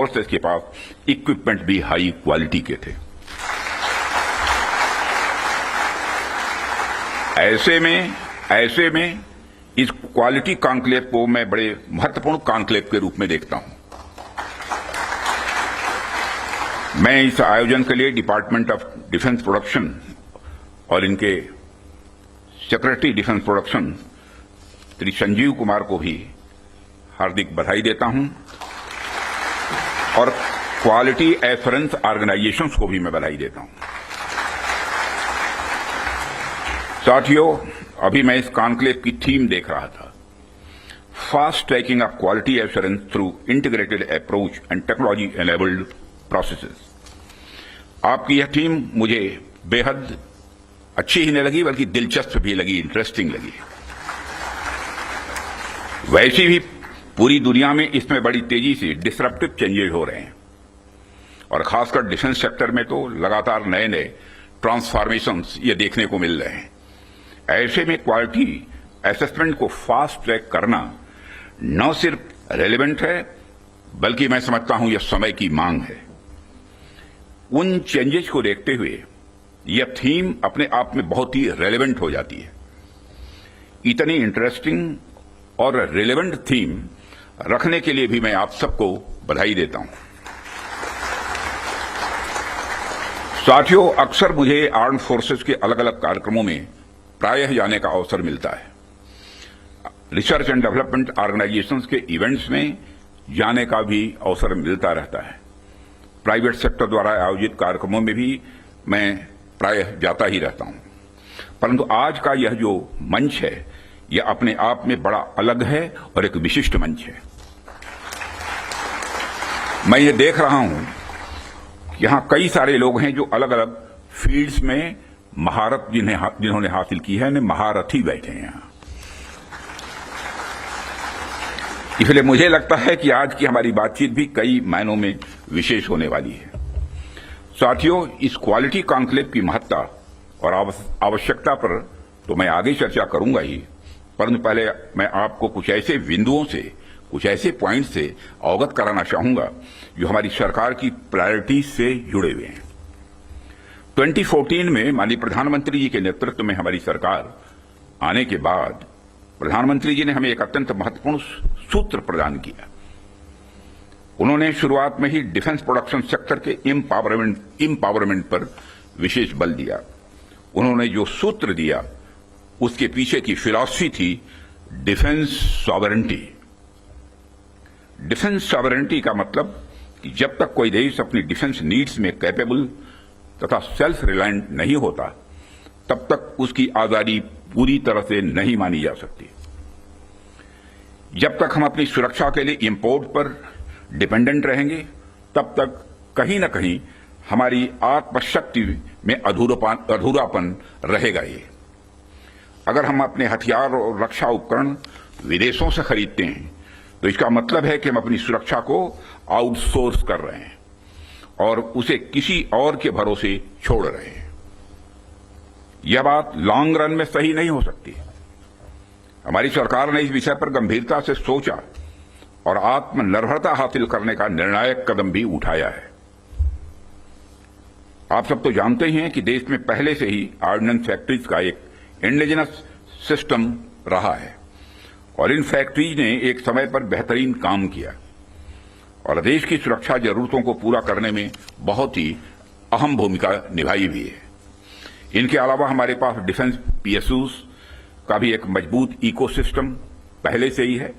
Forces के पास equipment भी high quality के थे। ऐसे में इस क्वालिटी कॉन्क्लेव को मैं बड़े महत्वपूर्ण कॉन्क्लेव के रूप में देखता हूं। मैं इस आयोजन के लिए डिपार्टमेंट ऑफ डिफेंस प्रोडक्शन और इनके secretary defence production Shri Sanjeev Kumar को भी हार्दिक बधाई देता हूं और क्वालिटी एश्योरेंस ऑर्गेनाइजेशंस को भी मैं बधाई देता हूं। साथियों, अभी मैं इस कॉन्क्लेव की थीम देख रहा था, fast tracking of quality assurance through integrated approach and technology enabled processes. आपकी यह थीम मुझे बेहद अच्छी ही नहीं लगी, बल्कि दिलचस्प भी लगी, इंटरेस्टिंग लगी। वैसे भी पूरी दुनिया में इसमें बड़ी तेजी से डिसरप्टिव चेंजेस हो रहे हैं और खासकर डिफेंस सेक्टर में तो लगातार नए नए ट्रांसफॉर्मेशंस ये देखने को मिल रहे हैं। ऐसे में क्वालिटी असेसमेंट को फास्ट ट्रैक करना न सिर्फ रेलेवेंट है, बल्कि मैं समझता हूं यह समय की मांग है। उन चेंजेस को देखते हुए यह थीम अपने आप में बहुत ही रेलेवेंट हो जाती है। इतनी इंटरेस्टिंग और रेलेवेंट थीम रखने के लिए भी मैं आप सबको बधाई देता हूं। साथियों, अक्सर मुझे आर्म फोर्सेस के अलग अलग कार्यक्रमों में प्रायः जाने का अवसर मिलता है। रिसर्च एंड डेवलपमेंट ऑर्गेनाइजेशंस के इवेंट्स में जाने का भी अवसर मिलता रहता है। प्राइवेट सेक्टर द्वारा आयोजित कार्यक्रमों में भी मैं प्रायः जाता ही रहता हूं, परंतु आज का यह जो मंच है यह अपने आप में बड़ा अलग है और एक विशिष्ट मंच है। मैं ये देख रहा हूं कि यहां कई सारे लोग हैं जो अलग अलग फील्ड्स में महारत जिन्होंने हासिल की है, महारथी बैठे हैं यहां। इसलिए मुझे लगता है कि आज की हमारी बातचीत भी कई मायनों में विशेष होने वाली है। साथियों, इस क्वालिटी कॉन्क्लेव की महत्ता और आवश्यकता पर तो मैं आगे चर्चा करूंगा ही, परंतु पहले मैं आपको कुछ ऐसे बिंदुओं से, कुछ ऐसे पॉइंट से अवगत कराना चाहूंगा जो हमारी सरकार की प्रायोरिटीज से जुड़े हुए हैं। 2014 में माननीय प्रधानमंत्री जी के नेतृत्व में हमारी सरकार आने के बाद प्रधानमंत्री जी ने हमें एक अत्यंत महत्वपूर्ण सूत्र प्रदान किया। उन्होंने शुरुआत में ही डिफेंस प्रोडक्शन सेक्टर के एम्पावरमेंट पर विशेष बल दिया। उन्होंने जो सूत्र दिया उसके पीछे की फिलॉसफी थी डिफेंस सॉवरेंटी। डिफेंस सॉवरेंटी का मतलब कि जब तक कोई देश अपनी डिफेंस नीड्स में कैपेबल तथा सेल्फ रिलायंट नहीं होता, तब तक उसकी आजादी पूरी तरह से नहीं मानी जा सकती। जब तक हम अपनी सुरक्षा के लिए इंपोर्ट पर डिपेंडेंट रहेंगे, तब तक कहीं न कहीं हमारी आत्मशक्ति में अधूरापन रहेगा। ये अगर हम अपने हथियार और रक्षा उपकरण विदेशों से खरीदते हैं तो इसका मतलब है कि हम अपनी सुरक्षा को आउटसोर्स कर रहे हैं और उसे किसी और के भरोसे छोड़ रहे हैं। यह बात लॉन्ग रन में सही नहीं हो सकती। हमारी सरकार ने इस विषय पर गंभीरता से सोचा और आत्मनिर्भरता हासिल करने का निर्णायक कदम भी उठाया है। आप सब तो जानते ही हैं कि देश में पहले से ही ऑर्डिनेंस फैक्ट्रीज का एक इंडिजिनस सिस्टम रहा है और इन फैक्ट्रीज ने एक समय पर बेहतरीन काम किया और देश की सुरक्षा जरूरतों को पूरा करने में बहुत ही अहम भूमिका निभाई भी है। इनके अलावा हमारे पास डिफेंस पीएसयूज का भी एक मजबूत इकोसिस्टम पहले से ही है।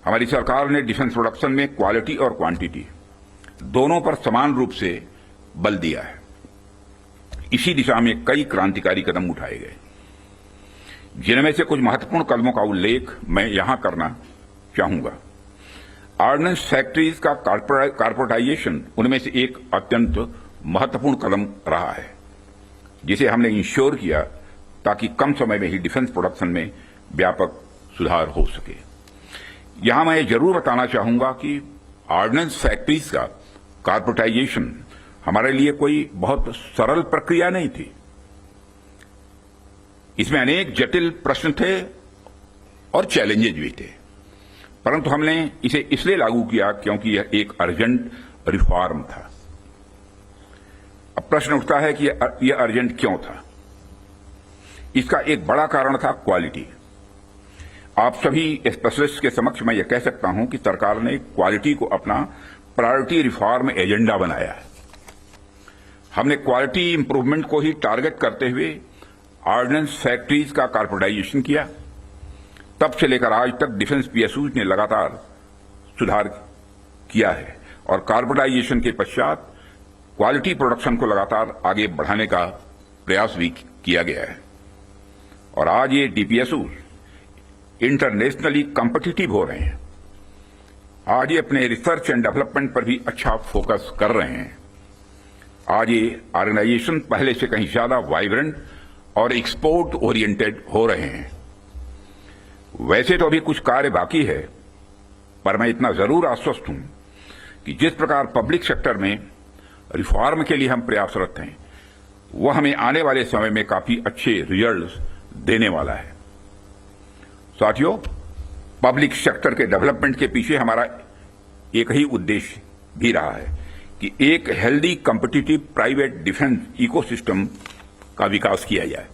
हमारी सरकार ने डिफेंस प्रोडक्शन में क्वालिटी और क्वांटिटी दोनों पर समान रूप से बल दिया है। इसी दिशा में कई क्रांतिकारी कदम उठाए गए, जिनमें से कुछ महत्वपूर्ण कदमों का उल्लेख मैं यहां करना चाहूंगा। ऑर्डिनेंस फैक्ट्रीज का कॉर्पोरेटाइजेशन उनमें से एक अत्यंत महत्वपूर्ण कदम रहा है, जिसे हमने इंश्योर किया ताकि कम समय में ही डिफेंस प्रोडक्शन में व्यापक सुधार हो सके। यहां मैं जरूर बताना चाहूंगा कि ऑर्डिनेंस फैक्ट्रीज का कॉर्पोरेटाइजेशन हमारे लिए कोई बहुत सरल प्रक्रिया नहीं थी। इसमें अनेक जटिल प्रश्न थे और चैलेंजेज भी थे, परंतु हमने इसे इसलिए लागू किया क्योंकि यह एक अर्जेंट रिफॉर्म था। अब प्रश्न उठता है कि यह अर्जेंट क्यों था। इसका एक बड़ा कारण था क्वालिटी। आप सभी स्पेशलिस्ट के समक्ष मैं यह कह सकता हूं कि सरकार ने क्वालिटी को अपना प्रायोरिटी रिफॉर्म एजेंडा बनाया है। हमने क्वालिटी इंप्रूवमेंट को ही टारगेट करते हुए ऑर्डिनेंस फैक्ट्रीज का कॉर्पोरेटाइजेशन किया। तब से लेकर आज तक डिफेंस पीएसयूज ने लगातार सुधार किया है और कॉर्पोरेटाइजेशन के पश्चात क्वालिटी प्रोडक्शन को लगातार आगे बढ़ाने का प्रयास भी किया गया है। और आज ये डीपीएसयूज इंटरनेशनली कॉम्पिटिटिव हो रहे हैं। आज ये अपने रिसर्च एंड डेवलपमेंट पर भी अच्छा फोकस कर रहे हैं। आज ये ऑर्गेनाइजेशन पहले से कहीं ज्यादा वाइब्रेंट और एक्सपोर्ट ओरिएंटेड हो रहे हैं। वैसे तो अभी कुछ कार्य बाकी है, पर मैं इतना जरूर आश्वस्त हूं कि जिस प्रकार पब्लिक सेक्टर में रिफॉर्म के लिए हम प्रयासरत हैं, वह हमें आने वाले समय में काफी अच्छे रिजल्ट्स देने वाला है। साथियों, पब्लिक सेक्टर के डेवलपमेंट के पीछे हमारा एक ही उद्देश्य भी रहा है कि एक healthy competitive private defence ecosystem का विकास किया जाए,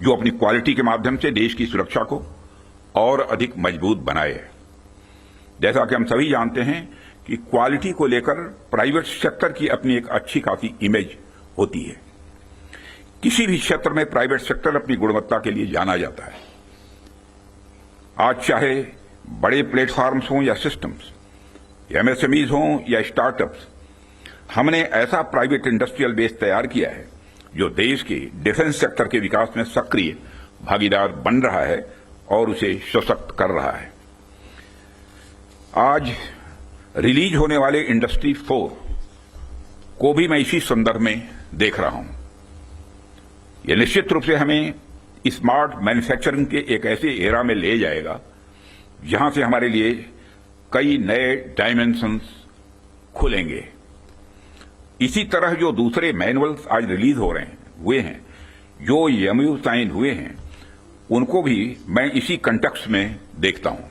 जो अपनी क्वालिटी के माध्यम से देश की सुरक्षा को और अधिक मजबूत बनाए। जैसा कि हम सभी जानते हैं कि क्वालिटी को लेकर प्राइवेट सेक्टर की अपनी एक अच्छी खासी इमेज होती है। किसी भी क्षेत्र में प्राइवेट सेक्टर अपनी गुणवत्ता के लिए जाना जाता है। आज चाहे बड़े प्लेटफॉर्म्स हों या सिस्टम्स, एमएसएमईज हों या स्टार्टअप्स, हमने ऐसा प्राइवेट इंडस्ट्रियल बेस तैयार किया है जो देश के डिफेंस सेक्टर के विकास में सक्रिय भागीदार बन रहा है और उसे सशक्त कर रहा है। आज रिलीज होने वाले इंडस्ट्री 4 को भी मैं इसी संदर्भ में देख रहा हूं। यह निश्चित रूप से हमें स्मार्ट मैन्युफैक्चरिंग के एक ऐसे एरा में ले जाएगा जहां से हमारे लिए कई नए डायमेंशंस खुलेंगे। इसी तरह जो दूसरे मैनुअल्स आज रिलीज हो रहे हैं हुए हैं, जो एमओयू साइन हुए हैं, उनको भी मैं इसी कंटेक्स्ट में देखता हूं।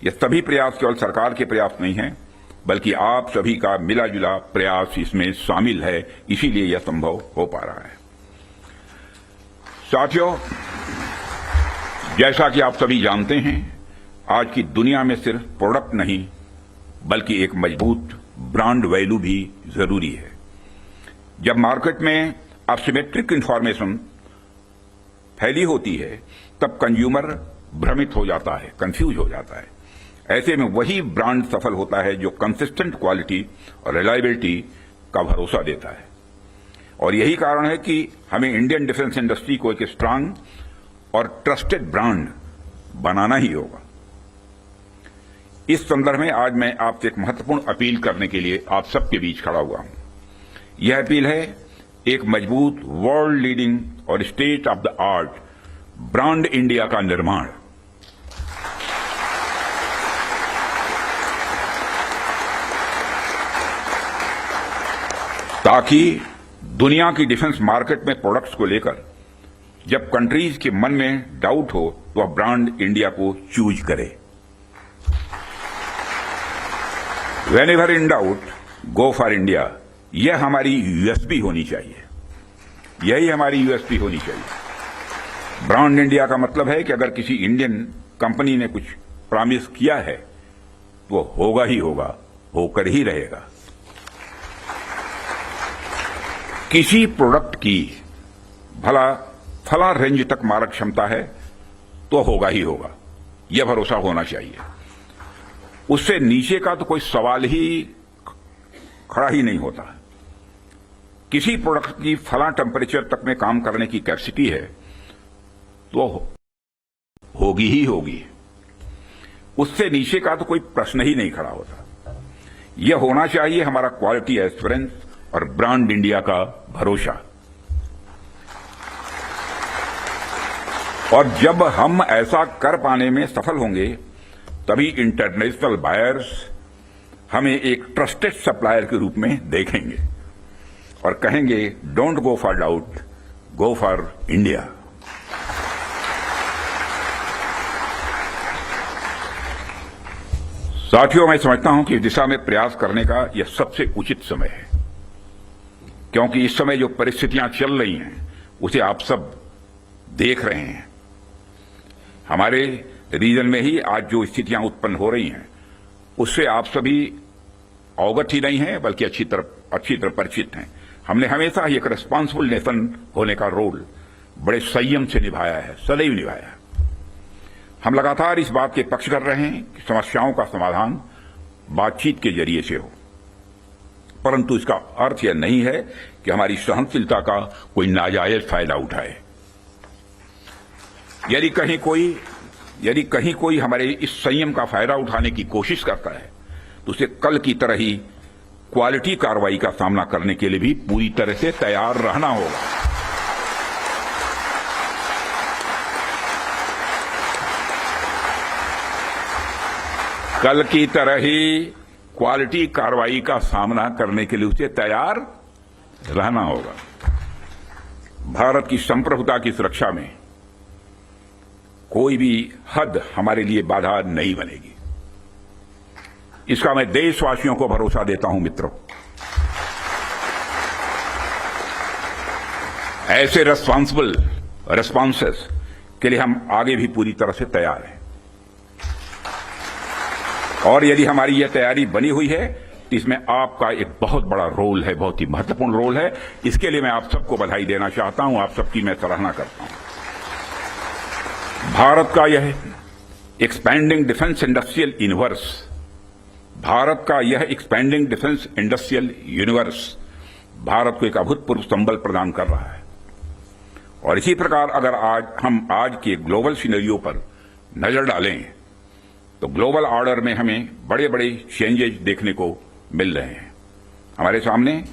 ये सभी प्रयास केवल सरकार के प्रयास नहीं हैं, बल्कि आप सभी का मिला जुला प्रयास इसमें शामिल है, इसीलिए यह संभव हो पा रहा है। साथियों, जैसा कि आप सभी जानते हैं, आज की दुनिया में सिर्फ प्रोडक्ट नहीं बल्कि एक मजबूत ब्रांड वैल्यू भी जरूरी है। जब मार्केट में असिमेट्रिक इंफॉर्मेशन फैली होती है, तब कंज्यूमर भ्रमित हो जाता है, कंफ्यूज हो जाता है। ऐसे में वही ब्रांड सफल होता है जो कंसिस्टेंट क्वालिटी और रिलायबिलिटी का भरोसा देता है। और यही कारण है कि हमें इंडियन डिफेंस इंडस्ट्री को एक स्ट्रांग और ट्रस्टेड ब्रांड बनाना ही होगा। इस संदर्भ में आज मैं आपसे एक महत्वपूर्ण अपील करने के लिए आप सबके बीच खड़ा हुआ हूं। यह अपील है एक मजबूत वर्ल्ड लीडिंग और state of the art brand India का निर्माण। ताकि दुनिया की डिफेंस मार्केट में प्रोडक्ट्स को लेकर जब कंट्रीज के मन में डाउट हो तो वह ब्रांड इंडिया को चूज करे। Whenever in doubt, go for India। यह हमारी यूएसपी होनी चाहिए, यही हमारी यूएसपी होनी चाहिए। ब्रांड इंडिया का मतलब है कि अगर किसी इंडियन कंपनी ने कुछ प्रॉमिस किया है तो होगा ही होगा, होकर ही रहेगा। किसी प्रोडक्ट की भला फला रेंज तक मारक क्षमता है तो होगा ही होगा, यह भरोसा होना चाहिए। उससे नीचे का तो कोई सवाल ही खड़ा ही नहीं होता। किसी प्रोडक्ट की फला टेम्परेचर तक में काम करने की कैपेसिटी है तो होगी ही होगी, उससे नीचे का तो कोई प्रश्न ही नहीं खड़ा होता। यह होना चाहिए हमारा क्वालिटी एस्योरेंस और ब्रांड इंडिया का भरोसा। और जब हम ऐसा कर पाने में सफल होंगे, तभी इंटरनेशनल बायर्स हमें एक ट्रस्टेड सप्लायर के रूप में देखेंगे और कहेंगे, don't go for doubt, go for India. साथियों, मैं समझता हूं कि इस दिशा में प्रयास करने का यह सबसे उचित समय है, क्योंकि इस समय जो परिस्थितियां चल रही हैं उसे आप सब देख रहे हैं। हमारे रीजन में ही आज जो स्थितियां उत्पन्न हो रही हैं उससे आप सभी अवगत ही नहीं हैं, बल्कि अच्छी तरह परिचित हैं। हमने हमेशा ही एक रिस्पांसिबल नेशन होने का रोल बड़े संयम से निभाया है, सदैव निभाया है। हम लगातार इस बात के पक्ष कर रहे हैं कि समस्याओं का समाधान बातचीत के जरिए से हो, परंतु इसका अर्थ यह नहीं है कि हमारी सहनशीलता का कोई नाजायज फायदा उठाए। यदि कहीं कोई हमारे इस संयम का फायदा उठाने की कोशिश करता है तो उसे कल की तरह ही क्वालिटी कार्रवाई का सामना करने के लिए भी पूरी तरह से तैयार रहना होगा। कल की तरह ही क्वालिटी कार्रवाई का सामना करने के लिए उसे तैयार रहना होगा। भारत की संप्रभुता की सुरक्षा में कोई भी हद हमारे लिए बाधा नहीं बनेगी, इसका मैं देशवासियों को भरोसा देता हूं। मित्रों, ऐसे रेस्पॉन्सिबल रेस्पॉन्सेस के लिए हम आगे भी पूरी तरह से तैयार हैं, और यदि हमारी यह तैयारी बनी हुई है तो इसमें आपका एक बहुत बड़ा रोल है, बहुत ही महत्वपूर्ण रोल है। इसके लिए मैं आप सबको बधाई देना चाहता हूं, आप सबकी मैं सराहना करता हूं। भारत का यह expanding defence industrial universe, Bharat का यह expanding defence industrial universe Bharat को एक अभूतपूर्व संबल प्रदान कर रहा है। और इसी प्रकार अगर हम आज के ग्लोबल सिनेरियो पर नजर डालें तो ग्लोबल ऑर्डर में हमें बड़े बड़े चेंजेस देखने को मिल रहे हैं। हमारे सामने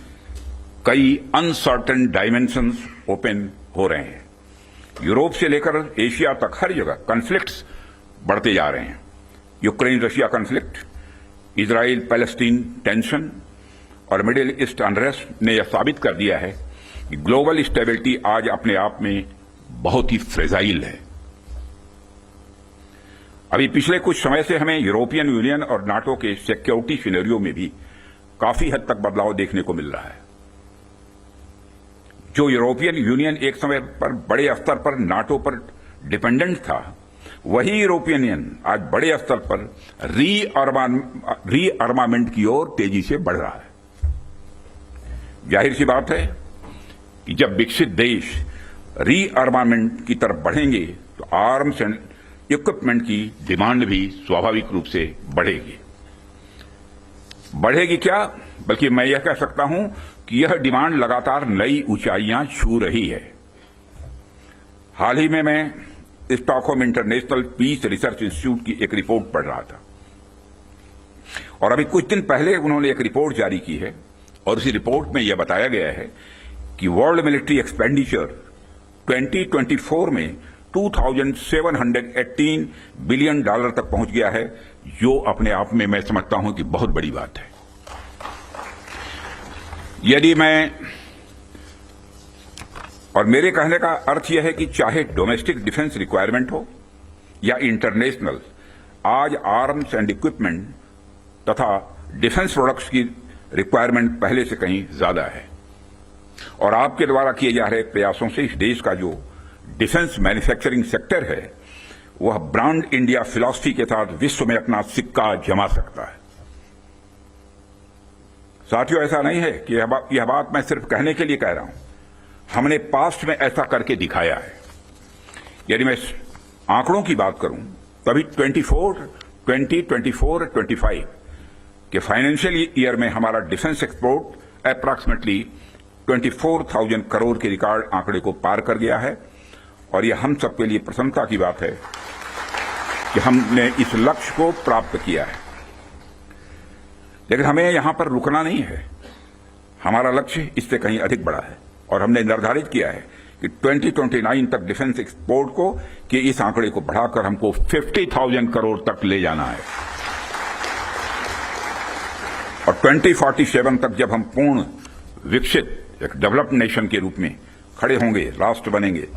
कई अनसर्टेन डायमेंशंस ओपन हो रहे हैं। यूरोप से लेकर एशिया तक हर जगह कॉन्फ्लिक्ट्स बढ़ते जा रहे हैं। Ukraine Russia conflict, Israel Palestine tension और मिडिल ईस्ट अनरेस्ट ने यह साबित कर दिया है कि ग्लोबल स्टेबिलिटी आज अपने आप में बहुत ही फ्रेजाइल है। अभी पिछले कुछ समय से हमें यूरोपियन यूनियन और नाटो के सिक्योरिटी सिनेरियो में भी काफी हद तक बदलाव देखने को मिल रहा है। जो यूरोपियन यूनियन एक समय पर बड़े स्तर पर नाटो पर डिपेंडेंट था, वही यूरोपियन यूनियन आज बड़े स्तर पर रीअर्मामेंट की ओर तेजी से बढ़ रहा है। जाहिर सी बात है कि जब विकसित देश रीअर्मामेंट की तरफ बढ़ेंगे तो आर्म्स एंड इक्विपमेंट की डिमांड भी स्वाभाविक रूप से बढ़ेगी क्या, बल्कि मैं यह कह सकता हूं कि यह डिमांड लगातार नई ऊंचाइयां छू रही है। हाल ही में मैं Stockholm International Peace Research Institute की एक रिपोर्ट पढ़ रहा था, और अभी कुछ दिन पहले उन्होंने एक रिपोर्ट जारी की है, और उसी रिपोर्ट में यह बताया गया है कि वर्ल्ड मिलिट्री एक्सपेंडिचर 2024 में 2718 बिलियन डॉलर तक पहुंच गया है, जो अपने आप में मैं समझता हूं कि बहुत बड़ी बात है। यदि मैं और मेरे कहने का अर्थ यह है कि चाहे डोमेस्टिक डिफेंस रिक्वायरमेंट हो या इंटरनेशनल, आज आर्म्स एंड इक्विपमेंट तथा डिफेंस प्रोडक्ट्स की रिक्वायरमेंट पहले से कहीं ज्यादा है, और आपके द्वारा किए जा रहे प्रयासों से इस देश का जो डिफेंस मैन्युफैक्चरिंग सेक्टर है वह ब्रांड इंडिया फिलॉसफी के साथ विश्व में अपना सिक्का जमा सकता है। साथियों, ऐसा नहीं है कि यह बात मैं सिर्फ कहने के लिए कह रहा हूं, हमने पास्ट में ऐसा करके दिखाया है। यदि मैं आंकड़ों की बात करूं तो अभी 2024-25 के फाइनेंशियल ईयर में हमारा डिफेंस एक्सपोर्ट अप्रॉक्सीमेटली 24,000 करोड़ के रिकॉर्ड आंकड़े को पार कर गया है, और यह हम सबके लिए प्रसन्नता की बात है कि हमने इस लक्ष्य को प्राप्त किया है। लेकिन हमें यहां पर रुकना नहीं है, हमारा लक्ष्य इससे कहीं अधिक बड़ा है, और हमने निर्धारित किया है कि 2029 तक डिफेंस एक्सपोर्ट को कि इस आंकड़े को बढ़ाकर हमको 50,000 करोड़ तक ले जाना है, और 2047 तक जब हम पूर्ण विकसित एक डेवलप्ड नेशन के रूप में खड़े होंगे, राष्ट्र बनेंगे,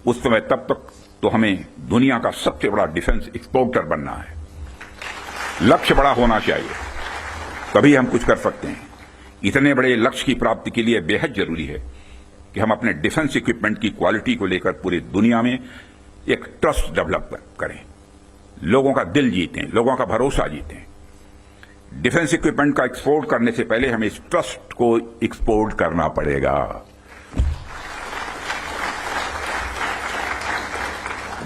उस समय तब तक तो हमें दुनिया का सबसे बड़ा डिफेंस एक्सपोर्टर बनना है। लक्ष्य बड़ा होना चाहिए, तभी हम कुछ कर सकते हैं। इतने बड़े लक्ष्य की प्राप्ति के लिए बेहद जरूरी है कि हम अपने डिफेंस इक्विपमेंट की क्वालिटी को लेकर पूरी दुनिया में एक ट्रस्ट डेवलप करें, लोगों का दिल जीतें, लोगों का भरोसा जीतें। डिफेंस इक्विपमेंट का एक्सपोर्ट करने से पहले हमें इस ट्रस्ट को एक्सपोर्ट करना पड़ेगा।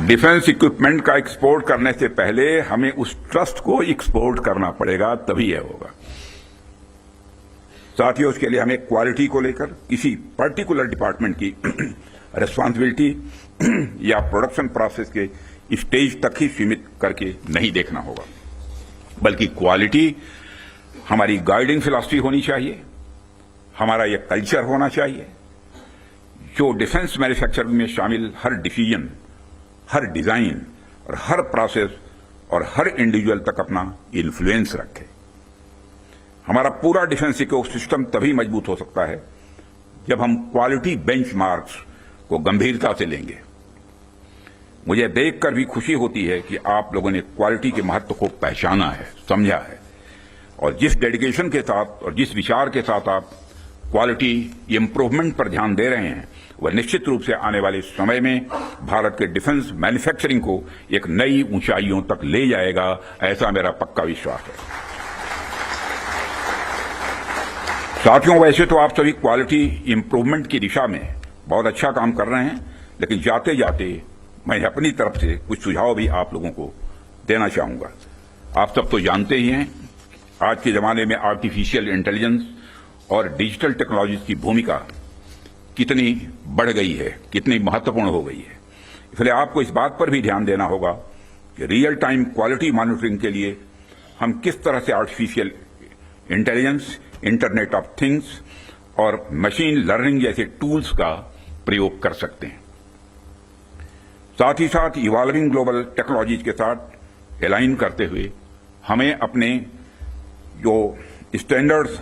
डिफेंस इक्विपमेंट का एक्सपोर्ट करने से पहले हमें उस ट्रस्ट को एक्सपोर्ट करना पड़ेगा, तभी यह होगा। साथियों, उसके लिए हमें क्वालिटी को लेकर किसी पर्टिकुलर डिपार्टमेंट की रिस्पांसिबिलिटी या प्रोडक्शन प्रोसेस के स्टेज तक ही सीमित करके नहीं देखना होगा, बल्कि क्वालिटी हमारी गाइडिंग फिलॉसफी होनी चाहिए, हमारा यह कल्चर होना चाहिए जो डिफेंस मैन्युफैक्चरिंग में शामिल हर डिसीजन, हर डिजाइन और हर प्रोसेस और हर इंडिविजुअल तक अपना इन्फ्लुएंस रखे। हमारा पूरा डिफेंस इकोसिस्टम तभी मजबूत हो सकता है जब हम क्वालिटी बेंचमार्क्स को गंभीरता से लेंगे। मुझे देखकर भी खुशी होती है कि आप लोगों ने क्वालिटी के महत्व को पहचाना है, समझा है, और जिस डेडिकेशन के साथ और जिस विचार के साथ आप क्वालिटी इंप्रूवमेंट पर ध्यान दे रहे हैं, वह निश्चित रूप से आने वाले समय में भारत के डिफेंस मैन्युफैक्चरिंग को एक नई ऊंचाइयों तक ले जाएगा, ऐसा मेरा पक्का विश्वास है। साथियों, वैसे तो आप सभी क्वालिटी इंप्रूवमेंट की दिशा में बहुत अच्छा काम कर रहे हैं, लेकिन जाते जाते मैं अपनी तरफ से कुछ सुझाव भी आप लोगों को देना चाहूंगा। आप सब तो जानते ही हैं, आज के जमाने में आर्टिफिशियल इंटेलिजेंस और डिजिटल टेक्नोलॉजीज की भूमिका कितनी बढ़ गई है, कितनी महत्वपूर्ण हो गई है। इसलिए आपको इस बात पर भी ध्यान देना होगा कि रियल टाइम क्वालिटी मॉनिटरिंग के लिए हम किस तरह से artificial intelligence, internet of things और मशीन लर्निंग जैसे टूल्स का प्रयोग कर सकते हैं। साथ ही साथ इवॉल्विंग ग्लोबल टेक्नोलॉजीज के साथ अलाइन करते हुए हमें अपने जो स्टैंडर्ड्स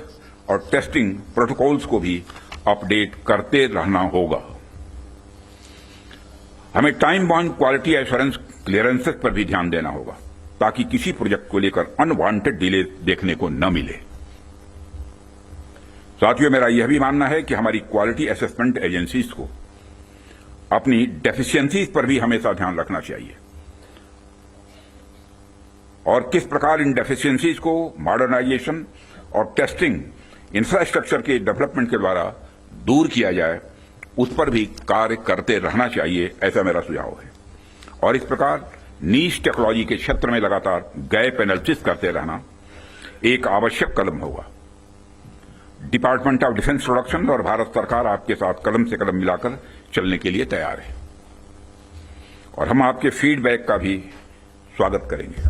और टेस्टिंग प्रोटोकॉल्स को भी अपडेट करते रहना होगा। हमें time bound quality assurance clearances पर भी ध्यान देना होगा, ताकि किसी प्रोजेक्ट को लेकर अनवांटेड डिले देखने को न मिले। साथियों, मेरा यह भी मानना है कि हमारी क्वालिटी असेसमेंट एजेंसीज को अपनी डेफिशिएंसीज पर भी हमेशा ध्यान रखना चाहिए और किस प्रकार इन डेफिशिएंसीज को मॉडर्नाइजेशन और टेस्टिंग इंफ्रास्ट्रक्चर के डेवलपमेंट के द्वारा दूर किया जाए, उस पर भी कार्य करते रहना चाहिए, ऐसा मेरा सुझाव है। और इस प्रकार नीश टेक्नोलॉजी के क्षेत्र में लगातार गैप एनालिसिस करते रहना एक आवश्यक कदम होगा। डिपार्टमेंट ऑफ डिफेंस प्रोडक्शन और भारत सरकार आपके साथ कदम से कदम मिलाकर चलने के लिए तैयार है और हम आपके फीडबैक का भी स्वागत करेंगे।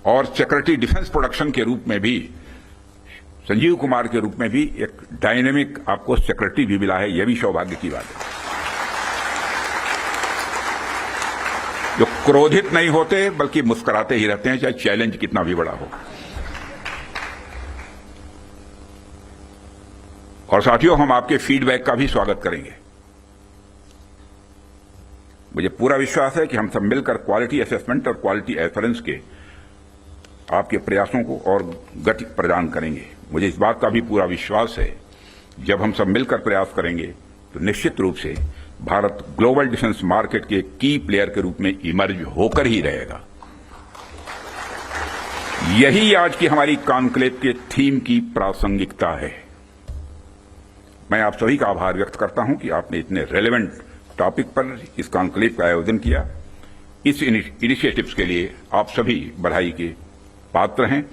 और सिक्योरिटी डिफेंस प्रोडक्शन के रूप में भी, संजीव कुमार के रूप में भी एक डायनेमिक आपको सिक्योरिटी भी मिला है, यह भी सौभाग्य की बात है। जो क्रोधित नहीं होते बल्कि मुस्कुराते ही रहते हैं, चाहे चैलेंज कितना भी बड़ा हो। और साथियों, हम आपके फीडबैक का भी स्वागत करेंगे। मुझे पूरा विश्वास है कि हम सब मिलकर क्वालिटी असेसमेंट और क्वालिटी एश्योरेंस के आपके प्रयासों को और गति प्रदान करेंगे। मुझे इस बात का भी पूरा विश्वास है, जब हम सब मिलकर प्रयास करेंगे तो निश्चित रूप से भारत ग्लोबल डिफेंस मार्केट के की प्लेयर के रूप में इमर्ज होकर ही रहेगा। यही आज की हमारी कॉन्क्लेव के थीम की प्रासंगिकता है। मैं आप सभी का आभार व्यक्त करता हूं कि आपने इतने रेलेवेंट टॉपिक पर इस कॉन्क्लेव का आयोजन किया। इस इनिशिएटिव्स के लिए आप सभी बधाई के पात्र हैं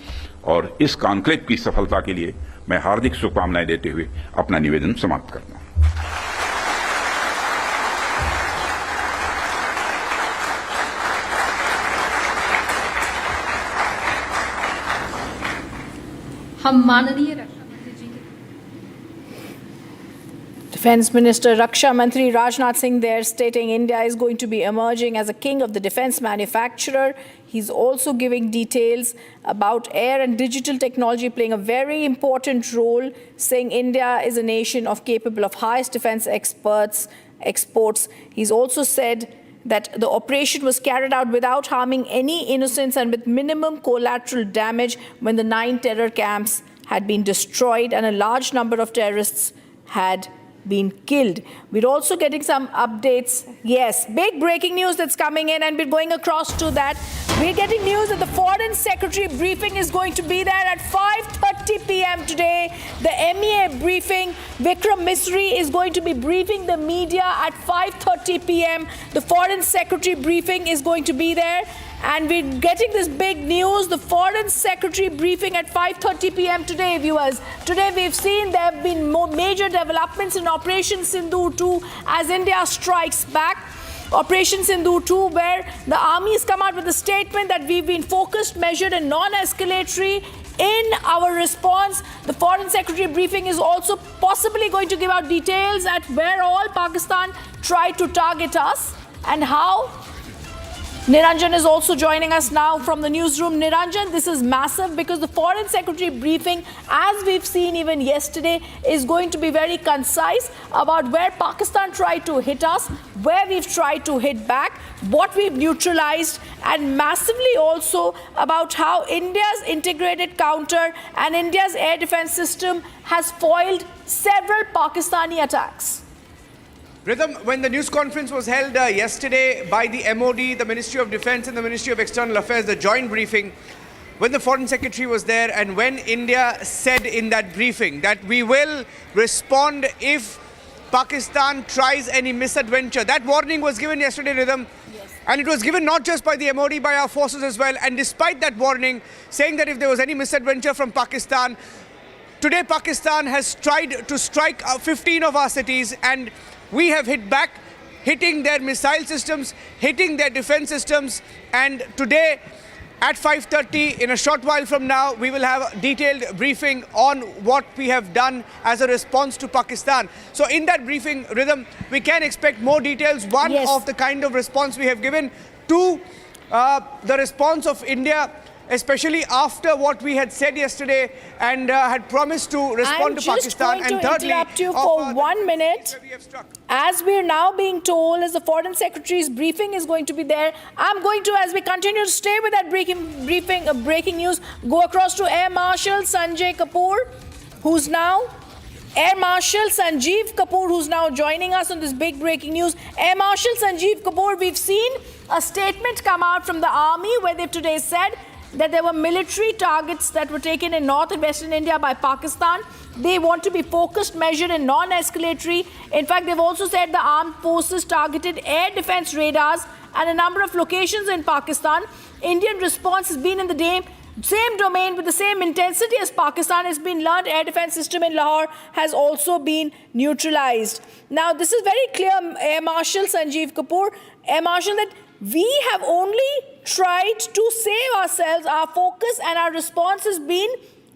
और इस कॉन्क्लेव की सफलता के लिए मैं हार्दिक शुभकामनाएं देते हुए अपना निवेदन समाप्त करता हूं। हम माननीय रक्षा मंत्री जी के Defense Minister Raksha Mantri Rajnath Singh there stating India is going to be emerging as a king of the defense manufacturer. He's also giving details about air and digital technology playing a very important role, saying India is a nation capable of highest defense exports. He's also said that the operation was carried out without harming any innocents and with minimum collateral damage when the 9 terror camps had been destroyed and a large number of terrorists had been killed. We're also getting some updates. Yes, big breaking news that's coming in, and we're going across to that. We're getting news that the Foreign Secretary briefing is going to be there at 5:30 p.m. today. The MEA briefing, Vikram Misri is going to be briefing the media at 5:30 p.m. The Foreign Secretary briefing is going to be there. And we're getting this big news, the Foreign Secretary briefing at 5:30 p.m. today, viewers. Today we've seen there have been more major developments in Operation Sindoor 2 as India strikes back. Operation Sindoor 2, where the army has come out with a statement that we've been focused, measured and non-escalatory in our response. The Foreign Secretary briefing is also possibly going to give out details at where all Pakistan tried to target us and how. Niranjan is also joining us now from the newsroom. Niranjan, this is massive because the Foreign Secretary briefing, as we've seen even yesterday, is going to be very concise about where Pakistan tried to hit us, where we've tried to hit back, what we've neutralized, and massively also about how India's integrated counter and India's air defense system has foiled several Pakistani attacks. Rhythm, when the news conference was held yesterday by the MOD, the Ministry of Defense and the Ministry of External Affairs, the joint briefing, when the Foreign Secretary was there and when India said in that briefing that we will respond if Pakistan tries any misadventure, that warning was given yesterday, Rhythm. Yes. And it was given not just by the MOD, by our forces as well. And despite that warning, saying that if there was any misadventure from Pakistan, today Pakistan has tried to strike 15 of our cities, and we have hit back, hitting their missile systems, hitting their defense systems. And today at 5:30, in a short while from now, we will have a detailed briefing on what we have done as a response to Pakistan. So in that briefing, Rhythm, we can expect more details. One, yes, of the kind of response we have given. Two, the response of India, especially after what we had said yesterday and had promised to respond to Pakistan. And thirdly, I'm just going to interrupt you for 1 minute. As we're now being told, as the Foreign Secretary's briefing is going to be there, I'm going to, as we continue to stay with that breaking news, go across to Air Marshal Sanjay Kapoor, who's now Air Marshal Sanjeev Kapoor, who's now joining us on this big breaking news. Air Marshal Sanjeev Kapoor, we've seen a statement come out from the army where they've today said that there were military targets that were taken in North and Western India by Pakistan. They want to be focused, measured and non-escalatory. In fact, they've also said the armed forces targeted air defense radars and a number of locations in Pakistan. Indian response has been in the same domain with the same intensity as Pakistan. It's been learned air defense system in Lahore has also been neutralized. Now, this is very clear, Air Marshal Sanjeev Kapoor, Air Marshal, that we have only tried to save ourselves. Our focus and our response has been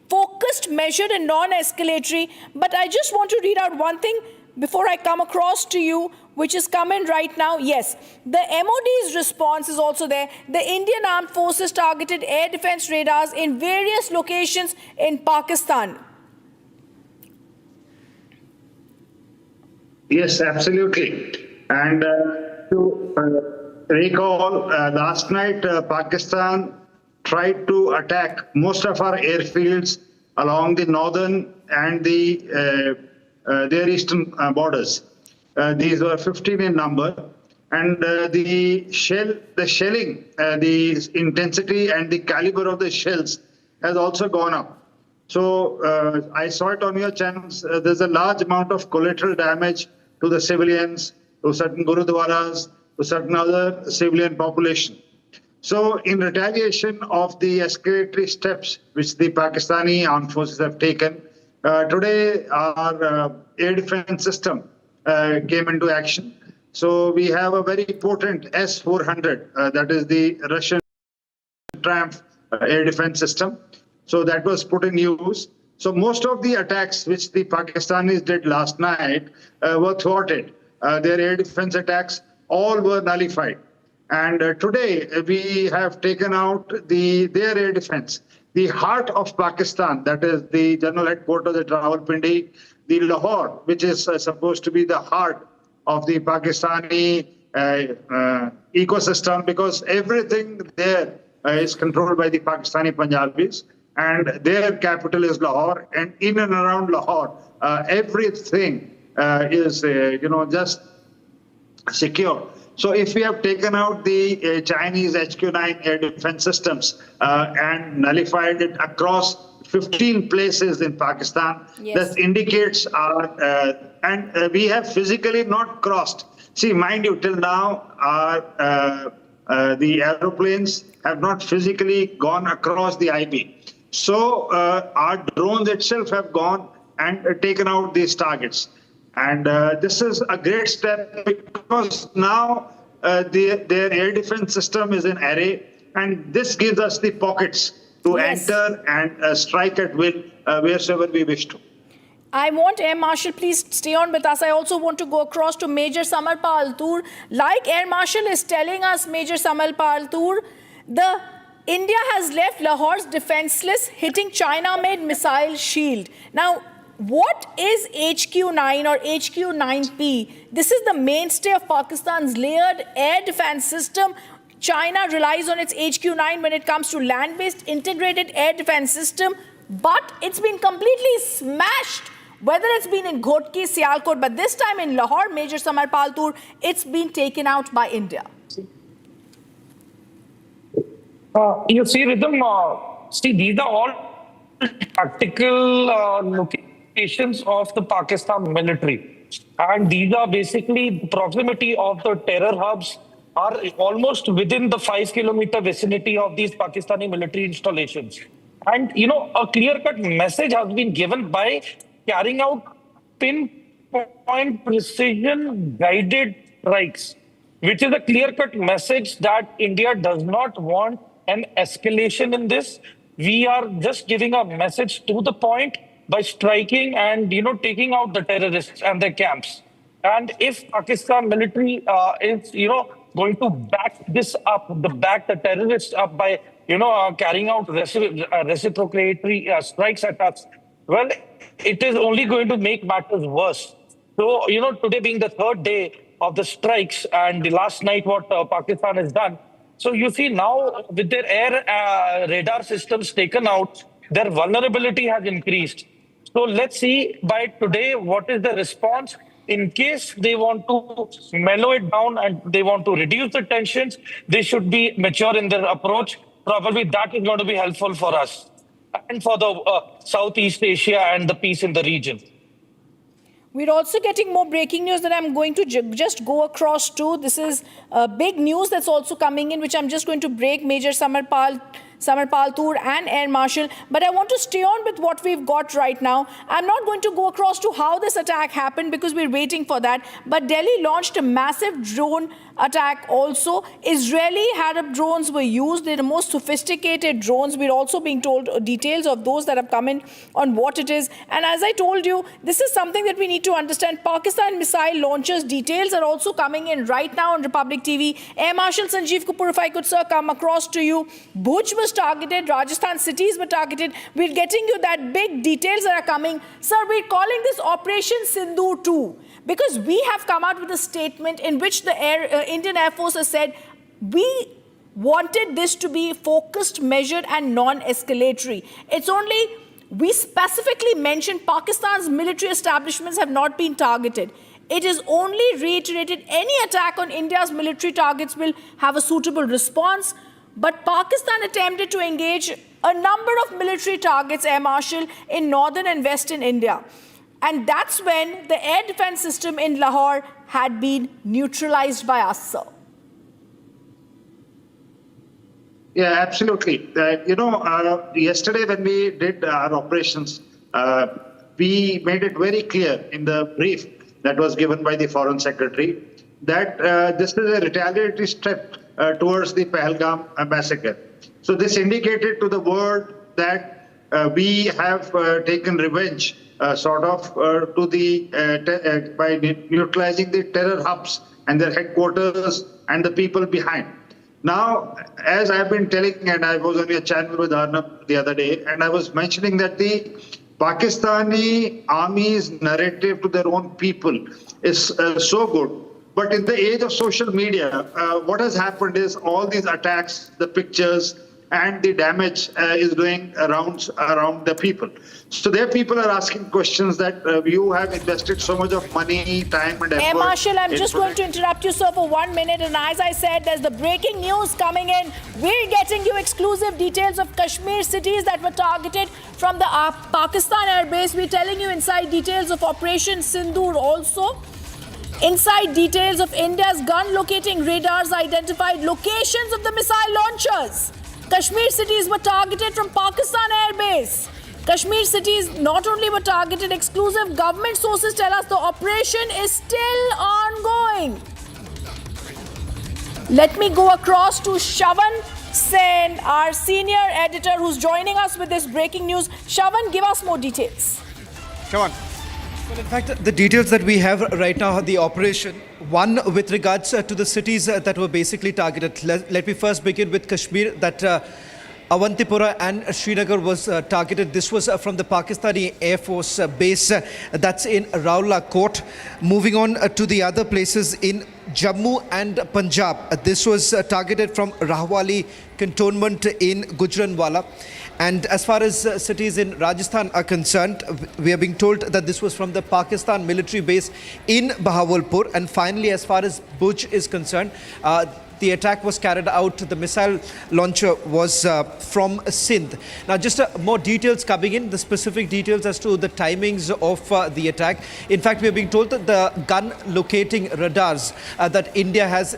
focused, measured and non-escalatory. But I just want to read out one thing before I come across to you, which is coming right now. Yes, the MOD's response is also there. The Indian Armed Forces targeted air defense radars in various locations in Pakistan. Yes, absolutely. And to recall, last night Pakistan tried to attack most of our airfields along the northern and their eastern borders. These were 15 in number, and the shelling, the intensity and the caliber of the shells has also gone up. So I saw it on your channels. There's a large amount of collateral damage to the civilians, to certain gurudwaras, to certain other civilian population. So in retaliation of the escalatory steps which the Pakistani armed forces have taken, today our air defense system came into action. So we have a very potent S-400, that is the Russian Triumph air defense system. So that was put in use. So most of the attacks which the Pakistanis did last night were thwarted. Their air defense attacks all were nullified. And today we have taken out their air defense. The heart of Pakistan, that is the general headquarters at Rawalpindi, the Lahore, which is supposed to be the heart of the Pakistani ecosystem, because everything there is controlled by the Pakistani Punjabis, and their capital is Lahore, and in and around Lahore, everything is, just secure. So if we have taken out the Chinese HQ-9 air defense systems and nullified it across 15 places in Pakistan, Yes. that indicates our, and we have physically not crossed. See, mind you, till now, the aeroplanes have not physically gone across the IB. So our drones itself have gone and taken out these targets. And this is a great step, because now their air defense system is in array, and this gives us the pockets to Yes. enter and strike at will wheresoever we wish to. I want Air Marshal, please stay on with us. I also want to go across to Major Samarpal Tur. Like Air Marshal is telling us, Major Samarpal Tur, India has left Lahore's defenseless, hitting China-made missile shield. Now, what is HQ-9 or HQ-9P? This is the mainstay of Pakistan's layered air defense system. China relies on its HQ-9 when it comes to land-based integrated air defense system, but it's been completely smashed, whether it's been in Ghotki, Sialkot, but this time in Lahore, Major Samarpal Tur, it's been taken out by India. You see, Rhythm, these are all tactical locations of the Pakistan military. And these are basically the proximity of the terror hubs are almost within the 5-kilometer vicinity of these Pakistani military installations. And, a clear-cut message has been given by carrying out pinpoint precision guided strikes, which is a clear-cut message that India does not want an escalation in this. We are just giving a message to the point by striking and, taking out the terrorists and their camps. And if Pakistan military is, going to back this up, the terrorists up by, carrying out reciprocatory strikes at us, well, it is only going to make matters worse. So, today being the third day of the strikes and the last night what Pakistan has done. So you see now with their air radar systems taken out, their vulnerability has increased. So let's see by today what is the response. In case they want to mellow it down and they want to reduce the tensions, they should be mature in their approach. Probably that is going to be helpful for us and for the Southeast Asia and the peace in the region. We're also getting more breaking news that I'm going to just go across to. This is big news that's also coming in, which I'm just going to break, Major Samarpal Tur and Air Marshal. But I want to stay on with what we've got right now. I'm not going to go across to how this attack happened because we're waiting for that. But Delhi launched a massive drone attack also. Israeli Harab drones were used. They're the most sophisticated drones. We're also being told details of those that have come in on what it is. And as I told you, this is something that we need to understand. Pakistan missile launchers details are also coming in right now on Republic TV. Air Marshal Sanjeev Kapoor, if I could, sir, come across to you. Bhuj was targeted. Rajasthan cities were targeted. We're getting you that big details that are coming. Sir, we're calling this Operation Sindoor 2 because we have come out with a statement in which the Indian Air Force has said we wanted this to be focused, measured and non-escalatory. It's only we specifically mentioned Pakistan's military establishments have not been targeted. It is only reiterated any attack on India's military targets will have a suitable response. But Pakistan attempted to engage a number of military targets, Air Marshal, in northern and western India. And that's when the air defense system in Lahore had been neutralized by us, sir. Yeah, absolutely. Yesterday when we did our operations, we made it very clear in the brief that was given by the Foreign Secretary that this is a retaliatory step towards the Pahalgam massacre. So this indicated to the world that we have taken revenge to the by neutralizing the terror hubs and their headquarters and the people behind. Now, as I've been telling, and I was on your channel with Arnab the other day, and I was mentioning that the Pakistani army's narrative to their own people is so good But in the age of social media, what has happened is all these attacks, the pictures, and the damage is doing around the people. So there people are asking questions that you have invested so much of money, time and effort. Air Marshal, I'm just going to interrupt you, sir, for 1 minute. And as I said, there's the breaking news coming in. We're getting you exclusive details of Kashmir cities that were targeted from the Pakistan airbase. We're telling you inside details of Operation Sindoor also. Inside details of India's gun locating radars identified locations of the missile launchers. Kashmir cities were targeted from Pakistan airbase. Kashmir cities not only were targeted, exclusive government sources tell us the operation is still ongoing. Let me go across to Shavan Sen, our senior editor who's joining us with this breaking news. Shavan, give us more details. Shawan. Well, in fact, the details that we have right now are the operation. One, with regards to the cities that were basically targeted. Let me first begin with Kashmir, that Awantipura and Srinagar was targeted. This was from the Pakistani Air Force base that's in Rawalpindi. Moving on to the other places in Jammu and Punjab. This was targeted from Rawalpindi cantonment in Gujranwala. And as far as cities in Rajasthan are concerned, we are being told that this was from the Pakistan military base in Bahawalpur. And finally, as far as Bhuj is concerned, the attack was carried out. The missile launcher was from Sindh. Now, just more details coming in, the specific details as to the timings of the attack. In fact, we are being told that the gun locating radars that India has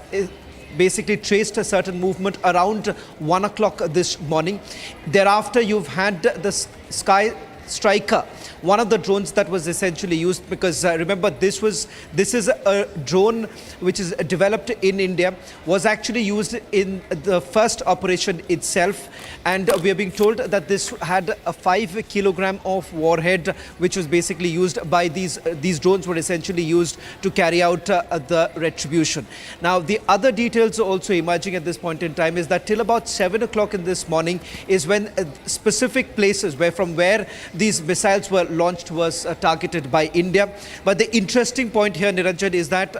basically traced a certain movement around 1 o'clock this morning. Thereafter, you've had the Sky Striker, one of the drones that was essentially used, because remember this is a drone which is developed in India, was actually used in the first operation itself, and we are being told that this had a 5 kilogram of warhead, which was basically used by these drones were essentially used to carry out the retribution. Now, the other details also emerging at this point in time is that till about 7 o'clock in this morning is when specific places from where these missiles were launched was targeted by India. But the interesting point here, Niranjan, is that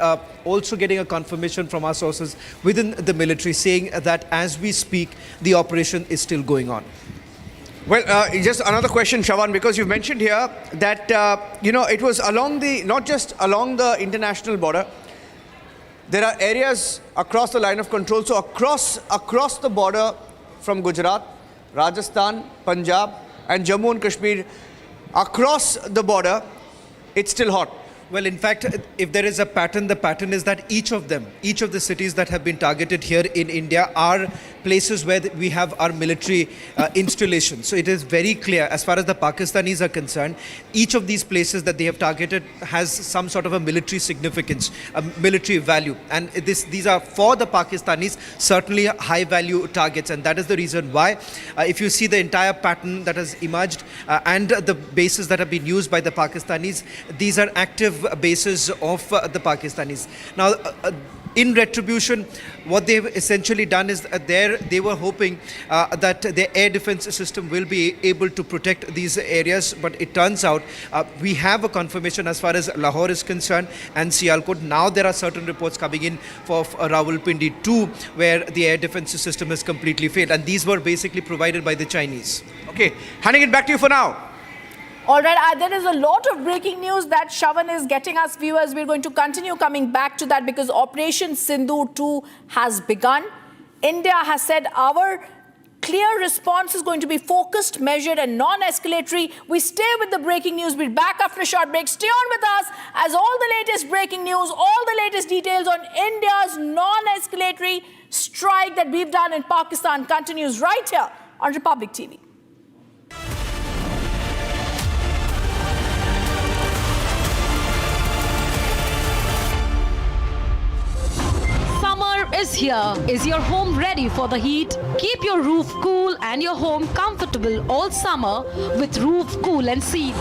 also getting a confirmation from our sources within the military saying that as we speak, the operation is still going on. Well, just another question, Shawan, because you've mentioned here that, it was along not just along the international border. There are areas across the line of control. So across the border from Gujarat, Rajasthan, Punjab, and Jammu and Kashmir, across the border, it's still hot. Well, in fact, if there is a pattern, the pattern is that each of the cities that have been targeted here in India are places where we have our military installations. So it is very clear as far as the Pakistanis are concerned, each of these places that they have targeted has some sort of a military significance, a military value. And these are for the Pakistanis certainly high value targets. And that is the reason why, if you see the entire pattern that has emerged and the bases that have been used by the Pakistanis, these are active bases of the Pakistanis. Now, in retribution, what they've essentially done is they were hoping that their air defense system will be able to protect these areas. But it turns out we have a confirmation as far as Lahore is concerned and Sialkot. Now there are certain reports coming in for Rawalpindi too, where the air defense system has completely failed. And these were basically provided by the Chinese. Okay, handing it back to you for now. All right, there is a lot of breaking news that Shavan is getting us, viewers. We're going to continue coming back to that because Operation Sindoor 2 has begun. India has said our clear response is going to be focused, measured and non-escalatory. We stay with the breaking news. We're back after a short break. Stay on with us as all the latest breaking news, all the latest details on India's non-escalatory strike that we've done in Pakistan continues right here on Republic TV. Summer is here. Is your home ready for the heat? Keep your roof cool and your home comfortable all summer with Roof Cool and Seal.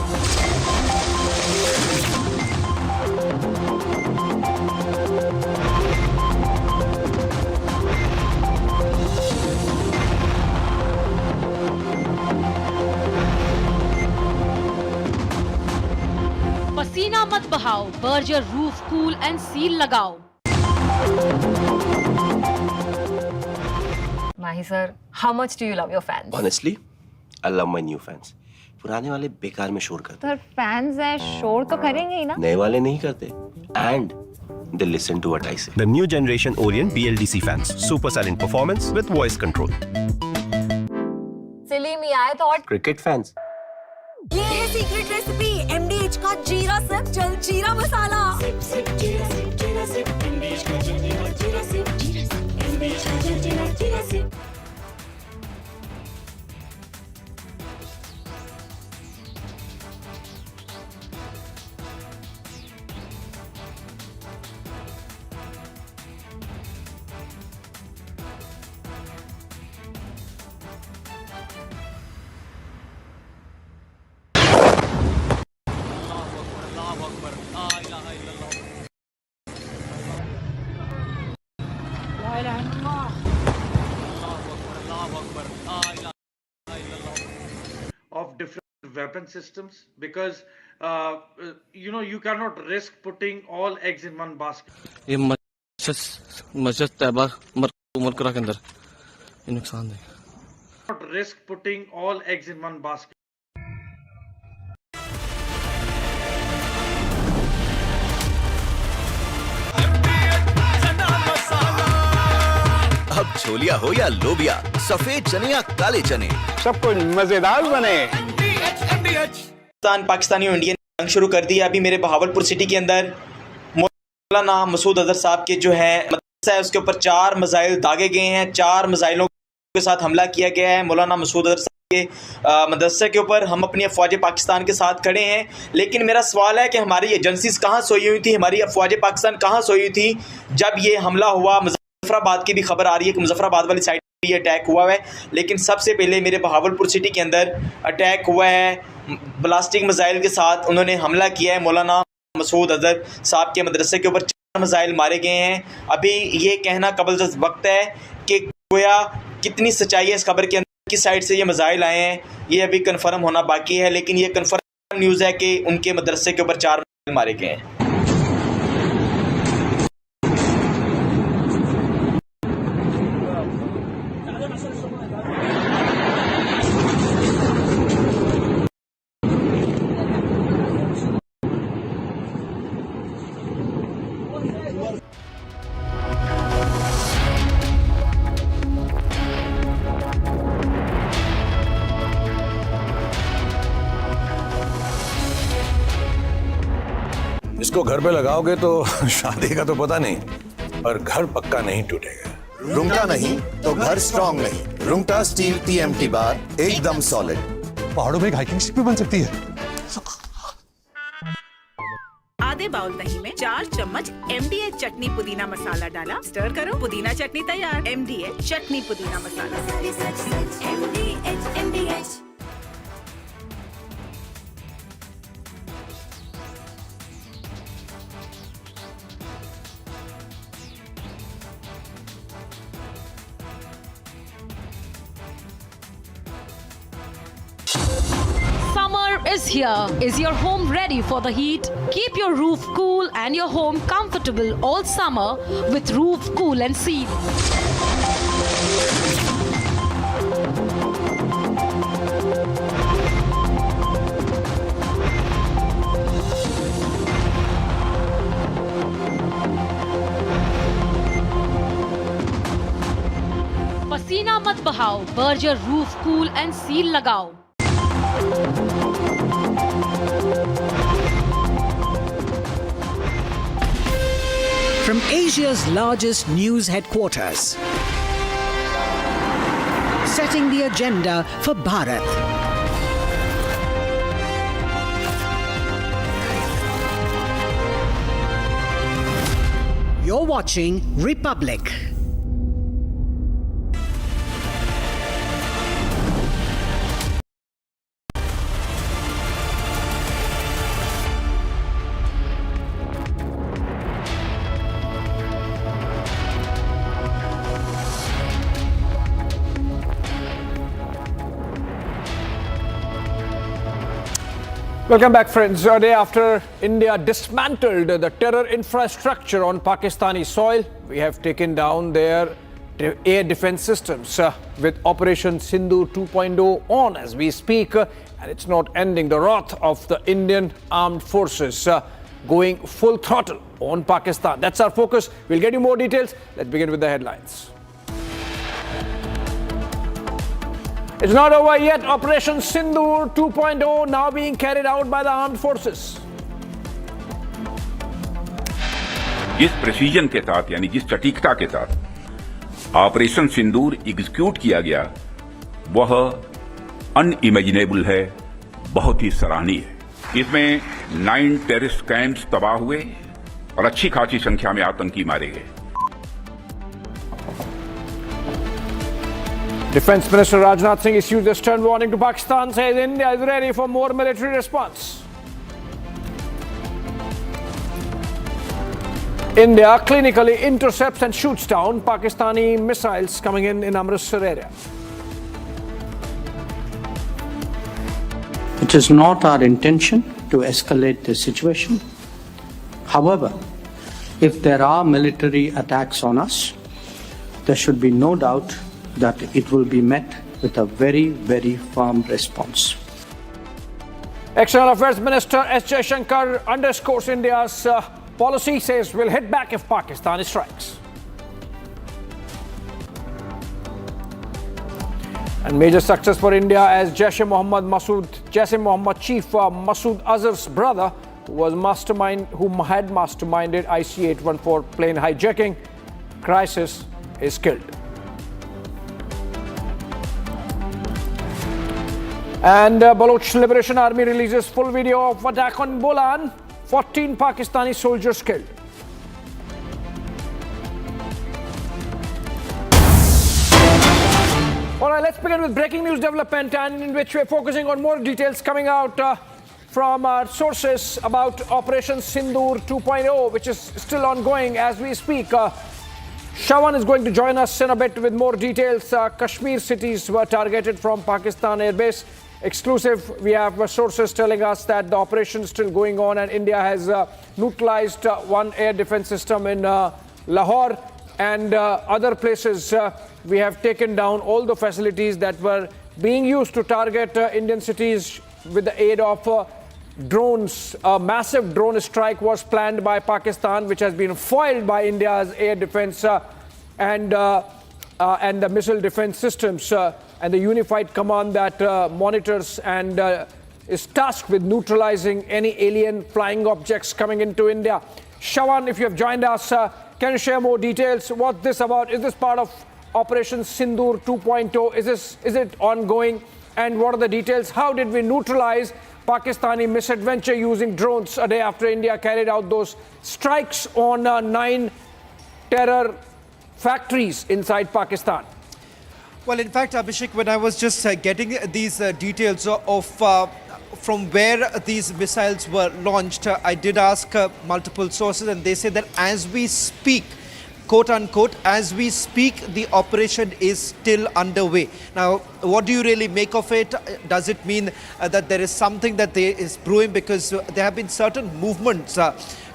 पसीना मत बहाओ, Berger roof cool and seal लगाओ. Mahi sir, how much do you love your fans? Honestly, I love my new fans. पुराने वाले बेकार में शोर करते Sir, fans हैं, शोर तो करेंगे ही ना? नए वाले नहीं करते. And they listen to what I say. The new generation Orient BLDC fans. Super silent performance with voice control. Silly me आए तो और Cricket fans. ये है सीक्रेट रेसिपी MDH का जीरा सिप जल जीरा मसाला. सिप सिप जीरा सिप MDH का जल जीरा सिप MDH का जल जीरा SIP. Of different weapon systems, because you cannot risk putting all eggs in one basket. ये मस्जिद तैयबा उमरकरा के अंदर ये नुकसान है. Not risk putting all eggs in one basket. अब छोलिया हो या लोबिया, सफेद चने या काले चने, सब कुछ मजेदार बने. पाकिस्तानी और इंडियन जंग शुरू कर दी है. अभी मेरे बहावलपुर सिटी के अंदर मौलाना मसूद अजहर साहब के जो है मदरसा है उसके ऊपर 4 मिसाइल दागे गए हैं. 4 मिसाइलों के साथ हमला किया गया है मौलाना मसूद अजहर साहब के मदरसे के ऊपर. हम अपनी अफवाज पाकिस्तान के साथ खड़े हैं, लेकिन मेरा सवाल है कि हमारी एजेंसीज कहाँ सोई हुई थी, हमारी अफवाज पाकिस्तान कहाँ सोई हुई थी जब ये हमला हुआ. मुजफ्फराबाद की भी खबर आ रही है कि मुजफ्फराबाद वाली साइड भी अटैक हुआ है, लेकिन सबसे पहले मेरे बहावलपुर सिटी के अंदर अटैक हुआ है ब्लास्टिक मिसाइल के साथ. उन्होंने हमला किया है मौलाना मसूद अजहर साहब के मदरसे के ऊपर 4 मिसाइल मारे गए हैं. अभी ये कहना कबल वक्त है कि गोया कितनी सच्चाई है इस खबर के अंदर, किस साइड से ये मिसाइल आए हैं ये अभी कन्फर्म होना बाकी है, लेकिन ये कन्फर्म न्यूज़ है कि उनके मदरसे के ऊपर 4 मिसाइल मारे गए हैं. इसको घर पे लगाओगे तो शादी का तो पता नहीं, पर घर पक्का नहीं टूटेगा. रुंगटा नहीं तो घर स्ट्रॉन्ग नहीं. रुंगटा स्टील TMT बार एकदम सॉलिड. पहाड़ों में एक हाइकिंग स्टिक भी बन सकती है. आधे बाउल दही में 4 चम्मच MDH चटनी पुदीना मसाला डाला. स्टर करो, पुदीना चटनी तैयार. MDH चटनी पुदीना मसाला. MDH. Summer is here. Is your home ready for the heat? Keep your roof cool and your home comfortable all summer with Roof Cool and Seal. पसीना मत बहाओ, Berger roof cool and seal लगाओ. From Asia's largest news headquarters, setting the agenda for Bharat. You're watching Republic. Welcome back, friends. A day after India dismantled the terror infrastructure on Pakistani soil, we have taken down their air defense systems with Operation Sindoor 2.0 on as we speak, and it's not ending. The wrath of the Indian armed forces going full throttle on Pakistan. That's our focus. We'll get you more details. Let's begin with the headlines. It's not over yet. Operation Sindoor 2.0 now being carried out by the armed forces. जिस precision के साथ यानी जिस सटीकता के साथ operation सिंदूर execute किया गया वह अनइमेजिनेबल है, बहुत ही सराहनीय है। इसमें 9 टेररिस्ट कैंप्स तबाह हुए और अच्छी खासी संख्या में आतंकी मारे गए। Defense Minister Rajnath Singh issued a stern warning to Pakistan, says India is ready for more military response. India clinically intercepts and shoots down Pakistani missiles coming in Amritsar area. It is not our intention to escalate the situation. However, if there are military attacks on us, there should be no doubt that it will be met with a very, very firm response. External Affairs Minister S. Jaishankar underscores India's policy, says we'll hit back if Pakistan strikes. And major success for India as Jaish-e-Mohammed chief Masood Azhar's brother, who had masterminded IC-814 plane hijacking crisis, is killed. And Baloch Liberation Army releases full video of attack on Bolan. 14 Pakistani soldiers killed. All right, let's begin with breaking news development, and in which we're focusing on more details coming out from our sources about Operation Sindoor 2.0, which is still ongoing as we speak. Shawan is going to join us in a bit with more details. Kashmir cities were targeted from Pakistan airbase. Exclusive, we have sources telling us that the operation is still going on and India has neutralized one air defense system in Lahore and other places. We have taken down all the facilities that were being used to target Indian cities with the aid of drones. A massive drone strike was planned by Pakistan, which has been foiled by India's air defense and the missile defense systems. And the unified command that monitors and is tasked with neutralizing any alien flying objects coming into India. Shawan, if you have joined us, can you share more details? What's this about? Is this part of Operation Sindoor 2.0? Is it ongoing? And what are the details? How did we neutralize Pakistani misadventure using drones a day after India carried out those strikes on 9 terror factories inside Pakistan? Well, in fact, Abhishek, when I was just getting these details of from where these missiles were launched, I did ask multiple sources, and they say that as we speak, quote unquote, as we speak, the operation is still underway. Now, what do you really make of it? Does it mean that there is something that is brewing? Because there have been certain movements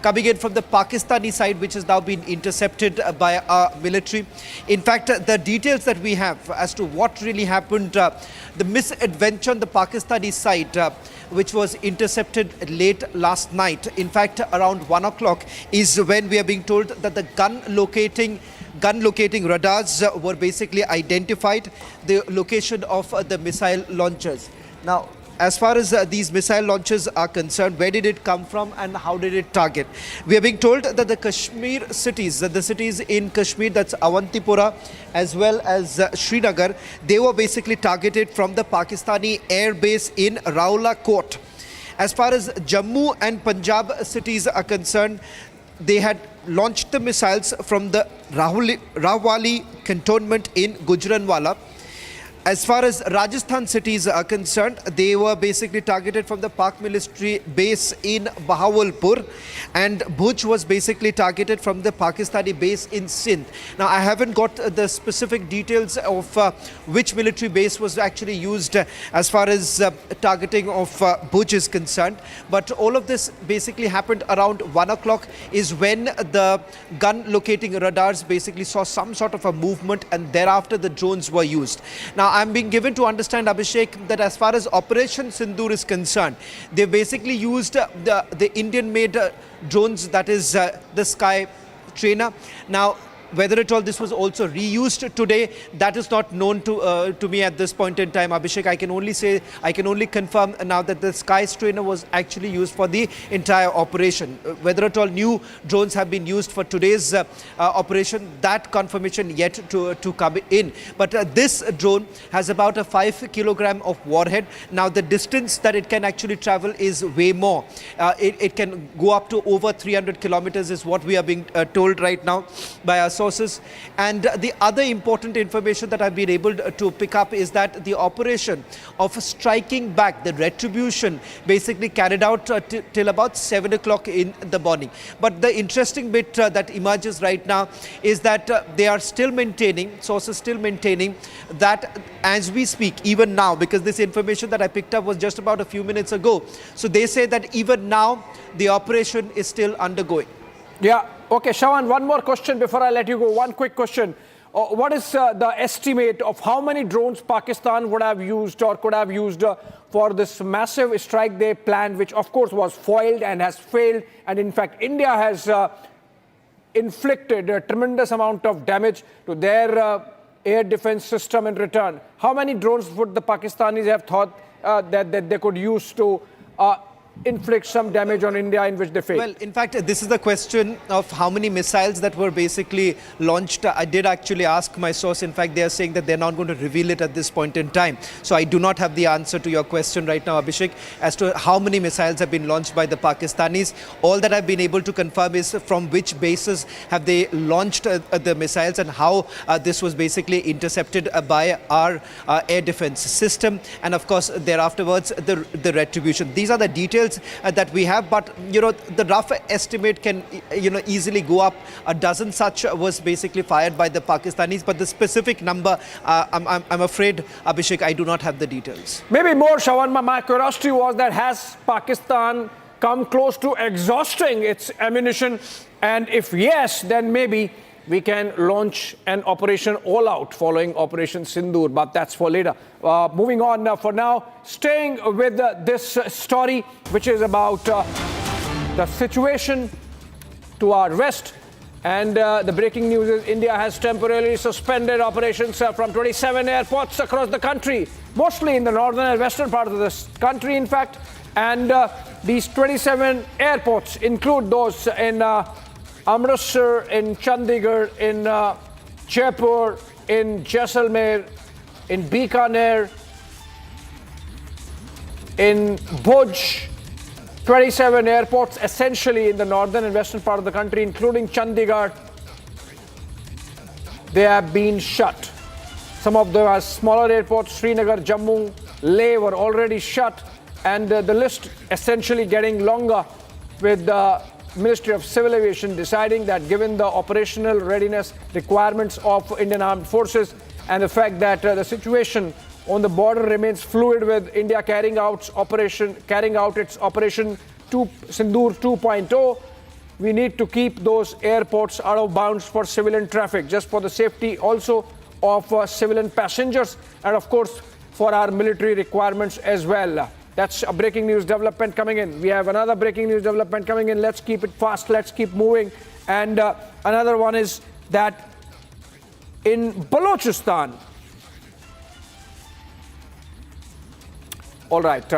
coming in from the Pakistani side, which has now been intercepted by our military. In fact, the details that we have as to what really happened, the misadventure on the Pakistani side, which was intercepted late last night, in fact, around 1 o'clock, is when we are being told that the gun locating radars were basically identified the location of the missile launchers. Now, as far as these missile launches are concerned, where did it come from and how did it target? We are being told that the Kashmir cities, the cities in Kashmir, that's Awantipura as well as Srinagar, they were basically targeted from the Pakistani air base in Rawalpindi. As far as Jammu and Punjab cities are concerned, they had launched the missiles from the Rawali cantonment in Gujranwala. As far as Rajasthan cities are concerned, they were basically targeted from the Pak military base in Rawalpindi, and Bhuj was basically targeted from the Pakistani base in Sindh. Now, I haven't got the specific details of which military base was actually used as far as targeting of Bhuj is concerned, but all of this basically happened around 1 o'clock is when the gun locating radars basically saw some sort of a movement, and thereafter the drones were used. Now, I'm being given to understand, Abhishek, that as far as Operation Sindoor is concerned, they basically used the Indian-made drones, that is the Sky Trainer. Now, whether at all this was also reused today, that is not known to me at this point in time, Abhishek. I can only confirm now that the Sky Trainer was actually used for the entire operation. Whether at all new drones have been used for today's operation, that confirmation yet to come in. But this drone has about a 5 kilogram of warhead. Now, the distance that it can actually travel is way more. It can go up to over 300 kilometers is what we are being told right now by our sources. And the other important information that I've been able to pick up is that the operation of striking back, the retribution, basically carried out till about 7 o'clock in the morning. But the interesting bit that emerges right now is that they are still maintaining, sources still maintaining that as we speak, even now, because this information that I picked up was just about a few minutes ago. So they say that even now the operation is still undergoing. Yeah. Okay, Shawan, one more question before I let you go. One quick question. What is the estimate of how many drones Pakistan would have used or could have used for this massive strike they planned, which of course was foiled and has failed? And in fact, India has inflicted a tremendous amount of damage to their air defense system in return. How many drones would the Pakistanis have thought that they could use to inflict some damage on India in which they failed? Well, in fact, this is the question of how many missiles that were basically launched. I did actually ask my source. In fact, they are saying that they're not going to reveal it at this point in time. So I do not have the answer to your question right now, Abhishek, as to how many missiles have been launched by the Pakistanis. All that I've been able to confirm is from which bases have they launched the missiles and how this was basically intercepted by our air defense system. And of course, thereafterwards, the retribution. These are the details that we have, but the rough estimate can easily go up. A dozen such was basically fired by the Pakistanis, but the specific number, I'm afraid, Abhishek, I do not have the details. Maybe more, Shawan. My curiosity was that has Pakistan come close to exhausting its ammunition? And if yes, then maybe we can launch an operation all out following Operation Sindoor, but that's for later. Moving on for now, staying with this story, which is about the situation to our west. And the breaking news is India has temporarily suspended operations from 27 airports across the country, mostly in the northern and western part of this country, in fact. And these 27 airports include those in Amritsar, in Chandigarh, in Jaipur, in Jaisalmer, in Bikaner, in Bhuj. 27 airports essentially in the northern and western part of the country, including Chandigarh. They have been shut. Some of them are smaller airports, Srinagar, Jammu, Leh were already shut. And the list essentially getting longer, with the Ministry of Civil Aviation deciding that given the operational readiness requirements of Indian Armed Forces and the fact that the situation on the border remains fluid, with India carrying out its Operation Sindoor 2.0, we need to keep those airports out of bounds for civilian traffic, just for the safety also of civilian passengers and of course for our military requirements as well. That's a breaking news development coming in. We have another breaking news development coming in. Let's keep it fast. Let's keep moving. And another one is that in Balochistan, all right,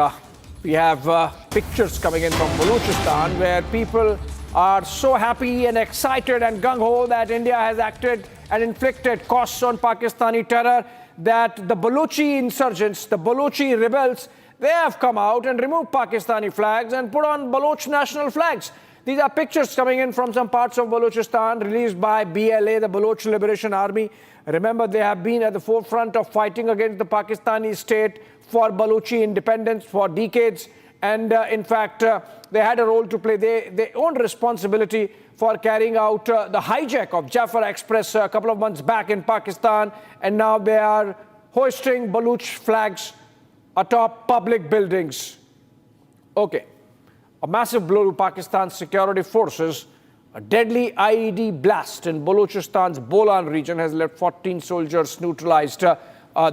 we have pictures coming in from Balochistan where people are so happy and excited and gung-ho that India has acted and inflicted costs on Pakistani terror, that the Balochi insurgents, the Balochi rebels, they have come out and removed Pakistani flags and put on Baloch national flags. These are pictures coming in from some parts of Balochistan released by BLA, the Baloch Liberation Army. Remember, they have been at the forefront of fighting against the Pakistani state for Balochi independence for decades. And in fact, they had a role to play. They own responsibility for carrying out the hijack of Jafar Express a couple of months back in Pakistan. And now they are hoisting Baloch flags atop public buildings. Okay. A massive blow to Pakistan's security forces. A deadly IED blast in Balochistan's Bolan region has left 14 soldiers neutralized.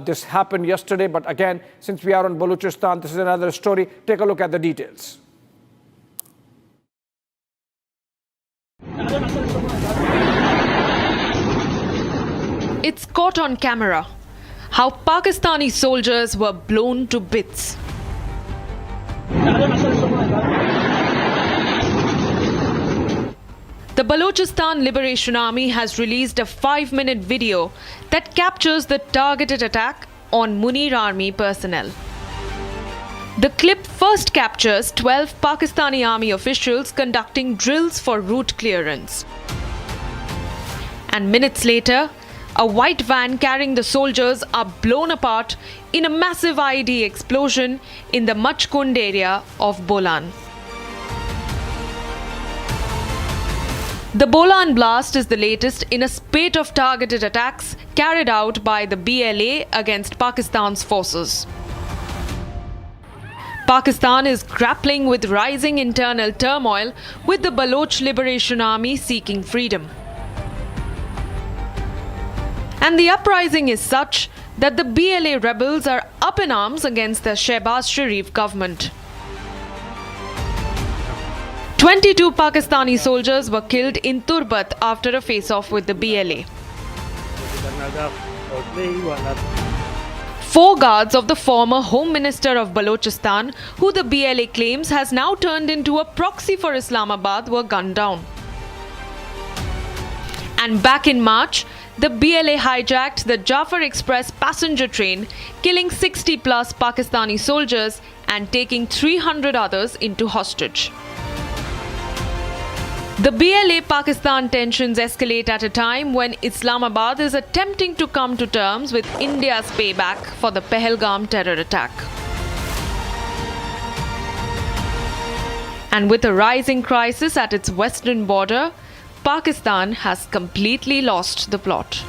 This happened yesterday, but again, since we are on Balochistan, this is another story. Take a look at the details. It's caught on camera how Pakistani soldiers were blown to bits. The Balochistan Liberation Army has released a 5-minute video that captures the targeted attack on Munir Army personnel. The clip first captures 12 Pakistani Army officials conducting drills for route clearance. And minutes later, a white van carrying the soldiers are blown apart in a massive IED explosion in the Machkund area of Bolan. The Bolan blast is the latest in a spate of targeted attacks carried out by the BLA against Pakistan's forces. Pakistan is grappling with rising internal turmoil, with the Baloch Liberation Army seeking freedom. And the uprising is such that the BLA rebels are up in arms against the Shehbaz Sharif government. 22 Pakistani soldiers were killed in Turbat after a face-off with the BLA. 4 guards of the former Home Minister of Balochistan, who the BLA claims has now turned into a proxy for Islamabad, were gunned down. And back in March, the BLA hijacked the Jafar Express passenger train, killing 60+ Pakistani soldiers and taking 300 others into hostage. The BLA-Pakistan tensions escalate at a time when Islamabad is attempting to come to terms with India's payback for the Pahalgam terror attack. And with a rising crisis at its western border, Pakistan has completely lost the plot.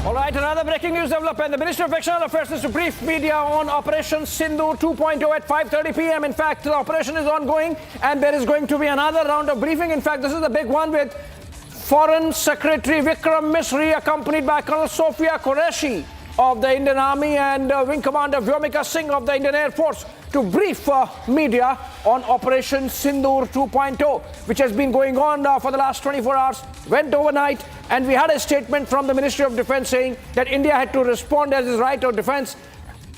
All right, another breaking news development. The Ministry of External Affairs is to brief media on Operation Sindoor 2.0 at 5:30 p.m. In fact, the operation is ongoing and there is going to be another round of briefing. In fact, this is the big one with Foreign Secretary Vikram Misri accompanied by Colonel Sophia Qureshi of the Indian Army and Wing Commander Vyomika Singh of the Indian Air Force to brief media on Operation Sindoor 2.0, which has been going on for the last 24 hours, went overnight, and we had a statement from the Ministry of Defence saying that India had to respond as its right of defence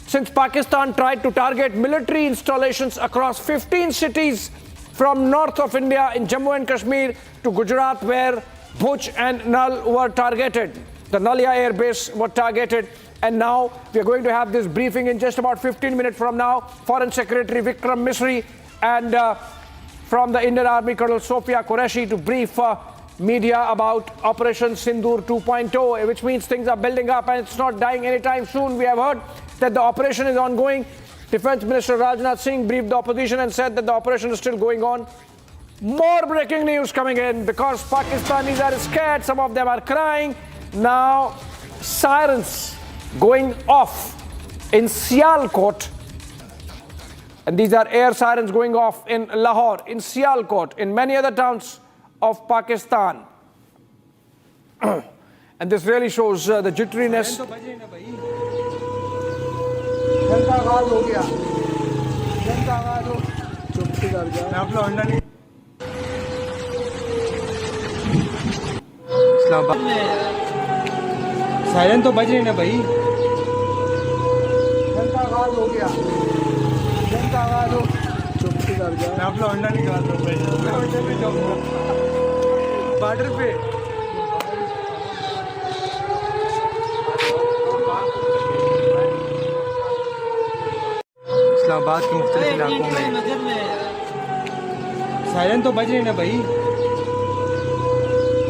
since Pakistan tried to target military installations across 15 cities from north of India in Jammu and Kashmir to Gujarat, where Bhuj and Nal were targeted. The Nalia Air Base were targeted. And now we are going to have this briefing in just about 15 minutes from now. Foreign Secretary Vikram Misri and from the Indian Army, Colonel Sophia Qureshi to brief media about Operation Sindoor 2.0, which means things are building up and it's not dying anytime soon. We have heard that the operation is ongoing. Defense Minister Rajnath Singh briefed the opposition and said that the operation is still going on. More breaking news coming in because Pakistanis are scared. Some of them are crying. Now, sirens going off in Sialkot, and these are air sirens going off in Lahore, in Sialkot, in many other towns of Pakistan. And this really shows the jitteriness. Siren तो बज रहे ना भाई हो गया मैं आप लोग अंडा निकाल रहा हूँ बॉर्डर पे इस्लामाबाद के मुख्तलिफ इलाकों में। सायरन तो बज रहे ना भाई।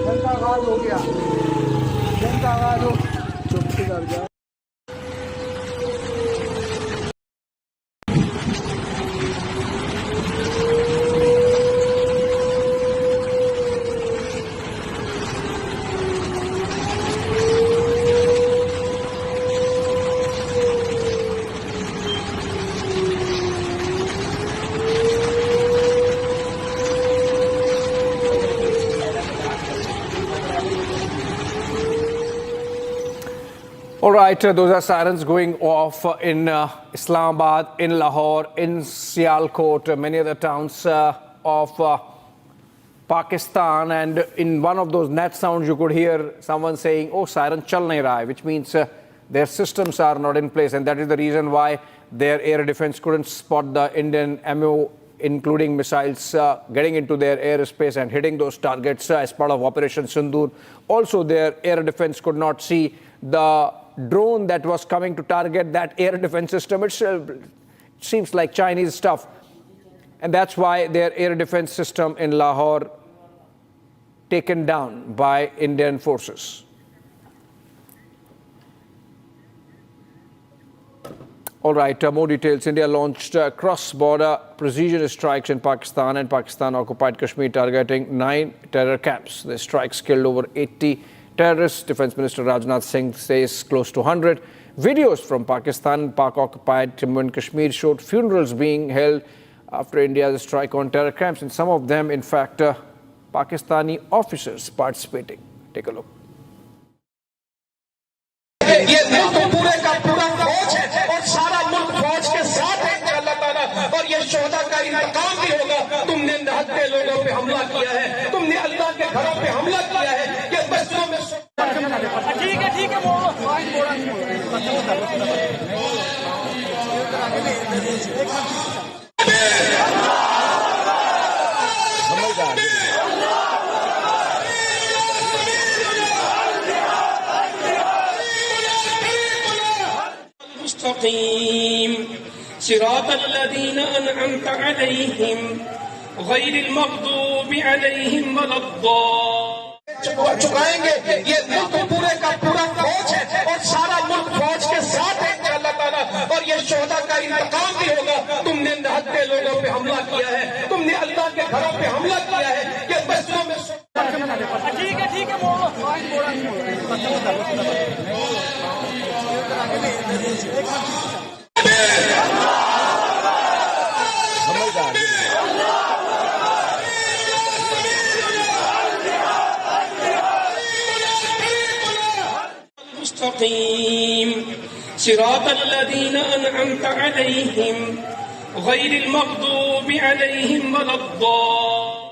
जंग का आगाज हो गया, जंग का आगाज हो। चुप से कर जा। All right, those are sirens going off in Islamabad, in Lahore, in Sialkot, many other towns of Pakistan. And in one of those net sounds, you could hear someone saying, oh, siren chal nahi raha hai, which means their systems are not in place. And that is the reason why their air defense couldn't spot the Indian ammo, including missiles, getting into their airspace and hitting those targets as part of Operation Sindoor. Also, their air defense could not see the drone that was coming to target that air defense system. It seems like Chinese stuff. And that's why their air defense system in Lahore taken down by Indian forces. All right, more details. India launched cross-border precision strikes in Pakistan and Pakistan-occupied Kashmir, targeting 9 terror camps. The strikes killed over 80 terrorists. Defense Minister Rajnath Singh says close to 100. Videos from Pakistan and Pak-occupied Jammu and Kashmir showed funerals being held after India's strike on terror camps, and some of them, in fact, Pakistani officers participating. Take a look. ये मुल्क पूरे का पूरा फौज है और सारा मुल्क फौज के साथ है इंशाअल्लाह ताला, और ये शोहदा का इंतकाम भी होगा। तुमने निहत्थे लोगों पे हमला किया है, तुमने अल्लाह के घरों पे हमला किया है, ये बच्चों में ठीक है वो صراط الذين أنعمت عليهم غير المغضوب عليهم ولا الضالين चुकाएंगे। ये मुल्क पूरे का पूरा फौज है और सारा मुल्क फौज के साथ है इंशाअल्लाह ताला, और ये शोहदा का इंतकाम भी होगा। तुमने निहत्थे लोगों पे हमला किया है, तुमने अल्लाह के घरों पे हमला किया है, ये बच्चों में ठीक है वो صراط الذين أنعمت عليهم غير المغضوب عليهم ولا الضالين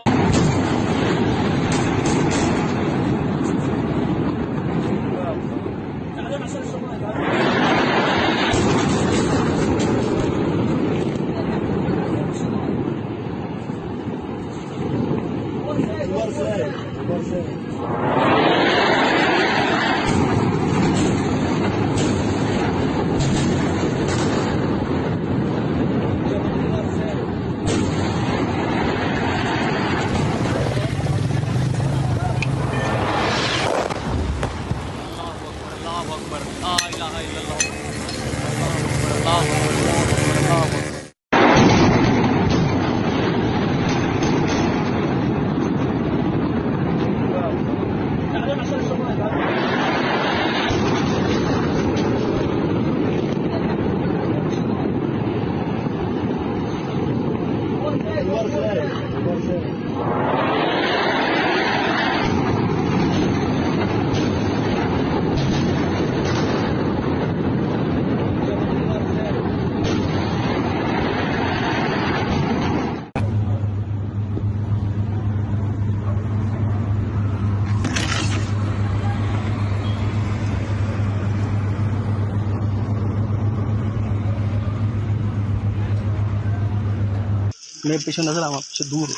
मेरे पीछे नजर आवा, पीछे दूर हो।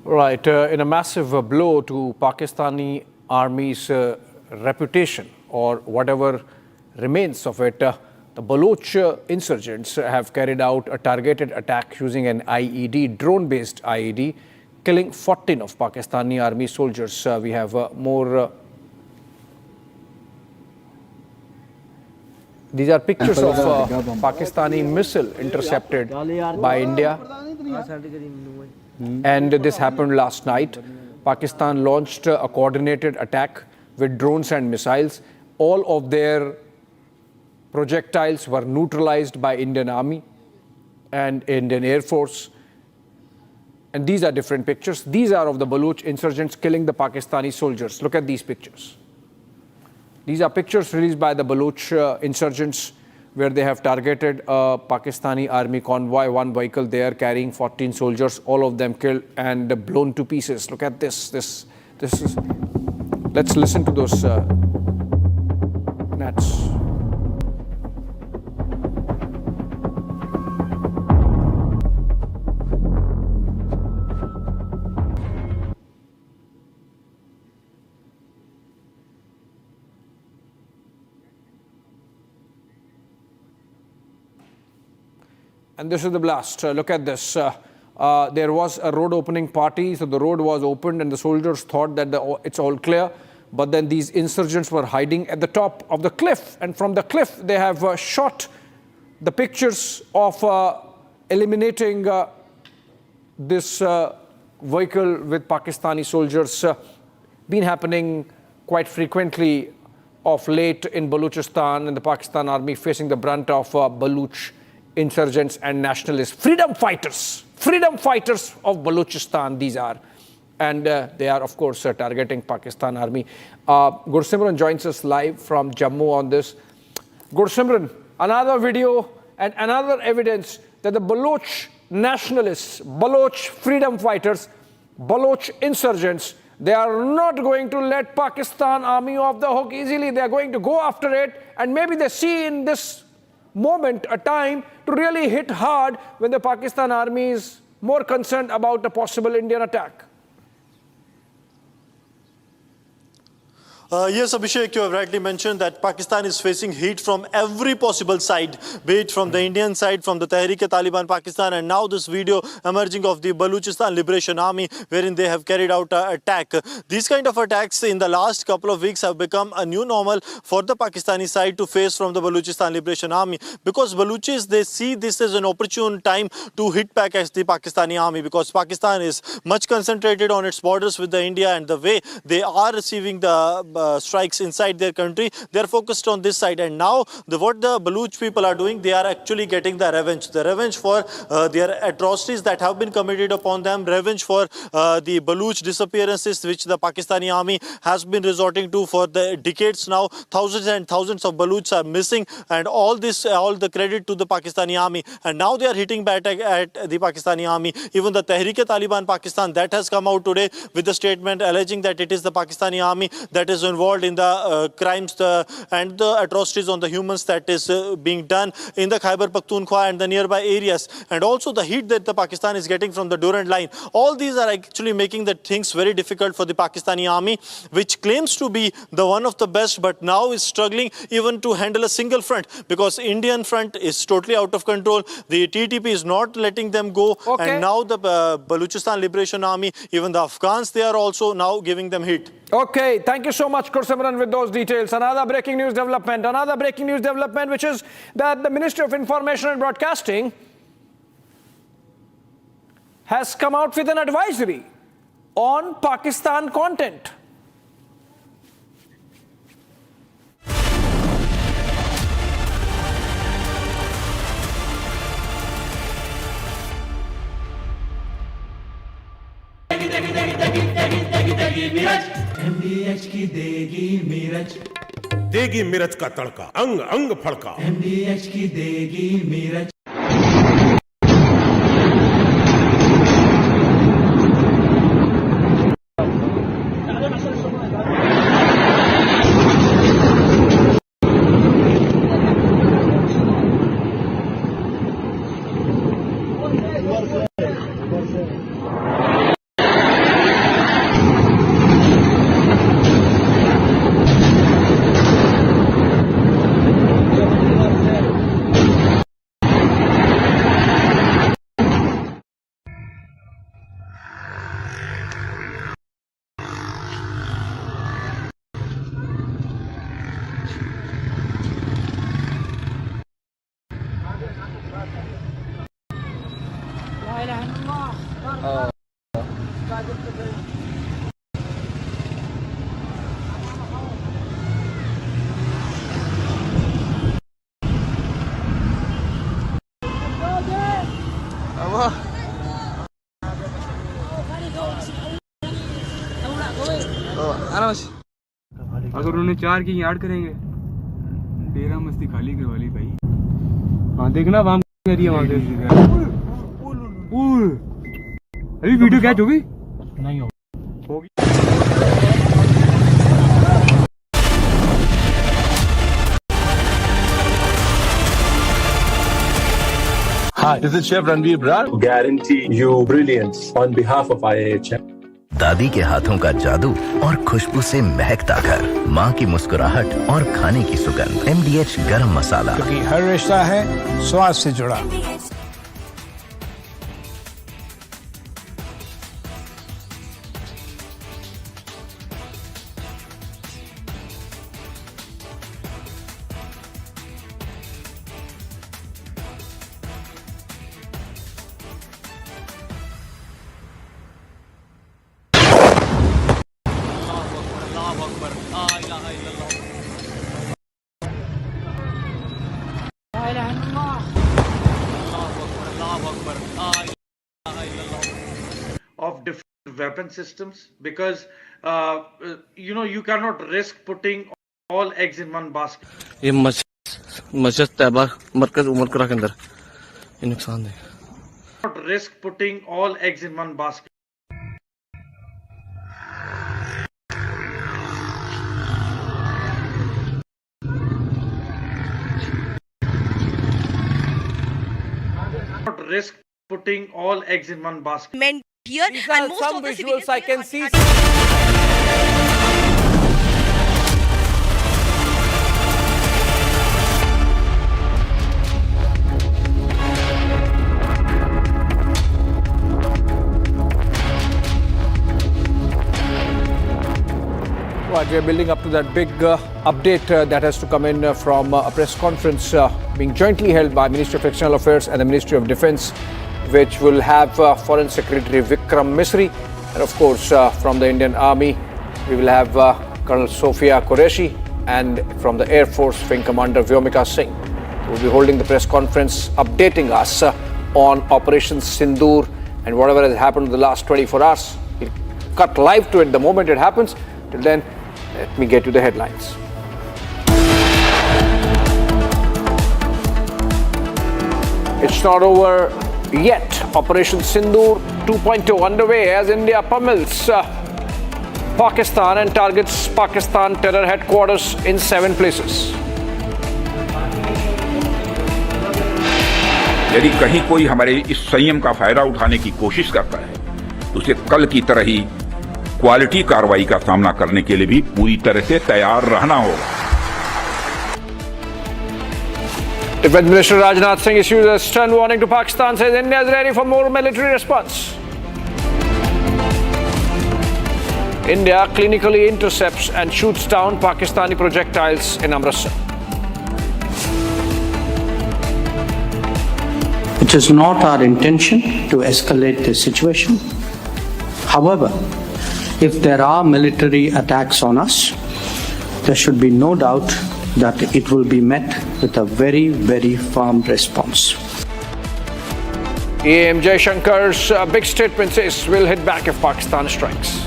Right, in a massive blow to Pakistani army's reputation, or whatever remains of it, the Baloch insurgents have carried out a targeted attack using an IED, drone-based IED, killing 14 of Pakistani army soldiers. We have more. These are pictures of Pakistani missile intercepted by India. And this happened last night. Pakistan launched a coordinated attack with drones and missiles. All of their projectiles were neutralized by Indian Army and Indian Air Force. And these are different pictures. These are of the Baloch insurgents killing the Pakistani soldiers. Look at these pictures. These are pictures released by the Baloch insurgents, where they have targeted a Pakistani army convoy, one vehicle there carrying 14 soldiers, all of them killed and blown to pieces. Look at this. This is. Let's listen to those nats. And this is the blast. Look at this. There was a road opening party, so the road was opened and the soldiers thought that it's all clear. But then these insurgents were hiding at the top of the cliff. And from the cliff, they have shot the pictures of eliminating this vehicle with Pakistani soldiers. Been happening quite frequently of late in Balochistan, and the Pakistan army facing the brunt of Baloch insurgents and nationalists, freedom fighters of Balochistan, these are. And they are, of course, targeting Pakistan army. Gursimran joins us live from Jammu on this. Gursimran, another video and another evidence that the Baloch nationalists, Baloch freedom fighters, Baloch insurgents, they are not going to let Pakistan army off the hook easily. They are going to go after it, and maybe they see in this moment a time to really hit hard when the Pakistan army is more concerned about a possible Indian attack. Yes, Abhishek, you have rightly mentioned that Pakistan is facing heat from every possible side, be it from the Indian side, from the Tehreek-e-Taliban Pakistan, and now this video emerging of the Balochistan Liberation Army, wherein they have carried out an attack. These kind of attacks in the last couple of weeks have become a new normal for the Pakistani side to face from the Balochistan Liberation Army, because Balochis, they see this as an opportune time to hit back at the Pakistani army, because Pakistan is much concentrated on its borders with the India, and the way they are receiving the strikes inside their country, they are focused on this side. And now what the Baloch people are doing, they are actually getting the revenge for their atrocities that have been committed upon them, revenge for the Baloch disappearances which the Pakistani army has been resorting to for the decades now. Thousands and thousands of Balochs are missing, and all the credit to the Pakistani army. And now they are hitting back at the Pakistani army. Even the Tehreek-e-Taliban Pakistan, that has come out today with a statement alleging that it is the Pakistani army that is involved in the crimes and the atrocities on the humans that is being done in the Khyber Pakhtunkhwa and the nearby areas, and also the heat that the Pakistan is getting from the Durand line. All these are actually making the things very difficult for the Pakistani army, which claims to be the one of the best, but now is struggling even to handle a single front, because Indian front is totally out of control. The TTP is not letting them go, and now the Balochistan Liberation Army, even the Afghans, they are also now giving them heat. Okay, thank you so much, Gursimran, with those details. Another breaking news development, which is that the Ministry of Information and Broadcasting has come out with an advisory on Pakistan content. MDH की देगी मिर्च का तड़का, अंग अंग फड़का। MDH की देगी मिर्च। अगर उन्हें 4 की यार्ड करेंगे, डेरा मस्ती खाली करवा ली भाई। हाँ देखना वहां करिए वहां से। अभी वीडियो कैच होगी? नहीं होगी। Hi, this is Chef Ranveer Brar. Guarantee you brilliance on behalf of IIHM. दादी के हाथों का जादू और खुशबू से महकता घर, माँ की मुस्कुराहट और खाने की सुगंध। MDH गरम मसाला, क्योंकि हर रिश्ता है स्वाद से जुड़ा। of different weapon systems, because you cannot risk putting all eggs in one basket. ये मस्जिद तैयबा मरकज उमर करा के अंदर ये नुकसान है। Not risk putting all eggs in one basket. Not risk putting all eggs in one basket. Men here These and are most some of the visuals civilians I can see. Right, we are building up to that big update that has to come in from a press conference being jointly held by Ministry of External Affairs and the Ministry of Defence, which will have Foreign Secretary Vikram Misri, and of course from the Indian Army we will have Colonel Sophia Qureshi, and from the Air Force Wing Commander Vyomika Singh. We will be holding the press conference updating us on Operation Sindoor and whatever has happened in the last 24 hours. We'll cut live to it the moment it happens. Till then, let me get you the headlines. It's not over yet. Operation Sindoor 2.0 underway as India pummels Pakistan and targets Pakistan terror headquarters in 7 places. यदि कहीं कोई हमारे इस संयम का फायदा उठाने की कोशिश करता है तो उसे कल की तरह ही क्वालिटी कार्रवाई का सामना करने के लिए भी पूरी तरह से तैयार रहना होगा। Defense Minister Rajnath Singh issues a stern warning to Pakistan, says India is ready for more military response. India clinically intercepts and shoots down Pakistani projectiles in Amritsar. It is not our intention to escalate the situation. However, if there are military attacks on us, there should be no doubt that it will be met with a very, very firm response. EM Jaishankar's big statement says we'll hit back if Pakistan strikes.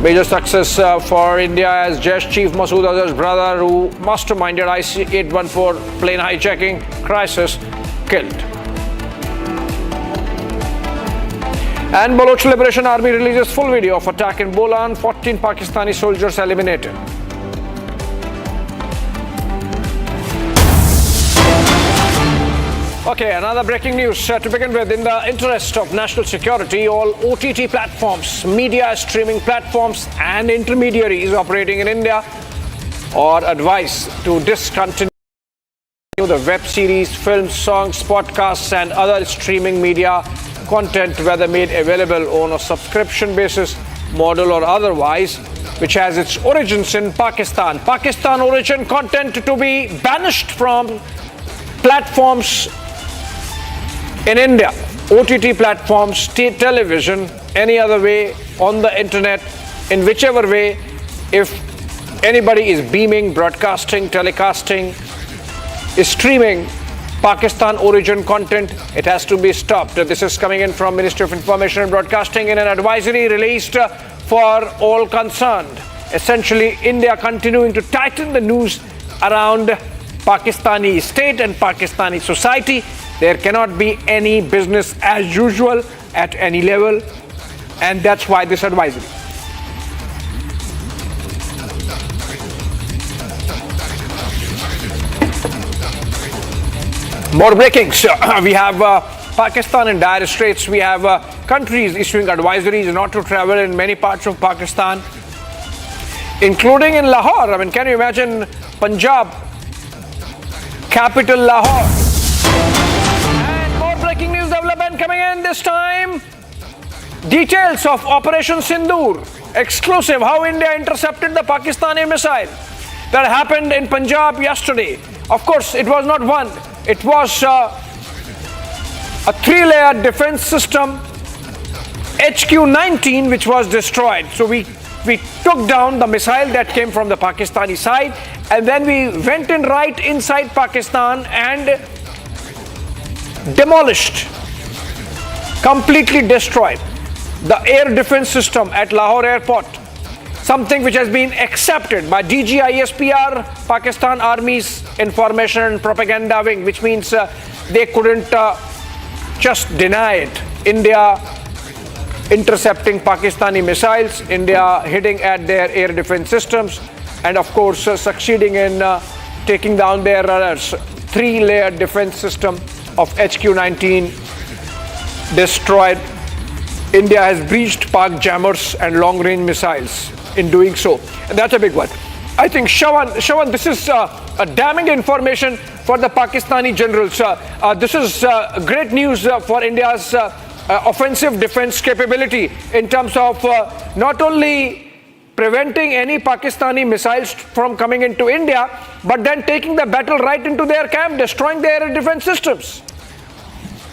Major success for India as Jaish Chief Masood Azhar's brother, who masterminded IC-814 plane hijacking crisis, killed. And Baloch Liberation Army releases full video of attack in Bolan, 14 Pakistani soldiers eliminated. Okay, another breaking news to begin with. In the interest of national security, all OTT platforms, media streaming platforms and intermediaries operating in India are advised to discontinue the web series, films, songs, podcasts and other streaming media content, whether made available on a subscription basis, model or otherwise, which has its origins in Pakistan. Pakistan origin content to be banished from platforms in India. OTT platforms, television, any other way, on the internet, in whichever way, if anybody is beaming, broadcasting, telecasting, streaming Pakistan origin content, it has to be stopped. This is coming in from Ministry of Information and Broadcasting in an advisory released for all concerned. Essentially, India continuing to tighten the noose around Pakistani state and Pakistani society. There cannot be any business as usual at any level, and that's why this advisory. More breakings. We have Pakistan in dire straits. We have countries issuing advisories not to travel in many parts of Pakistan, including in Lahore. I mean, can you imagine Punjab, capital Lahore? And more breaking news development coming in this time. Details of Operation Sindoor. Exclusive, how India intercepted the Pakistani missile that happened in Punjab yesterday. Of course, it was not one. It was a three-layer defense system, HQ-19, which was destroyed. So we took down the missile that came from the Pakistani side, and then we went in right inside Pakistan and demolished, completely destroyed the air defense system at Lahore airport. Something which has been accepted by DGISPR, Pakistan Army's Information and Propaganda Wing, which means they couldn't just deny it. India intercepting Pakistani missiles, India hitting at their air defense systems, and of course succeeding in taking down their three-layer defense system of HQ-19 destroyed. India has breached Pak jammers and long-range missiles in doing so. And that's a big one. I think, Shawan, this is a damning information for the Pakistani generals. This is great news for India's offensive defense capability in terms of not only preventing any Pakistani missiles from coming into India, but then taking the battle right into their camp, destroying their defense systems.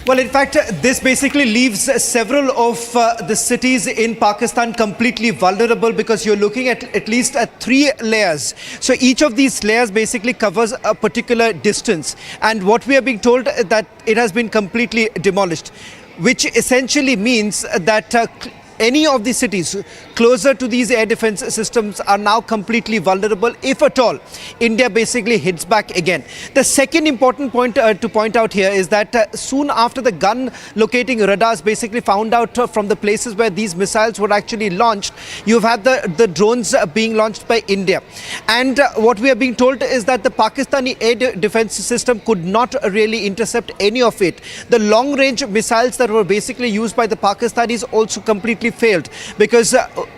Well, in fact, this basically leaves several of the cities in Pakistan completely vulnerable, because you're looking at least 3 layers. So each of these layers basically covers a particular distance. And what we are being told that it has been completely demolished, which essentially means that any of the cities closer to these air defense systems are now completely vulnerable. If at all, India basically hits back again. The second important point to point out here is that soon after the gun locating radars basically found out from the places where these missiles were actually launched, you've had the drones being launched by India. And what we are being told is that the Pakistani air defense system could not really intercept any of it. The long range missiles that were basically used by the Pakistanis also completely failed, because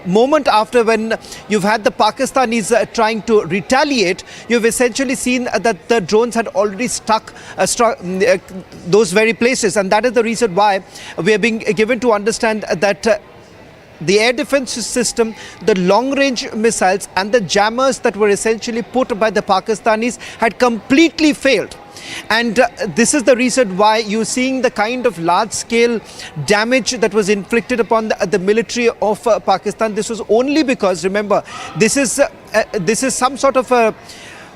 moment after when you've had the Pakistanis trying to retaliate, you've essentially seen that the drones had already struck those very places. And that is the reason why we are being given to understand that the air defense system, the long-range missiles and the jammers that were essentially put by the Pakistanis had completely failed. And this is the reason why you're seeing the kind of large-scale damage that was inflicted upon the military of Pakistan. This was only because, remember, this is some sort of a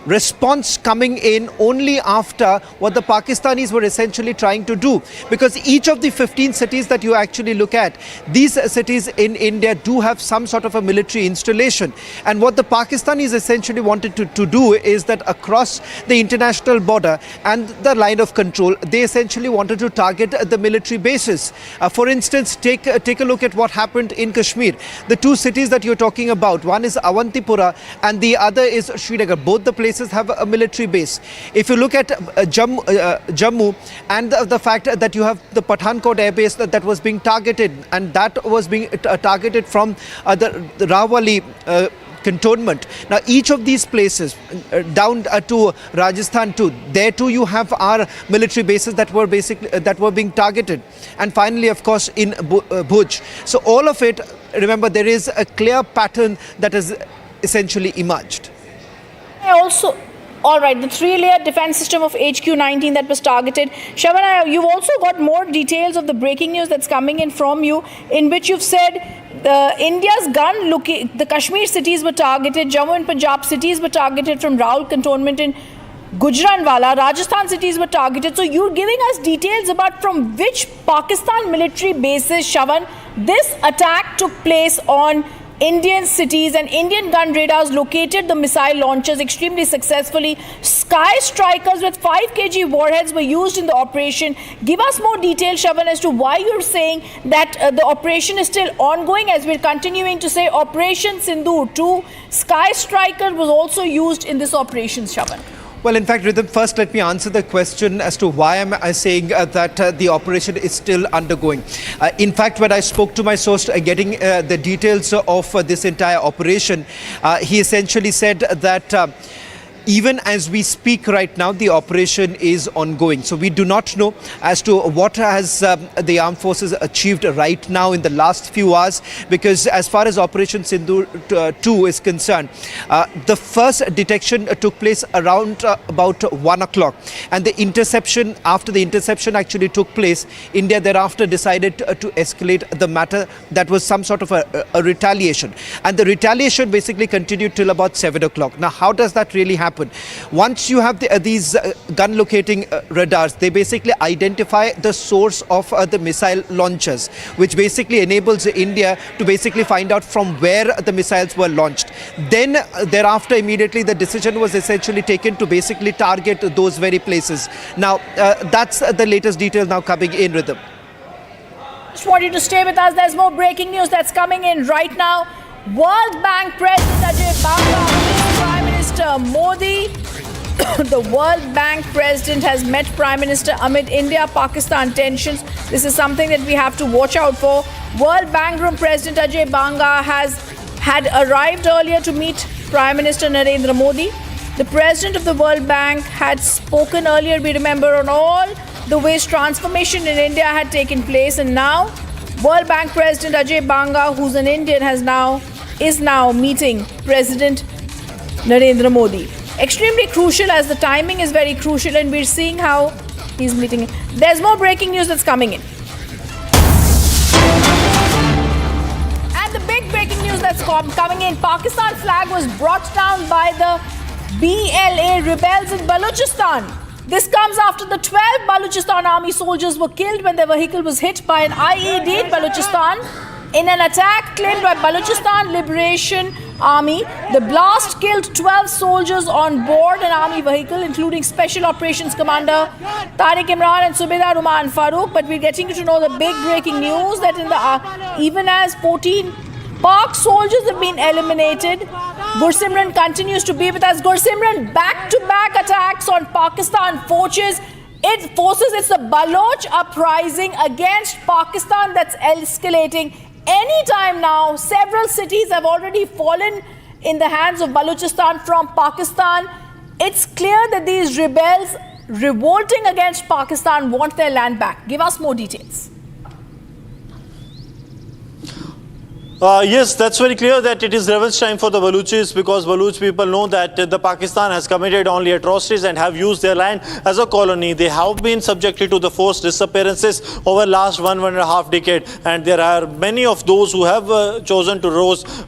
response coming in only after what the Pakistanis were essentially trying to do, because each of the 15 cities that you actually look at, these cities in India do have some sort of a military installation. And what the Pakistanis essentially wanted to do is that across the international border and the line of control, they essentially wanted to target the military bases. For instance, take a look at what happened in Kashmir. The 2 cities that you're talking about, one is Awantipura and the other is Srinagar. Both the places have a military base. If you look at Jammu and the fact that you have the Pathankot air base that was being targeted, and that was being targeted from the Rawalpindi cantonment. Now each of these places down to Rajasthan too, there too you have our military bases that were being targeted, and finally of course in Bhuj. So all of it, remember, there is a clear pattern that has essentially emerged. I also All right, the three-layer defense system of HQ-19 that was targeted. Shravan, you've also got more details of the breaking news that's coming in from you, in which you've said India's the Kashmir cities were targeted, Jammu and Punjab cities were targeted from Rawal cantonment in Gujranwala, Rajasthan cities were targeted. So you're giving us details about from which Pakistan military bases, Shravan, this attack took place on Indian cities, and Indian gun radars located the missile launchers extremely successfully. Sky strikers with 5 kg warheads were used in the operation. Give us more details, Shravan, as to why you're saying that the operation is still ongoing, as we're continuing to say Operation Sindoor 2. Sky striker was also used in this operation, Shravan. Well, in fact, Rhythm, first let me answer the question as to why am I saying that the operation is still undergoing. In fact, when I spoke to my source getting the details of this entire operation, he essentially said that even as we speak right now, the operation is ongoing. So we do not know as to what has the armed forces achieved right now in the last few hours, because as far as Operation Sindoor 2 is concerned, the first detection took place around about 1 o'clock. And the interception, after the interception actually took place, India thereafter decided to escalate the matter. That was some sort of a retaliation. And the retaliation basically continued till about 7 o'clock. Now, how does that really happen? Once you have these gun locating radars, they basically identify the source of the missile launchers, which basically enables India to basically find out from where the missiles were launched. Then thereafter, immediately the decision was essentially taken to basically target those very places. Now, that's the latest detail now coming in, Rhythm. Just want you to stay with us. There's more breaking news that's coming in right now. World Bank President Ajay Banga, Prime Minister Modi. The World Bank President has met Prime Minister amid India-Pakistan tensions. This is something that we have to watch out for. World Bank Group President Ajay Banga had arrived earlier to meet Prime Minister Narendra Modi. The President of the World Bank had spoken earlier, we remember, on all the ways transformation in India had taken place, and now World Bank President Ajay Banga, who's an Indian, is now meeting President Narendra Modi. Extremely crucial, as the timing is very crucial, and we're seeing how he's meeting. There's more breaking news that's coming in. And the big breaking news that's coming in, Pakistan flag was brought down by the BLA rebels in Balochistan. This comes after the 12 Balochistan army soldiers were killed when their vehicle was hit by an IED in Balochistan. In an attack claimed by Balochistan Liberation Army, the blast killed 12 soldiers on board an army vehicle, including Special Operations Commander Tariq Imran and Subedar Uman Farooq. But we're getting to know the big breaking news that in the even as 14 Pak soldiers have been eliminated, Gursimran continues to be with us. Gursimran, back-to-back attacks on Pakistan forces. It's the Baloch uprising against Pakistan that's escalating. Anytime now, several cities have already fallen in the hands of Balochistan from Pakistan. It's clear that these rebels revolting against Pakistan want their land back. Give us more details. Yes, that's very clear that it is revenge time for the Baluchis, because Baluch people know that the Pakistan has committed only atrocities and have used their land as a colony. They have been subjected to the forced disappearances over last one and a half decade, and there are many of those who have chosen to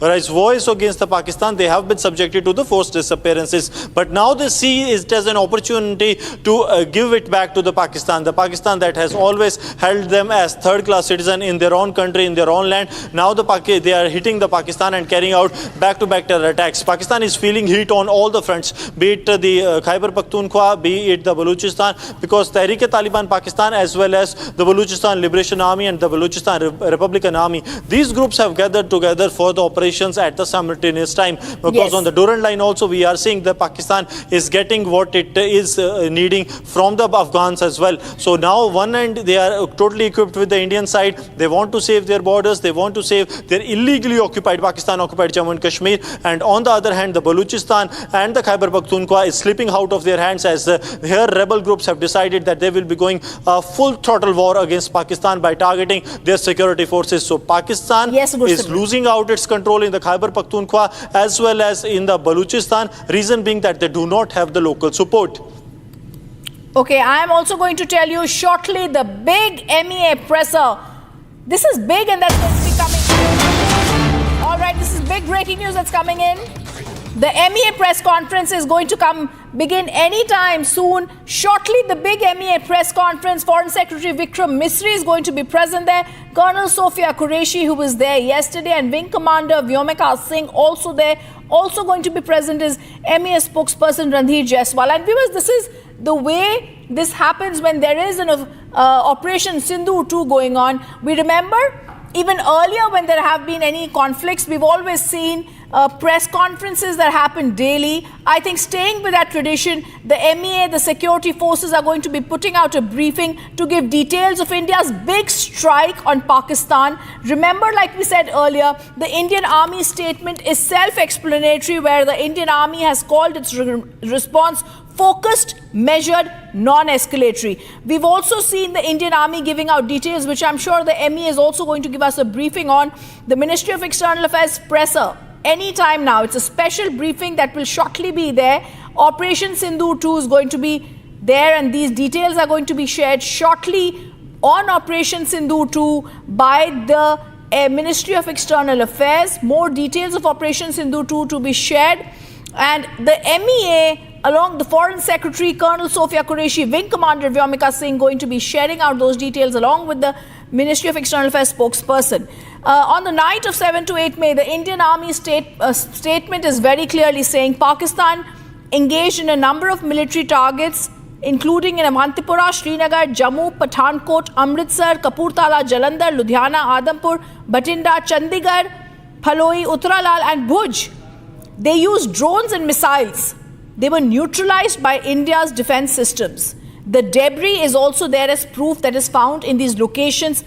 raise voice against the Pakistan. They have been subjected to the forced disappearances, but now they see it as an opportunity to give it back to the Pakistan that has always held them as third-class citizen in their own country, in their own land. Now they are hitting the Pakistan and carrying out back-to-back terror attacks. Pakistan is feeling heat on all the fronts, be it the Khyber Pakhtunkhwa, be it the Balochistan, because Tehreek-e-Taliban Pakistan as well as the Balochistan Liberation Army and the Balochistan Republican Army, these groups have gathered together for the operations at the simultaneous time, because on the Durand line also we are seeing that Pakistan is getting what it is needing from the Afghans as well. So now one end they are totally equipped with the Indian side. They want to save their borders, they want to save their illegally occupied, Pakistan occupied Jammu and Kashmir, and on the other hand, the Balochistan and the Khyber Pakhtunkhwa is slipping out of their hands, as here rebel groups have decided that they will be going full throttle war against Pakistan by targeting their security forces. So Pakistan is losing out its control in the Khyber Pakhtunkhwa as well as in the Balochistan, reason being that they do not have the local support. Okay, I am also going to tell you shortly the big MEA presser. This is big, and that's going to be coming. All right, this is big breaking news that's coming in. The MEA press conference is going to begin anytime soon. Shortly, the big MEA press conference, Foreign Secretary Vikram Misri is going to be present there. Colonel Sophia Qureshi, who was there yesterday, and Wing Commander Vyomika Singh also there. Also going to be present is MEA spokesperson Randhir Jaiswal. And viewers, this is the way this happens when there is an Operation Sindoor 2 going on. We remember even earlier when there have been any conflicts, we've always seen press conferences that happen daily. I think staying with that tradition, the MEA, the security forces are going to be putting out a briefing to give details of India's big strike on Pakistan. Remember, like we said earlier, the Indian Army statement is self-explanatory, where the Indian Army has called its response focused, measured, non-escalatory. We've also seen the Indian Army giving out details, which I'm sure the MEA is also going to give us a briefing on. The Ministry of External Affairs presser, anytime now. It's a special briefing that will shortly be there. Operation Sindoor 2 is going to be there, and these details are going to be shared shortly on Operation Sindoor 2 by the Ministry of External Affairs. More details of Operation Sindoor 2 to be shared. And the MEA, along the Foreign Secretary, Colonel Sophia Qureshi, Wing Commander Vyomika Singh, going to be sharing out those details along with the Ministry of External Affairs spokesperson. On the night of 7 to 8 May, the Indian Army statement is very clearly saying Pakistan engaged in a number of military targets, including in Avantipura, Srinagar, Jammu, Pathankot, Amritsar, Kapurthala, Jalandhar, Ludhiana, Adampur, Batinda, Chandigarh, Phaloi, Uttaralal and Bhuj. They used drones and missiles. They were neutralized by India's defense systems. The debris is also there as proof that is found in these locations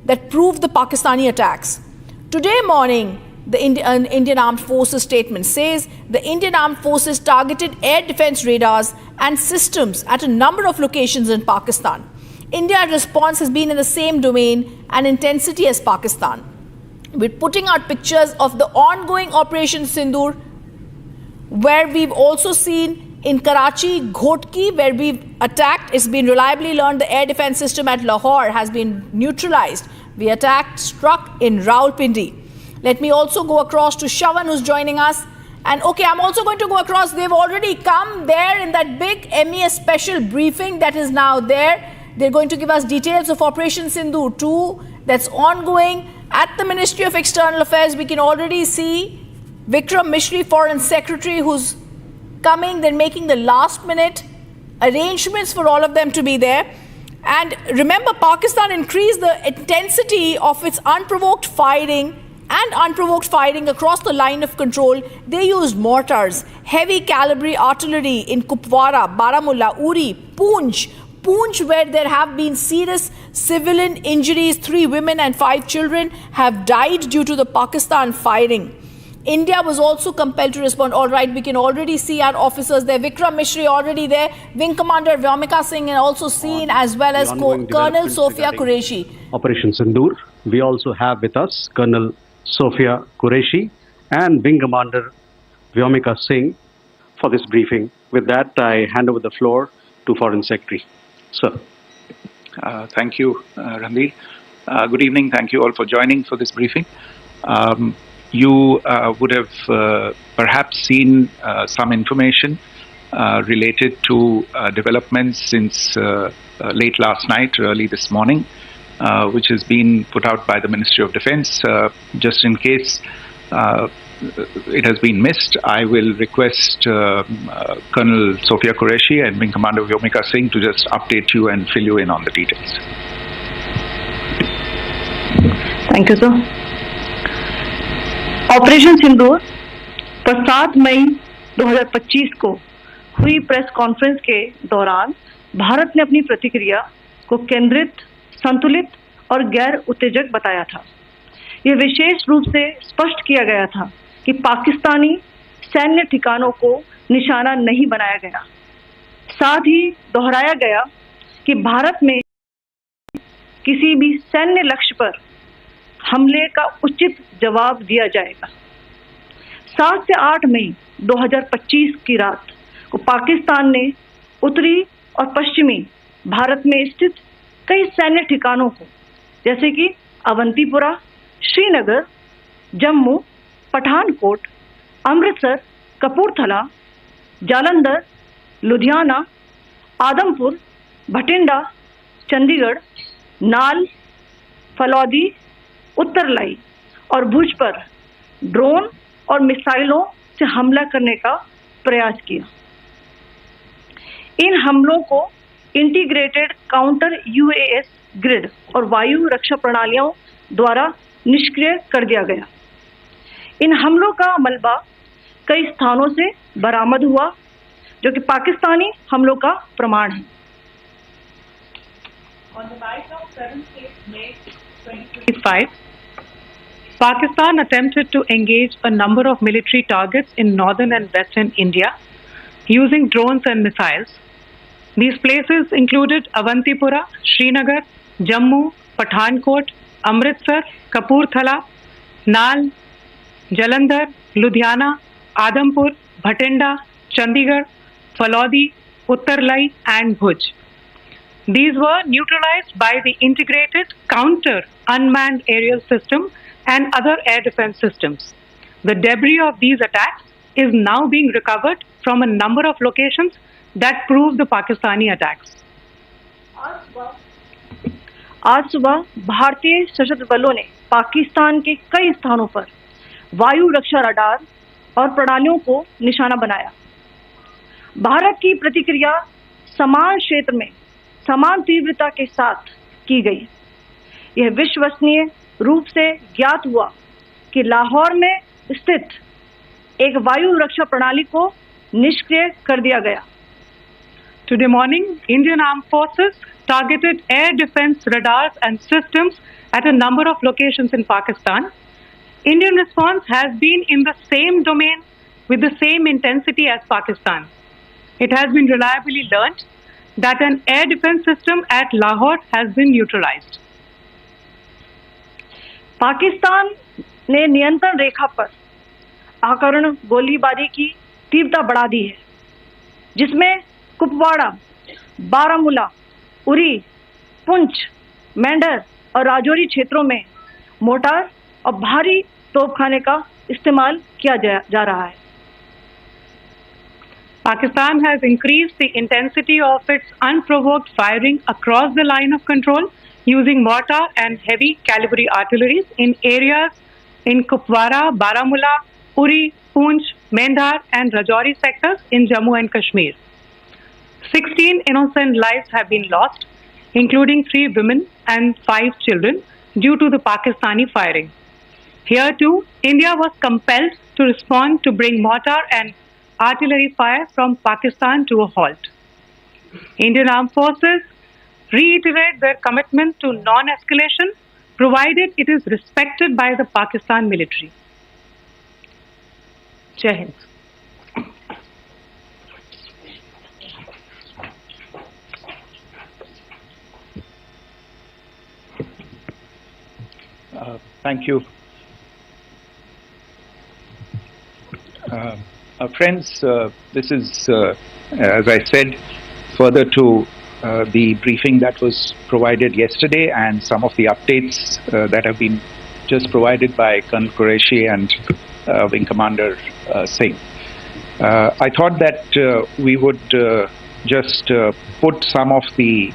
that prove the Pakistani attacks. Today morning, the Indian Armed Forces statement says the Indian Armed Forces targeted air defense radars and systems at a number of locations in Pakistan. India's response has been in the same domain and intensity as Pakistan. We're putting out pictures of the ongoing Operation Sindoor, where we've also seen in Karachi, Ghotki, where we've attacked. It's been reliably learned the air defense system at Lahore has been neutralized. We struck in Rawalpindi. Let me also go across to Shawan, who's joining us. And okay, I'm also going to go across. They've already come there in that big MEA special briefing that is now there. They're going to give us details of Operation Sindoor 2 that's ongoing. At the Ministry of External Affairs, we can already see Vikram Misri, Foreign Secretary, who's coming. They're making the last minute arrangements for all of them to be there. And remember, Pakistan increased the intensity of its unprovoked firing across the line of control. They used mortars, heavy caliber artillery in Kupwara, Baramulla, Uri, Poonch, where there have been serious civilian injuries. 3 women and 5 children have died due to the Pakistan firing. India was also compelled to respond. All right, we can already see our officers there. Vikram Misri already there. Wing Commander Vyomika Singh and also seen, as well as Colonel Sophia Qureshi. Operation Sindoor. We also have with us Colonel Sophia Qureshi and Wing Commander Vyomika Singh for this briefing. With that, I hand over the floor to Foreign Secretary. Sir. Thank you, Randhir. Good evening. Thank you all for joining for this briefing. You would have perhaps seen some information related to developments since late last night, early this morning, which has been put out by the Ministry of Defense. Just in case it has been missed, I will request Colonel Sophia Qureshi and Wing Commander Vyomika Singh to just update you and fill you in on the details. Thank you, sir. Operation Sindoor पर 7 मई 2025 को हुई press conference के दौरान भारत ने अपनी प्रतिक्रिया को केंद्रित, संतुलित और गैर उत्तेजक बताया था। यह विशेष रूप से स्पष्ट किया गया था कि पाकिस्तानी सैन्य ठिकानों को निशाना नहीं बनाया गया। साथ ही दोहराया गया कि भारत में किसी भी सैन्य लक्ष्य पर हमले का उचित जवाब दिया जाएगा। 7 से 8 मई 2025 की रात को पाकिस्तान ने उत्तरी और पश्चिमी भारत में स्थित कई सैन्य ठिकानों को, जैसे कि अवंतीपुरा, श्रीनगर, जम्मू, पठानकोट, अमृतसर, कपूरथला, जालंधर, लुधियाना, आदमपुर, भटिंडा, चंडीगढ़, नाल, फलौदी, उत्तरलाई और भुज पर ड्रोन और मिसाइलों से हमला करने का प्रयास किया। इन हमलों को इंटीग्रेटेड काउंटर यूएस ग्रिड और वायु रक्षा प्रणालियों द्वारा निष्क्रिय कर दिया गया। इन हमलों का मलबा कई स्थानों से बरामद हुआ, जो कि पाकिस्तानी हमलों का प्रमाण है। On the night of 7th May 2025, Pakistan attempted to engage a number of military targets in northern and western India using drones and missiles. These places included Avantipura, Srinagar, Jammu, Pathankot, Amritsar, Kapurthala, Nal, Jalandhar, Ludhiana, Adampur, Bhatinda, Chandigarh, Falodi, Uttarlai and Bhuj. These were neutralized by the integrated counter unmanned aerial system and other air defense systems. The debris of these attacks is now being recovered from a number of locations that prove the Pakistani attacks. आज सुबह भारतीय सशस्त्र बलों ने पाकिस्तान के कई स्थानों पर वायु रक्षा रडार और प्रणालियों को निशाना बनाया। भारत की प्रतिक्रिया समान क्षेत्र में समान तीव्रता के साथ की गई। यह विश्वसनीय रूप से ज्ञात हुआ कि लाहौर में स्थित एक वायु रक्षा प्रणाली को निष्क्रिय कर दिया गया। Today morning, Indian Armed Forces targeted air defense radars and systems at a number of locations in Pakistan. Indian response has been in the same domain with the same intensity as Pakistan. It has been reliably learnt that an air defense system at Lahore has been neutralized. Pakistan ने नियंत्रण रेखा पर आकरण गोलीबारी की तीव्रता बढ़ा दी है, जिसमें कुपवाड़ा, बारामूला, उरी, पुंछ, मेंढर और राजौरी क्षेत्रों में मोर्टार और भारी तोपखाने का इस्तेमाल किया जा रहा है। Pakistan has increased the intensity of its unprovoked firing across the line of control using mortar and heavy calibre artilleries in areas in Kupwara, Baramulla, Uri, Poonch, Mendhar and Rajouri sectors in Jammu and Kashmir. 16 innocent lives have been lost, including 3 women and 5 children, due to the Pakistani firing. Here too, India was compelled to respond to bring mortar and artillery fire from Pakistan to a halt. Indian Armed Forces reiterate their commitment to non-escalation, provided it is respected by the Pakistan military. Jai Hind. Thank you. Friends, this is, as I said, further to the briefing that was provided yesterday and some of the updates that have been just provided by Colonel Qureshi and Wing Commander Singh. I thought that we would just put some of the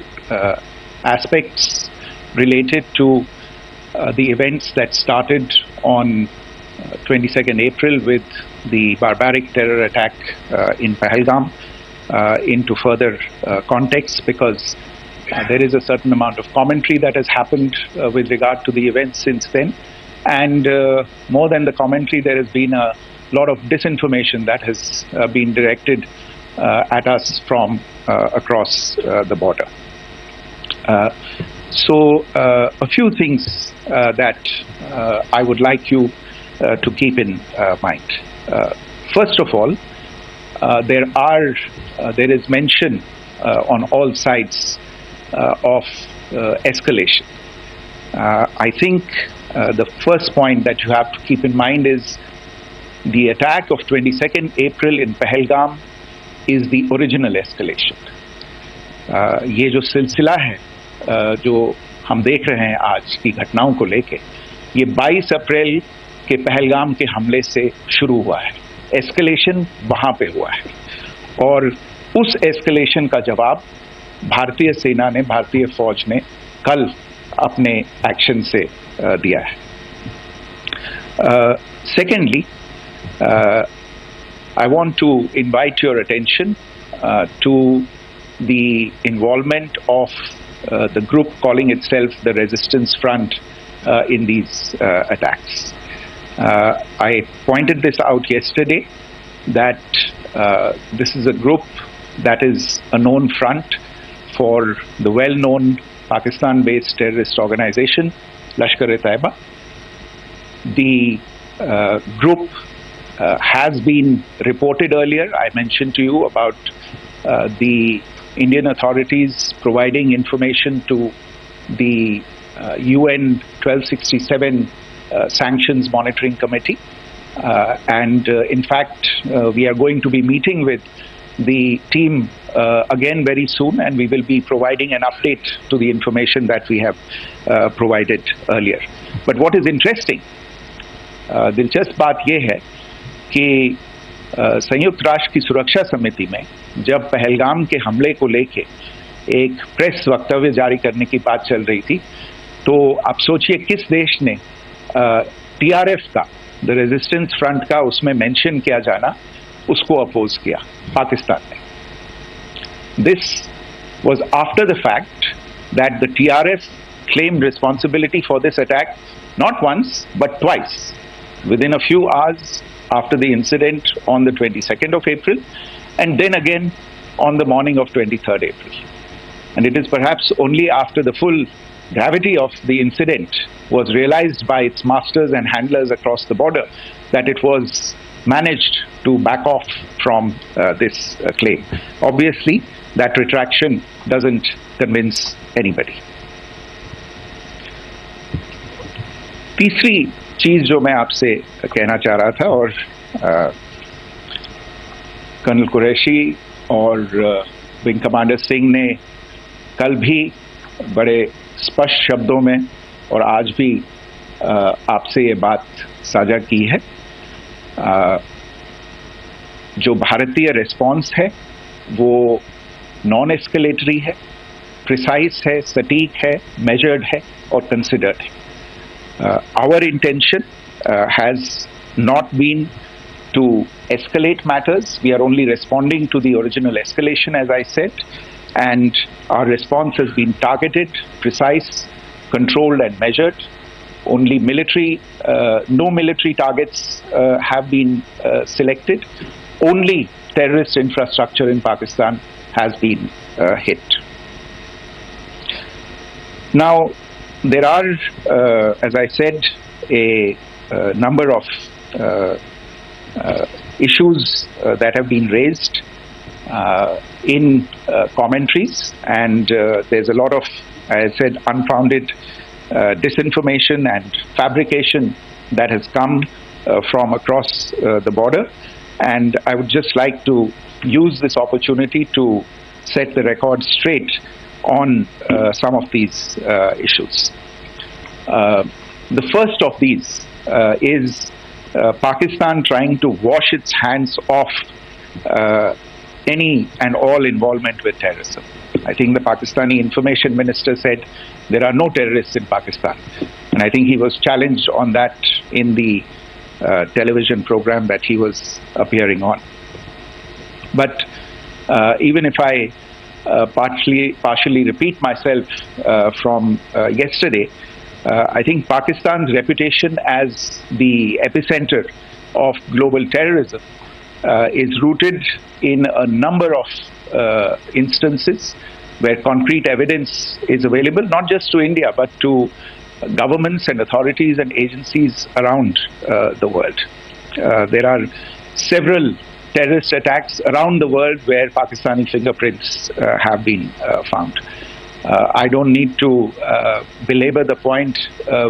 aspects related to the events that started on 22nd April with the barbaric terror attack in Pahalgam into further context, because there is a certain amount of commentary that has happened with regard to the events since then, and more than the commentary, there has been a lot of disinformation that has been directed at us from across the border. So a few things that I would like you to keep in mind. First of all, there is mention on all sides of escalation. I think the first point that you have to keep in mind is the attack of 22nd April in Pahalgam is the original escalation. ये जो सिलसिला है जो हम देख रहे हैं आज की घटनाओं को लेके, ये 22 अप्रैल के पहलगाम के हमले से शुरू हुआ है. एस्केलेशन वहाँ पे हुआ है और उस एस्केलेशन का जवाब भारतीय सेना ने, भारतीय फौज ने कल अपने एक्शन से दिया है. Secondly, I want to invite your attention to the involvement of the group calling itself the Resistance Front in these attacks. I pointed this out yesterday that this is a group that is a known front for the well-known Pakistan-based terrorist organization, Lashkar-e-Taiba. The group has been reported earlier. I mentioned to you about the Indian authorities providing information to the UN 1267 Sanctions Monitoring Committee. And in fact, we are going to be meeting with the team again very soon, and we will be providing an update to the information that we have provided earlier. But what is interesting, दिलचस्प बात यह है कि संयुक्त राष्ट्र की सुरक्षा समिति में जब पहलगाम के हमले को लेके एक प्रेस वक्तव्य जारी करने की बात चल रही थी, तो आप सोचिए किस देश ने टीआरएफ का, द रेजिस्टेंस फ्रंट का उसमें मेंशन किया जाना, उसको अपोज किया. पाकिस्तान ने. This was after the fact that the TRF claimed responsibility for this attack not once but twice within a few hours after the incident on the 22nd of April, and then again on the morning of 23rd April. And it is perhaps only after the full gravity of the incident was realized by its masters and handlers across the border that it was managed to back off from this claim. Obviously, that retraction doesn't convince anybody. तीसरी चीज जो मैं आपसे कहना चाह रहा था, और कर्नल कुरैशी और विंग कमांडर सिंह ने कल भी बड़े स्पष्ट शब्दों में और आज भी आपसे ये बात साझा की है. जो भारतीय रिस्पॉन्स है वो नॉन एस्केलेटरी है, प्रिसाइज है, सटीक है, मेजर्ड है और कंसिडर्ड है. Our intention has not been to escalate matters. We are only responding to the original escalation, as I said, and our response has been targeted, precise, controlled and measured. Only military, no military targets have been selected. Only terrorist infrastructure in Pakistan has been hit. Now, there are, as I said, a number of issues that have been raised in commentaries, and there's a lot of, as I said, unfounded disinformation and fabrication that has come from across the border. And I would just like to use this opportunity to set the record straight on some of these issues. The first of these is Pakistan trying to wash its hands off any and all involvement with terrorism. I think the Pakistani information minister said there are no terrorists in Pakistan, and I think he was challenged on that in the television program that he was appearing on. But even if I partially repeat myself from yesterday, I think Pakistan's reputation as the epicenter of global terrorism is rooted in a number of instances where concrete evidence is available, not just to India, but to governments and authorities and agencies around the world. There are several terrorist attacks around the world where Pakistani fingerprints have been found. I don't need to belabor the point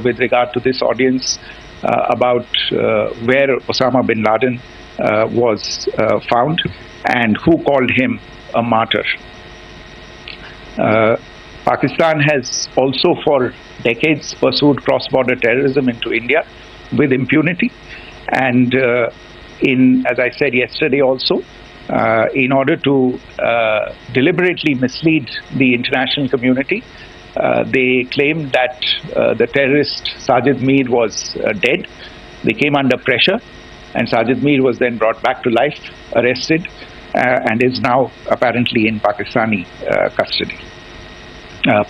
with regard to this audience about where Osama bin Laden was found and who called him a martyr. Pakistan has also for decades pursued cross-border terrorism into India with impunity, and as I said yesterday also, in order to deliberately mislead the international community, they claimed that the terrorist Sajid Mir was dead. They came under pressure, and Sajid Mir was then brought back to life, arrested, and is now apparently in Pakistani custody.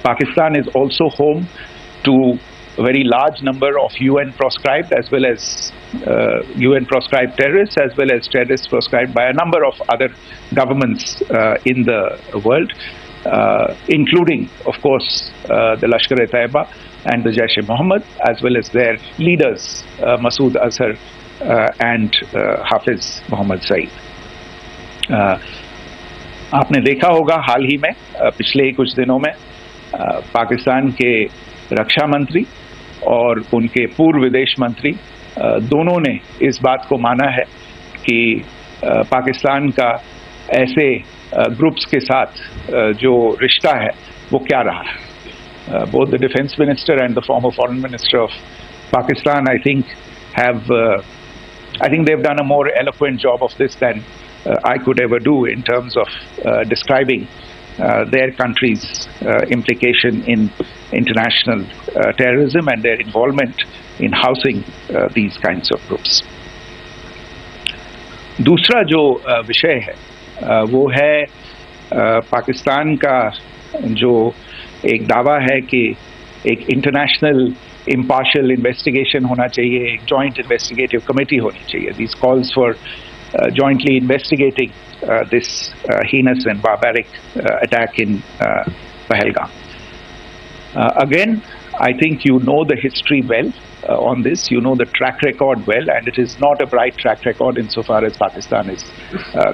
Pakistan is also home to a very large number of UN proscribed as well as UN proscribed terrorists, as well as terrorists proscribed by a number of other governments in the world, including, of course, the Lashkar-e-Taiba and the Jaish-e-Mohammed, as well as their leaders, Masood Azhar and Hafiz Mohammed Saeed. आपने देखा होगा हाल ही में पिछले कुछ दिनों में पाकिस्तान के रक्षा मंत्री और उनके पूर्व विदेश मंत्री दोनों ने इस बात को माना है कि पाकिस्तान का ऐसे ग्रुप्स के साथ जो रिश्ता है वो क्या रहा है. Both the defense minister and the former foreign minister of Pakistan, I think they've done a more eloquent job of this than I could ever do in terms of describing their country's implication in international terrorism and their involvement in housing these kinds of groups. दूसरा जो विषय है वो है पाकिस्तान का जो एक दावा है कि एक इंटरनेशनल impartial investigation होना चाहिए, एक joint investigative committee होनी चाहिए. These calls for jointly investigating this heinous and barbaric attack in Pahalgam. Again, I think you know the history well on this. You know the track record well, and it is not a bright track record insofar as Pakistan is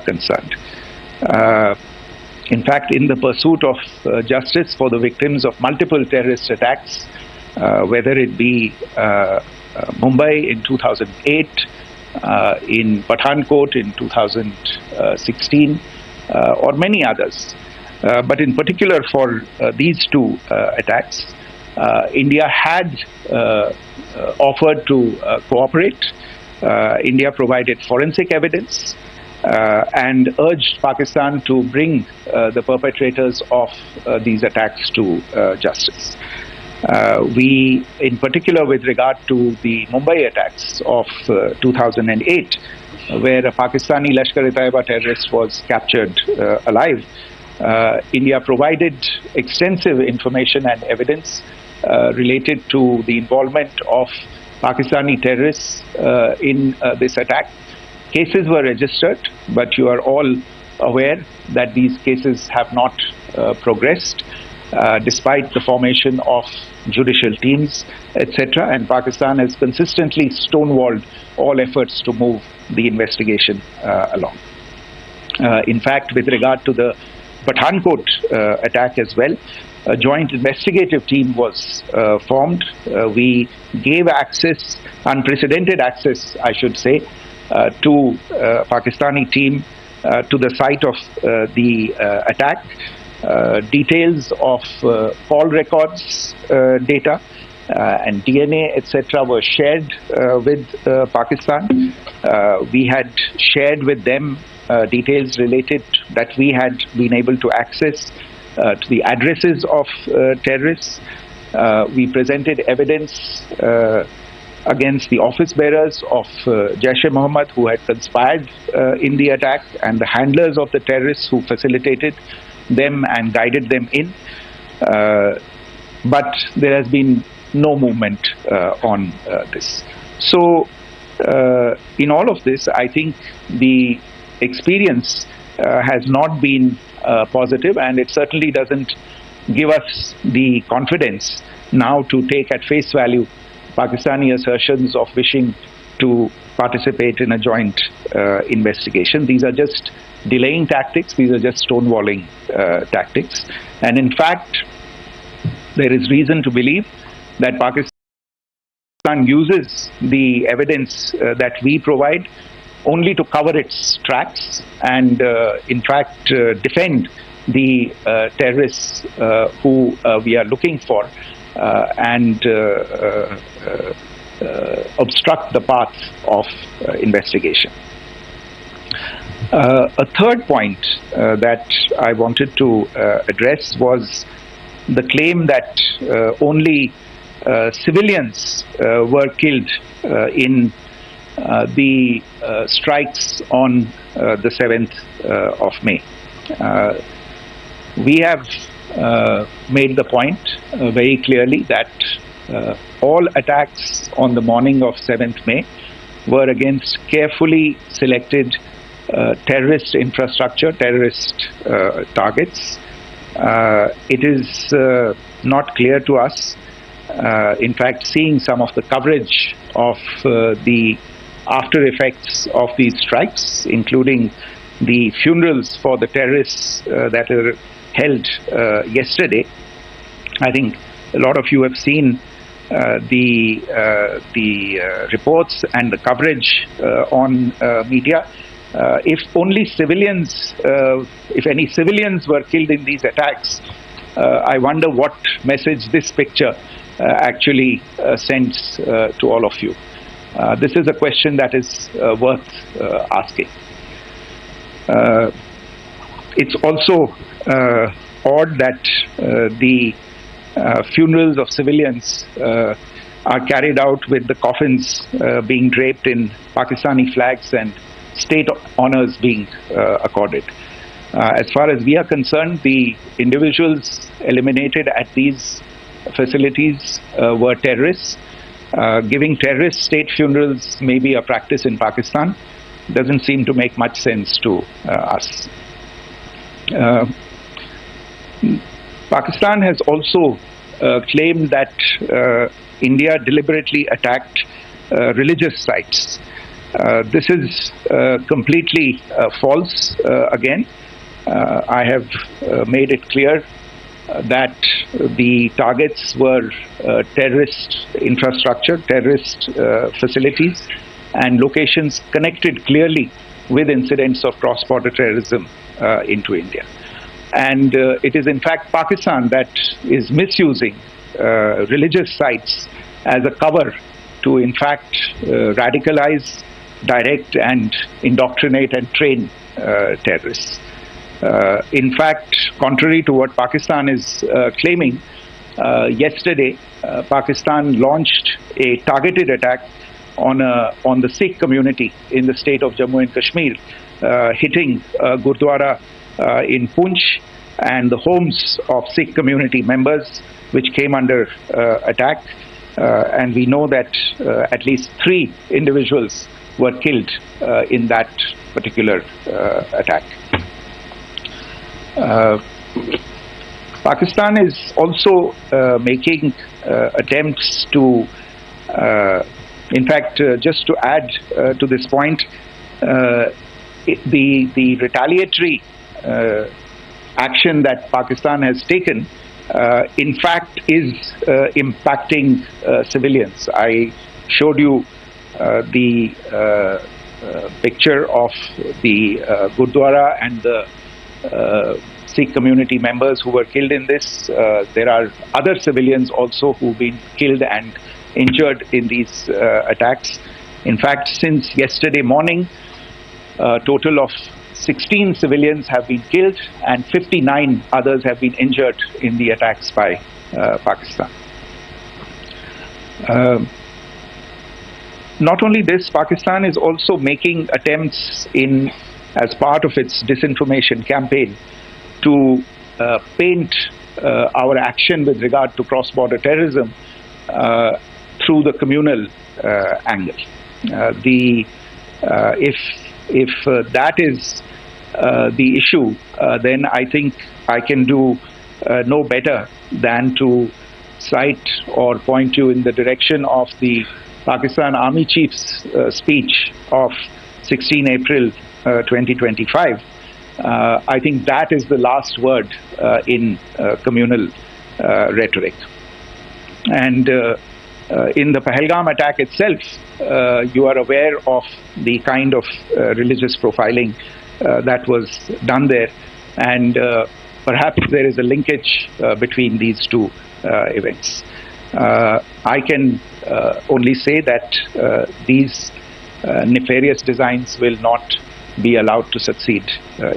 concerned. In fact, in the pursuit of justice for the victims of multiple terrorist attacks, whether it be Mumbai in 2008, in Pathankot in 2016, or many others. But in particular for these two attacks, India had offered to cooperate. India provided forensic evidence and urged Pakistan to bring the perpetrators of these attacks to justice. We, in particular with regard to the Mumbai attacks of 2008, where a Pakistani Lashkar-e-Taiba terrorist was captured alive, India provided extensive information and evidence related to the involvement of Pakistani terrorists in this attack. Cases were registered, but you are all aware that these cases have not progressed, despite the formation of judicial teams, etc. And Pakistan has consistently stonewalled all efforts to move the investigation along. In fact, with regard to the Pathankot attack as well, a joint investigative team was formed. We gave access, unprecedented access, I should say, to Pakistani team to the site of the attack. Details of call records data and DNA, etc. were shared with Pakistan. We had shared with them details related that we had been able to access to the addresses of terrorists. We presented evidence against the office bearers of Jaish-e-Mohammed who had conspired in the attack, and the handlers of the terrorists who facilitated them and guided them in. But there has been no movement on this. So in all of this, I think the experience has not been positive, and it certainly doesn't give us the confidence now to take at face value Pakistani assertions of wishing to participate in a joint investigation. These are just delaying tactics, these are just stonewalling tactics. And in fact, there is reason to believe that Pakistan uses the evidence that we provide only to cover its tracks and in fact defend the terrorists who we are looking for and obstruct the path of investigation. A third point that I wanted to address was the claim that only civilians were killed in the strikes on the 7th of May. We have made the point very clearly that all attacks on the morning of 7th May were against carefully selected terrorist infrastructure, terrorist targets. It is not clear to us, in fact, seeing some of the coverage of the after effects of these strikes, including the funerals for the terrorists that were held yesterday. I think a lot of you have seen the reports and the coverage on media. If only civilians, if any civilians were killed in these attacks, I wonder what message this picture actually sends to all of you. This is a question that is worth asking. It's also odd that the funerals of civilians are carried out with the coffins being draped in Pakistani flags and state honors being accorded. As far as we are concerned, the individuals eliminated at these facilities were terrorists. Giving terrorist state funerals may be a practice in Pakistan. Doesn't seem to make much sense to us. Pakistan has also claimed that India deliberately attacked religious sites. This is completely false again. I have made it clear that the targets were terrorist infrastructure, terrorist facilities, and locations connected clearly with incidents of cross-border terrorism into India. And it is in fact Pakistan that is misusing religious sites as a cover to in fact radicalize, direct and indoctrinate and train terrorists. In fact, contrary to what Pakistan is claiming, yesterday Pakistan launched a targeted attack on the Sikh community in the state of Jammu and Kashmir, hitting Gurdwara in Poonch and the homes of Sikh community members, which came under attack. And we know that at least 3 individuals were killed in that particular attack. Pakistan is also making attempts to, in fact, just to add to this point, the retaliatory action that Pakistan has taken, in fact, is impacting civilians. I showed you the picture of the Gurdwara and the Sikh community members who were killed in this. There are other civilians also who've been killed and injured in these attacks. In fact, since yesterday morning, a total of 16 civilians have been killed and 59 others have been injured in the attacks by Pakistan. Not only this, Pakistan is also making attempts as part of its disinformation campaign to paint our action with regard to cross-border terrorism through the communal angle. If that is the issue, then I think I can do no better than to cite or point you in the direction of the Pakistan Army Chief's speech of 16 April 2025. I think that is the last word in communal rhetoric. And in the Pahalgam attack itself, you are aware of the kind of religious profiling that was done there, and perhaps there is a linkage between these two events. I can only say that these nefarious designs will not be allowed to succeed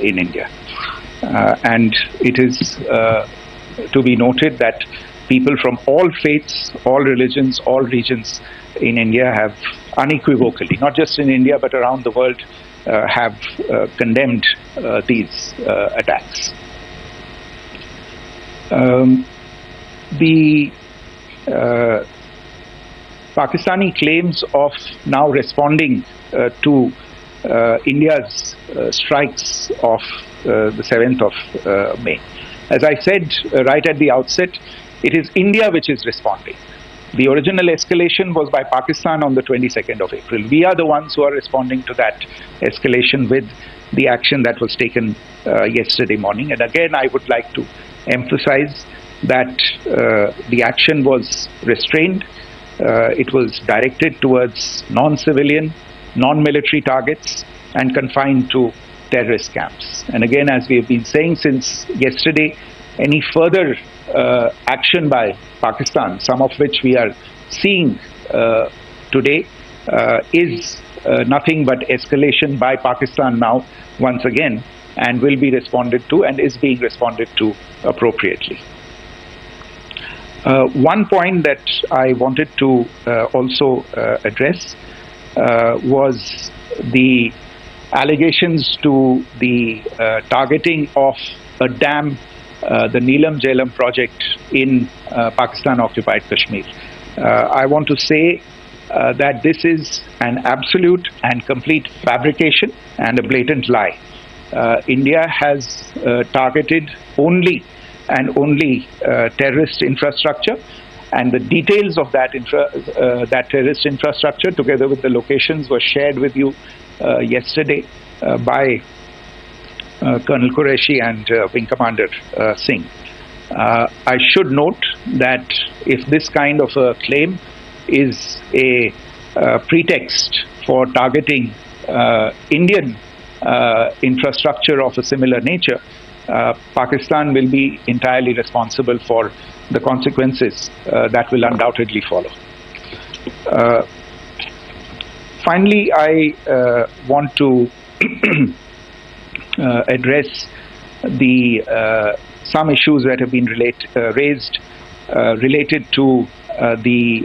in India. And it is to be noted that people from all faiths, all religions, all regions in India have unequivocally, not just in India but around the world, have condemned these attacks. The Pakistani claims of now responding to India's strikes of the 7th of May. As I said right at the outset, it is India which is responding. The original escalation was by Pakistan on the 22nd of April. We are the ones who are responding to that escalation with the action that was taken yesterday morning. And again, I would like to emphasize that the action was restrained. It was directed towards non-civilian, non-military targets and confined to terrorist camps. And again, as we have been saying since yesterday, any further action by Pakistan, some of which we are seeing today, is nothing but escalation by Pakistan now once again, and will be responded to and is being responded to appropriately. One point that I wanted to also address was the allegations to the targeting of a dam, the Neelam Jhelum project in Pakistan-occupied Kashmir. I want to say that this is an absolute and complete fabrication and a blatant lie. India has targeted only and only terrorist infrastructure, and the details of that that terrorist infrastructure, together with the locations, were shared with you yesterday by Colonel Qureshi and Wing Commander Singh. I should note that if this kind of a claim is a pretext for targeting Indian infrastructure of a similar nature, Pakistan will be entirely responsible for the consequences that will undoubtedly follow. Finally, I want to address some issues that have been raised related to the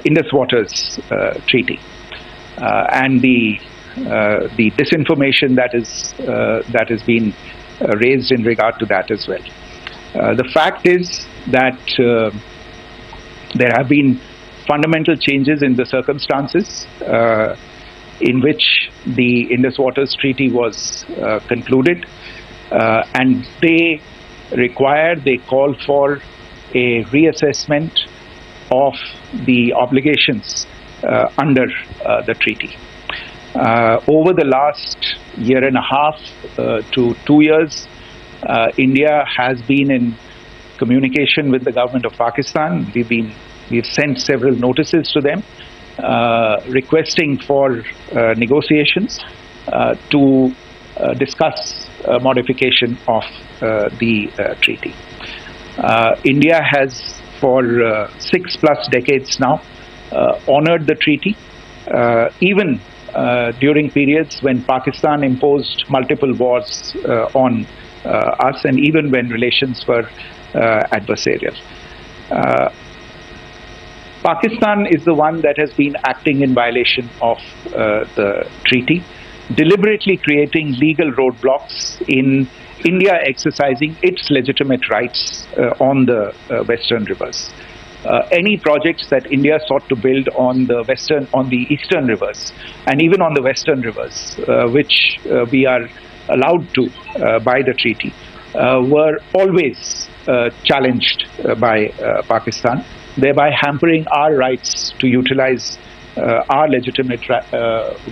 Indus Waters Treaty and the disinformation that has been raised in regard to that as well. The fact is that there have been fundamental changes in the circumstances in which the Indus Waters Treaty was concluded, and they call for a reassessment of the obligations under the treaty. Over the last year and a half to 2 years, India has been in communication with the government of Pakistan. We've sent several notices to them requesting for negotiations to discuss modification of the treaty. India has for 6+ decades now honored the treaty, even during periods when Pakistan imposed multiple wars on us, and even when relations were adversarial. Pakistan is the one that has been acting in violation of the treaty, deliberately creating legal roadblocks in India exercising its legitimate rights on the western rivers. any projects that India sought to build on the eastern rivers, and even on the western rivers, which we are allowed to by the treaty, were always challenged by Pakistan, thereby hampering our rights to utilize our legitimate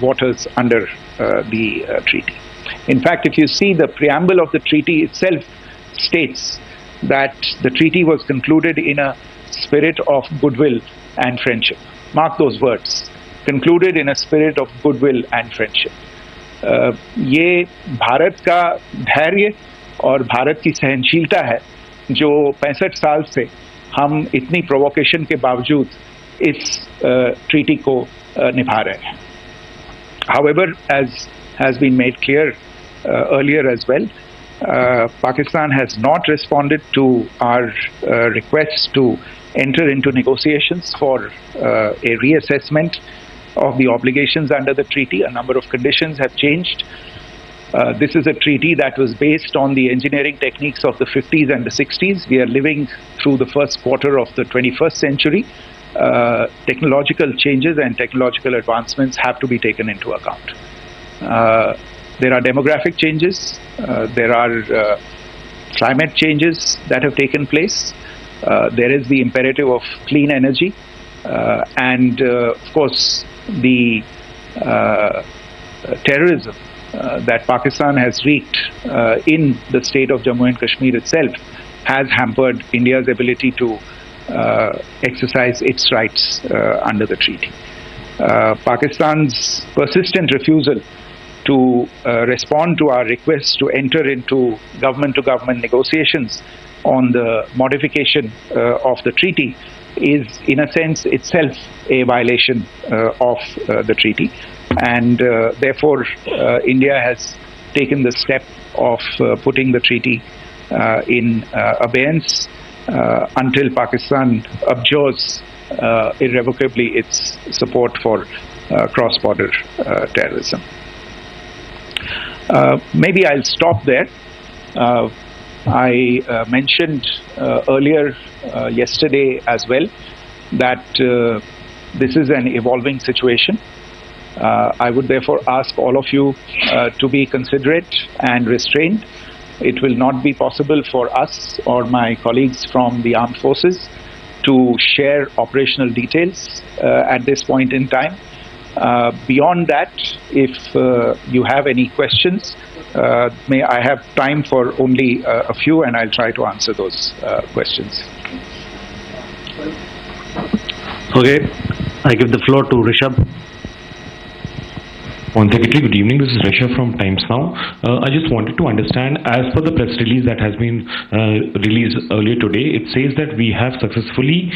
waters under the treaty. In fact, if you see the preamble of the treaty itself states that the treaty was concluded in a spirit of goodwill and friendship. Mark those words, concluded in a spirit of goodwill and friendship. ये भारत का धैर्य और भारत की सहनशीलता है जो 65 साल से हम इतनी प्रोवोकेशन के बावजूद इस ट्रीटी को निभा रहे हैं. However, as has been made clear earlier as well, Pakistan has not responded to our requests to enter into negotiations for a reassessment of the obligations under the treaty. A number of conditions have changed. This is a treaty that was based on the engineering techniques of the 50s and the 60s. We are living through the first quarter of the 21st century. Technological changes and technological advancements have to be taken into account. There are demographic changes. There are climate changes that have taken place. There is the imperative of clean energy. And of course, the terrorism that Pakistan has wreaked in the state of Jammu and Kashmir itself has hampered India's ability to exercise its rights under the treaty. Pakistan's persistent refusal to respond to our request to enter into government-to-government negotiations on the modification of the treaty is, in a sense, itself a violation of the treaty. And therefore, India has taken the step of putting the treaty in abeyance until Pakistan abjures irrevocably its support for cross-border terrorism. Maybe I'll stop there. I mentioned earlier yesterday as well that this is an evolving situation. I would therefore ask all of you to be considerate and restrained. It will not be possible for us or my colleagues from the armed forces to share operational details at this point in time. Beyond that, if you have any questions, may I have time for only a few, and I'll try to answer those questions. Okay, I give the floor to Rishabh. Secretary, good evening. This is Rishabh from Times Now. I just wanted to understand, as per the press release that has been released earlier today, it says that we have successfully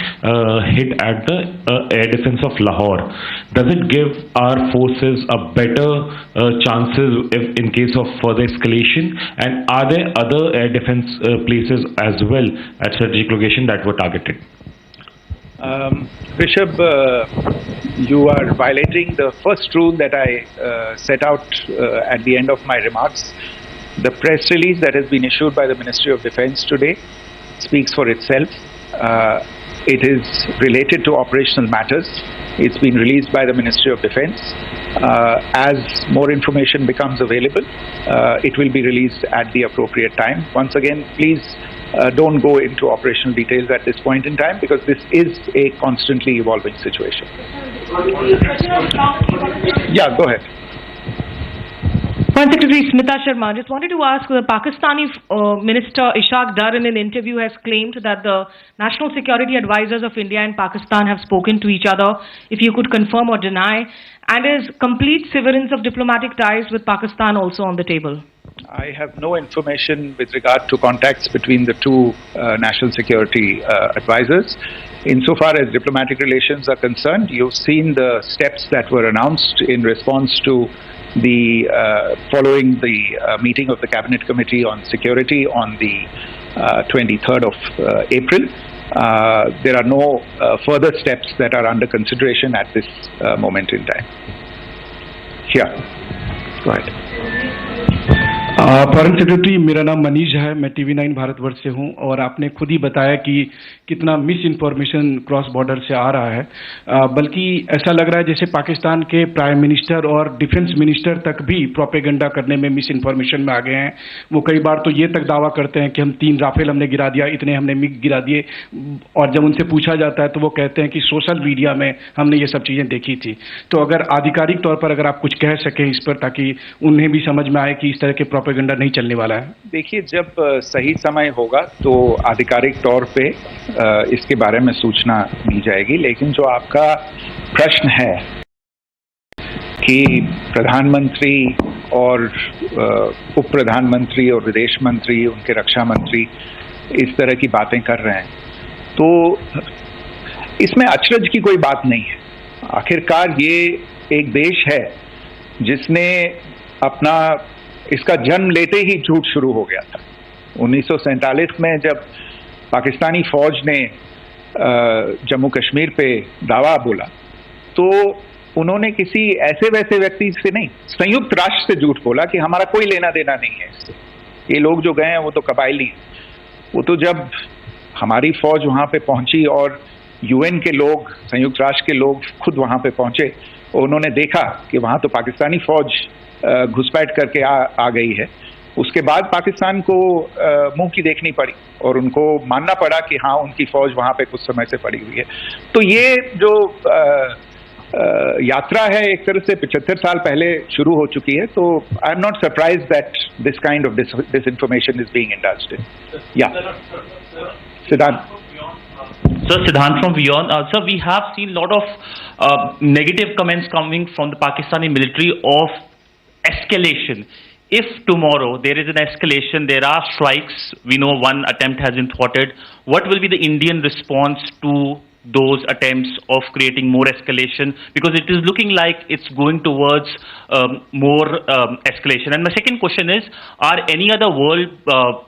hit at the air defense of Lahore. Does it give our forces a better chances if in case of further escalation? And are there other air defense places as well at strategic location that were targeted? Rishabh, you are violating the first rule that I set out at the end of my remarks. The press release that has been issued by the Ministry of Defence today speaks for itself. It is related to operational matters. It's been released by the Ministry of Defence. As more information becomes available, it will be released at the appropriate time. Once again, please don't go into operational details at this point in time, because this is a constantly evolving situation. Yeah, go ahead. Foreign Secretary Smita Sharma, just wanted to ask, the Pakistani Minister Ishaq Dar in an interview has claimed that the national security advisors of India and Pakistan have spoken to each other. If you could confirm or deny, and is complete severance of diplomatic ties with Pakistan also on the table? I have no information with regard to contacts between the two national security advisors. Insofar as diplomatic relations are concerned, you've seen the steps that were announced in response to the following the meeting of the Cabinet Committee on Security on the 23rd of April. There are no further steps that are under consideration at this moment in time. Here, go ahead. Foreign secretary, मेरा नाम मनीष है, मैं TV9 Bharatvarsh से हूं और आपने खुद ही बताया कि कितना मिस इन्फॉर्मेशन क्रॉस बॉर्डर से आ रहा है। बल्कि ऐसा लग रहा है जैसे पाकिस्तान के प्राइम मिनिस्टर और डिफेंस मिनिस्टर तक भी प्रोपेगेंडा करने में मिस इन्फॉर्मेशन में आ गए हैं। वो कई बार तो ये तक दावा करते हैं कि हम 3 राफेल हमने गिरा दिया, इतने हमने मिग गिरा दिए, और जब उनसे पूछा जाता है तो वो कहते हैं कि सोशल मीडिया में हमने ये सब चीज़ें देखी थी। तो अगर आधिकारिक तौर पर अगर आप कुछ कह सकें इस पर, ताकि उन्हें भी समझ में आए कि इस तरह के प्रोपेगेंडा नहीं चलने वाला है। देखिए, जब सही समय होगा तो आधिकारिक तौर पे इसके बारे में सूचना दी जाएगी। लेकिन जो आपका प्रश्न है कि प्रधानमंत्री और उप प्रधानमंत्री और विदेश मंत्री, उनके रक्षा मंत्री इस तरह की बातें कर रहे हैं, तो इसमें अचरज की कोई बात नहीं है। आखिरकार ये एक देश है जिसने अपना इसका जन्म लेते ही झूठ शुरू हो गया था। 1947 में जब पाकिस्तानी फौज ने जम्मू कश्मीर पे दावा बोला तो उन्होंने किसी ऐसे वैसे व्यक्ति से नहीं, संयुक्त राष्ट्र से झूठ बोला कि हमारा कोई लेना देना नहीं है इससे, ये लोग जो गए हैं वो तो कबायली हैं। वो तो जब हमारी फौज वहाँ पे पहुंची और UN के लोग, संयुक्त राष्ट्र के लोग खुद वहाँ पे पहुंचे और उन्होंने देखा कि वहाँ तो पाकिस्तानी फौज घुसपैठ करके आ गई है, उसके बाद पाकिस्तान को मुंह की देखनी पड़ी और उनको मानना पड़ा कि हाँ, उनकी फौज वहाँ पे कुछ समय से पड़ी हुई है। तो ये जो यात्रा है एक तरह से 75 साल पहले शुरू हो चुकी है। तो I am not surprise that this kind of disinformation is being indulged in. Yeah. Siddhant. Sir, Siddhant from Beyond. Sir, we have seen a lot of negative comments coming from the Pakistani military of escalation. If tomorrow there is an escalation, there are strikes, we know one attempt has been thwarted, what will be the Indian response to those attempts of creating more escalation? Because it is looking like it's going towards more escalation. And my second question is, are any other world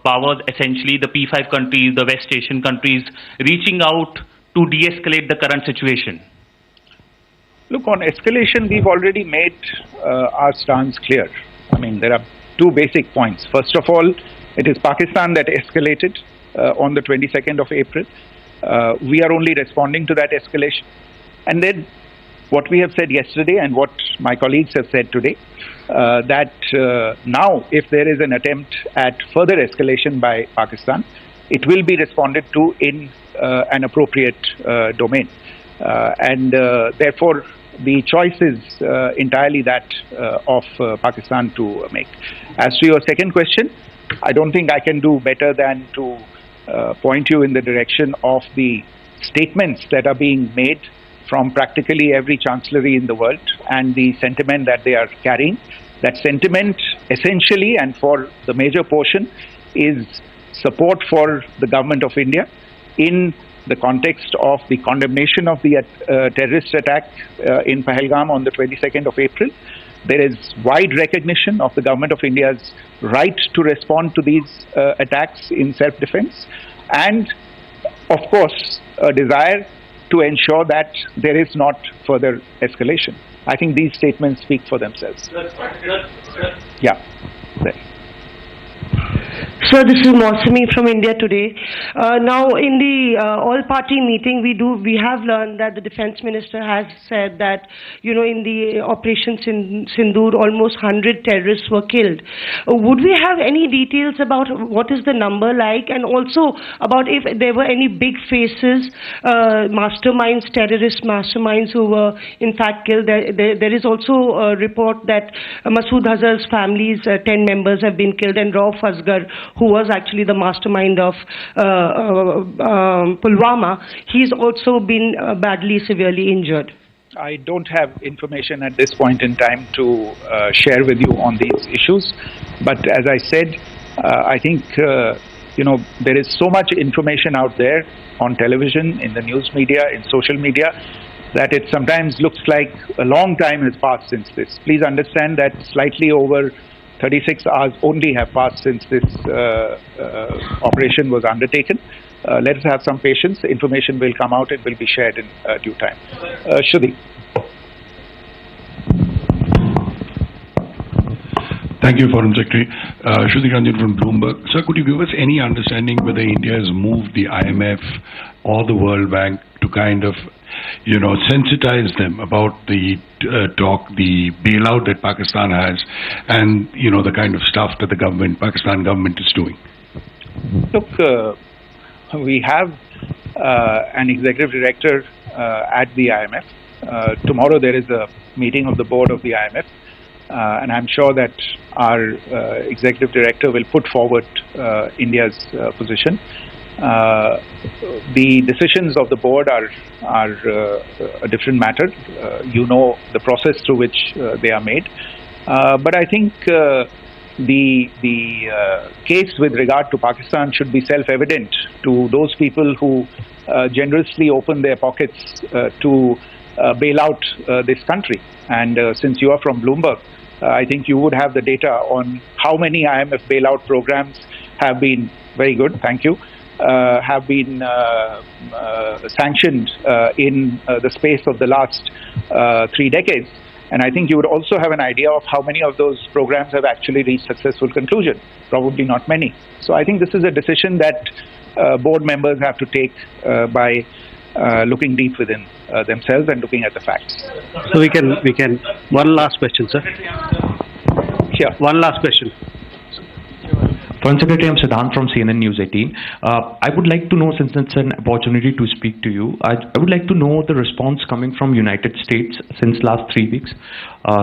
powers, essentially the P5 countries, the West Asian countries, reaching out to de-escalate the current situation? Look, on escalation, we've already made our stance clear. I mean, there are 2 basic points. First of all, it is Pakistan that escalated on the 22nd of April. We are only responding to that escalation. And then what we have said yesterday and what my colleagues have said today, that now if there is an attempt at further escalation by Pakistan, it will be responded to in an appropriate domain. And therefore, the choice is entirely that of Pakistan to make. As to your second question, I don't think I can do better than to point you in the direction of the statements that are being made from practically every chancellery in the world and the sentiment that they are carrying. That sentiment essentially and for the major portion is support for the government of India in the context of the condemnation of the terrorist attack in Pahalgam on the 22nd of April. There is wide recognition of the government of India's right to respond to these attacks in self-defense, and of course a desire to ensure that there is not further escalation. I think these statements speak for themselves. Yeah. There. Sir, this is Mausami from India Today. Now, in the all-party meeting, we have learned that the Defence Minister has said that, you know, in the Operation Sindoor, almost 100 terrorists were killed. Would we have any details about what is the number like, and also about if there were any big faces, masterminds, terrorist masterminds who were in fact killed? There is also a report that Masood Hazar's family's 10 members have been killed, and Rauf Asgar, who was actually the mastermind of Pulwama, he's also been badly, severely injured. I don't have information at this point in time to share with you on these issues. But as I said, I think, you know, there is so much information out there on television, in the news media, in social media, that it sometimes looks like a long time has passed since this. Please understand that slightly over 36 hours only have passed since this operation was undertaken. Let us have some patience. Information will come out. It will be shared in due time. Shruti. Thank you, Foreign Secretary. Shruti Ranjan from Bloomberg. Sir, could you give us any understanding whether India has moved the IMF or the World Bank to kind of, sensitize them about the the bailout that Pakistan has and, the kind of stuff that the Pakistan government is doing? Look, we have an executive director at the IMF. Tomorrow there is a meeting of the board of the IMF. And I'm sure that our executive director will put forward India's position. The decisions of the board are a different matter. You know the process through which they are made. But I think the case with regard to Pakistan should be self-evident to those people who generously open their pockets to bail out this country. And since you are from Bloomberg, I think you would have the data on how many IMF bailout programs have been, very good, thank you, have been sanctioned in the space of the last 3 decades. And I think you would also have an idea of how many of those programs have actually reached successful conclusion. Probably not many. So I think this is a decision that board members have to take by looking deep within themselves and looking at the facts. So we can, one last question, sir. Sure. One last question. Foreign Secretary, I'm Siddhant from CNN News 18. I would like to know, since it's an opportunity to speak to you, I would like to know the response coming from United States since last 3 weeks.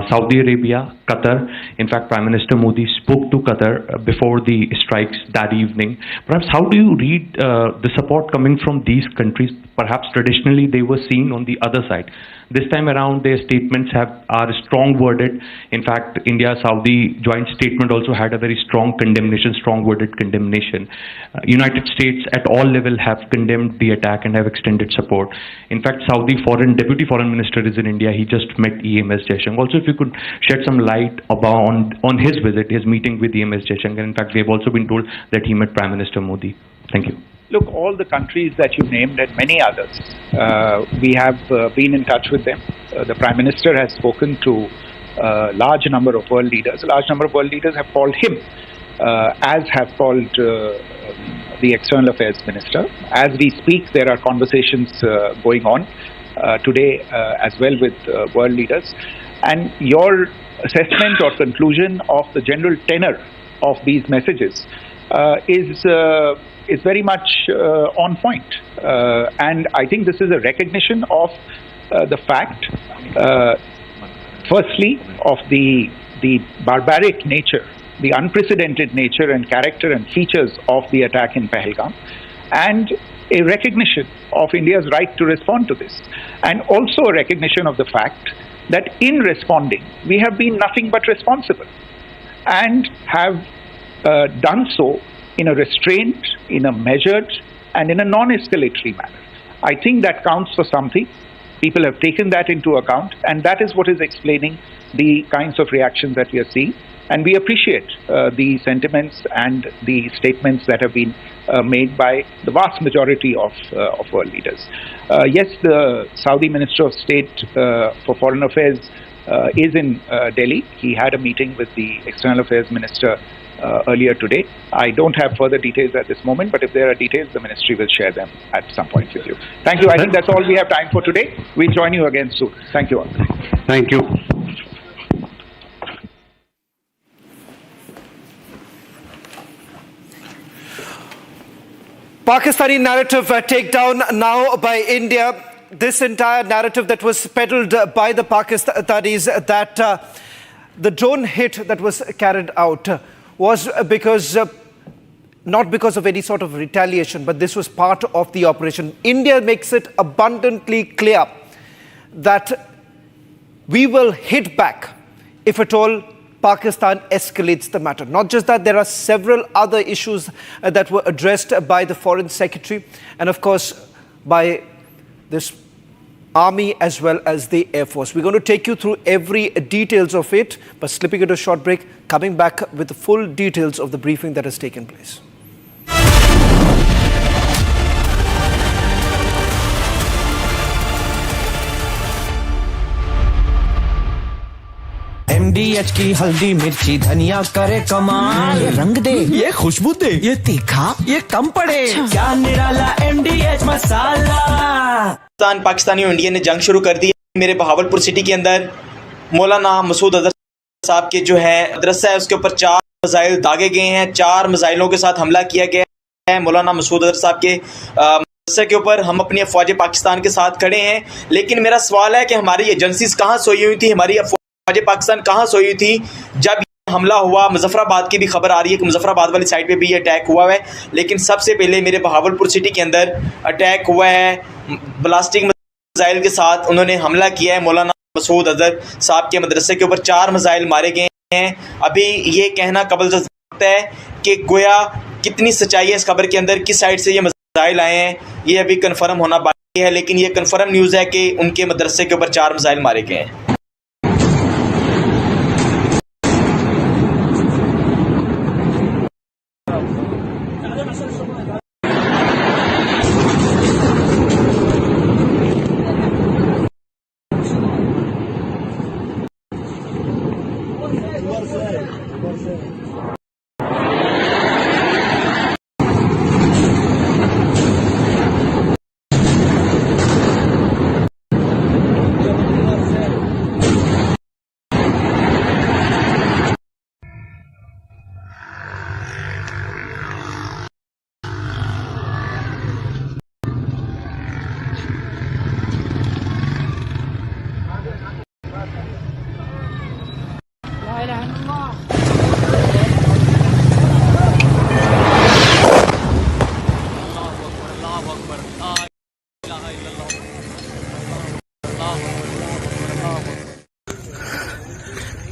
Saudi Arabia, Qatar. In fact, Prime Minister Modi spoke to Qatar before the strikes that evening. Perhaps how do you read the support coming from these countries? Perhaps traditionally they were seen on the other side. This time around, their statements are strong worded. In fact, India-Saudi joint statement also had a very strong condemnation, strong worded condemnation. United States at all level have condemned the attack and have extended support. In fact, Saudi Deputy Foreign Minister is in India. He just met EMS Jaishankar. Also, if you could shed some light on his visit, his meeting with EMS Jaishankar. In fact, we have also been told that he met Prime Minister Modi. Thank you. Look, all the countries that you named and many others, we have been in touch with them. The Prime Minister has spoken to a large number of world leaders. A large number of world leaders have called him, as have called the External Affairs Minister. As we speak, there are conversations going on today as well with world leaders. And your assessment or conclusion of the general tenor of these messages is very much on point. And I think this is a recognition of the fact, firstly, of the barbaric nature, the unprecedented nature and character and features of the attack in Pahalgam, and a recognition of India's right to respond to this. And also a recognition of the fact that in responding, we have been nothing but responsible and have done so in a restrained, in a measured, and in a non-escalatory manner. I think that counts for something. People have taken that into account, and that is what is explaining the kinds of reactions that we are seeing. And we appreciate the sentiments and the statements that have been made by the vast majority of world leaders. Yes, the Saudi Minister of State for Foreign Affairs is in Delhi. He had a meeting with the External Affairs Minister earlier today. I don't have further details at this moment, but if there are details, the ministry will share them at some point with you. Thank you. I think that's all we have time for today. We'll join you again soon. Thank you all. Thank you. Pakistani narrative takedown now by India. This entire narrative that was peddled by the Pakistanis that the drone hit that was carried out was not because of any sort of retaliation, but this was part of the operation. India makes it abundantly clear that we will hit back if at all Pakistan escalates the matter. Not just that, there are several other issues that were addressed by the Foreign Secretary and of course by this Army as well as the Air Force. We're going to take you through every details of it, but slipping into a short break, coming back with the full details of the briefing that has taken place. MDH की हल्दी मिर्ची धनिया करे कमाल, ये रंग दे, ये खुशबू दे, ये तीखा, ये कम पड़े, क्या निराला MDH मसाला। पाकिस्तानी और इंडिया ने जंग शुरू कर दी है। मेरे बहावलपुर सिटी के अंदर मौलाना मसूद अजहर साहब के जो है मदरसा है उसके ऊपर 4 मिसाइल दागे गए हैं। 4 मिसाइलों के साथ हमला किया गया है मौलाना मसूद अजहर साहब के मदरसे के ऊपर। हम अपनी अफवाज पाकिस्तान के साथ खड़े हैं, लेकिन मेरा सवाल है कि हमारी एजेंसीज कहाँ सोई हुई थी, हमारी अफवाज पाकिस्तान कहाँ सोई हुई थी जब हमला हुआ। मुजफ्फराबाद की भी खबर आ रही है कि मुजफ्फराबाद वाली साइड पे भी अटैक हुआ है, लेकिन सबसे पहले मेरे बहावलपुर सिटी के अंदर अटैक हुआ है ब्लास्टिक मिसाइल के साथ। उन्होंने हमला किया है मौलाना मसूद अजहर साहब के मदरसे के ऊपर 4 मिसाइल मारे गए हैं। अभी ये कहना कबल है कि गोया कितनी सच्चाई है इस खबर के अंदर, किस साइड से ये मिसाइल आए हैं, ये अभी कंफर्म होना बाकी है। लेकिन ये कंफर्म न्यूज़ है कि उनके मदरसे के ऊपर 4 मिसाइल मारे गए हैं।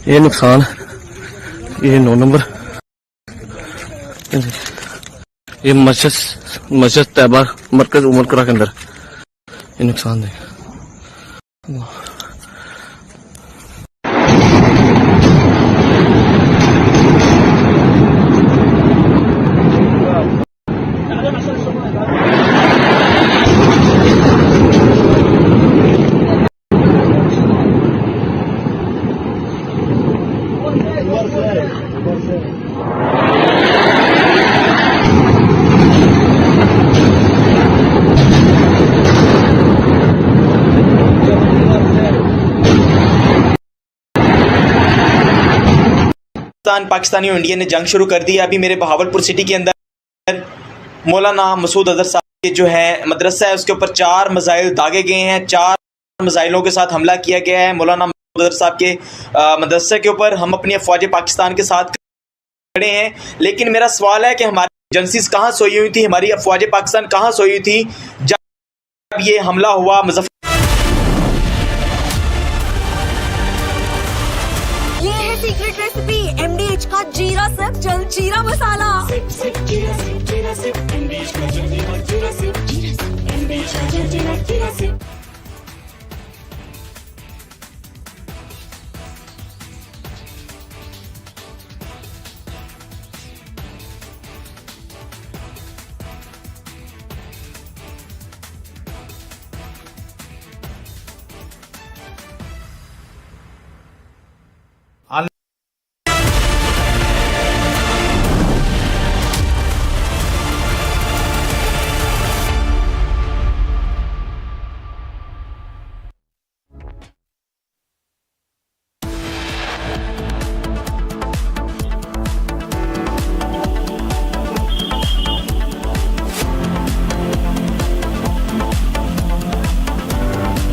ये नुकसान, ये 9 नंबर, ये मस्जिद तैयबा मरकज उमरकरा के अंदर ये नुकसान है। पाकिस्तानी और इंडिया ने जंग शुरू कर दी है। अभी मेरे बहावलपुर सिटी के अंदर मौलाना मसूद अजहर साहब के जो है मदरसा है उसके ऊपर 4 मिसाइल दागे गए हैं। 4 मिसाइलों के साथ हमला किया गया है मौलाना मसूद अजहर साहब के मदरसे के ऊपर। हम अपनी अफवाज पाकिस्तान के साथ खड़े हैं, लेकिन मेरा सवाल है कि हमारी एजेंसीज कहाँ सोई हुई थी, हमारी अफवाज पाकिस्तान कहाँ सोई हुई थी जब ये हमला हुआ मुजफ्फर। ये है सीक्रेट रेसिपी MDH का जीरा सिर्फ जल जीरा मसाला।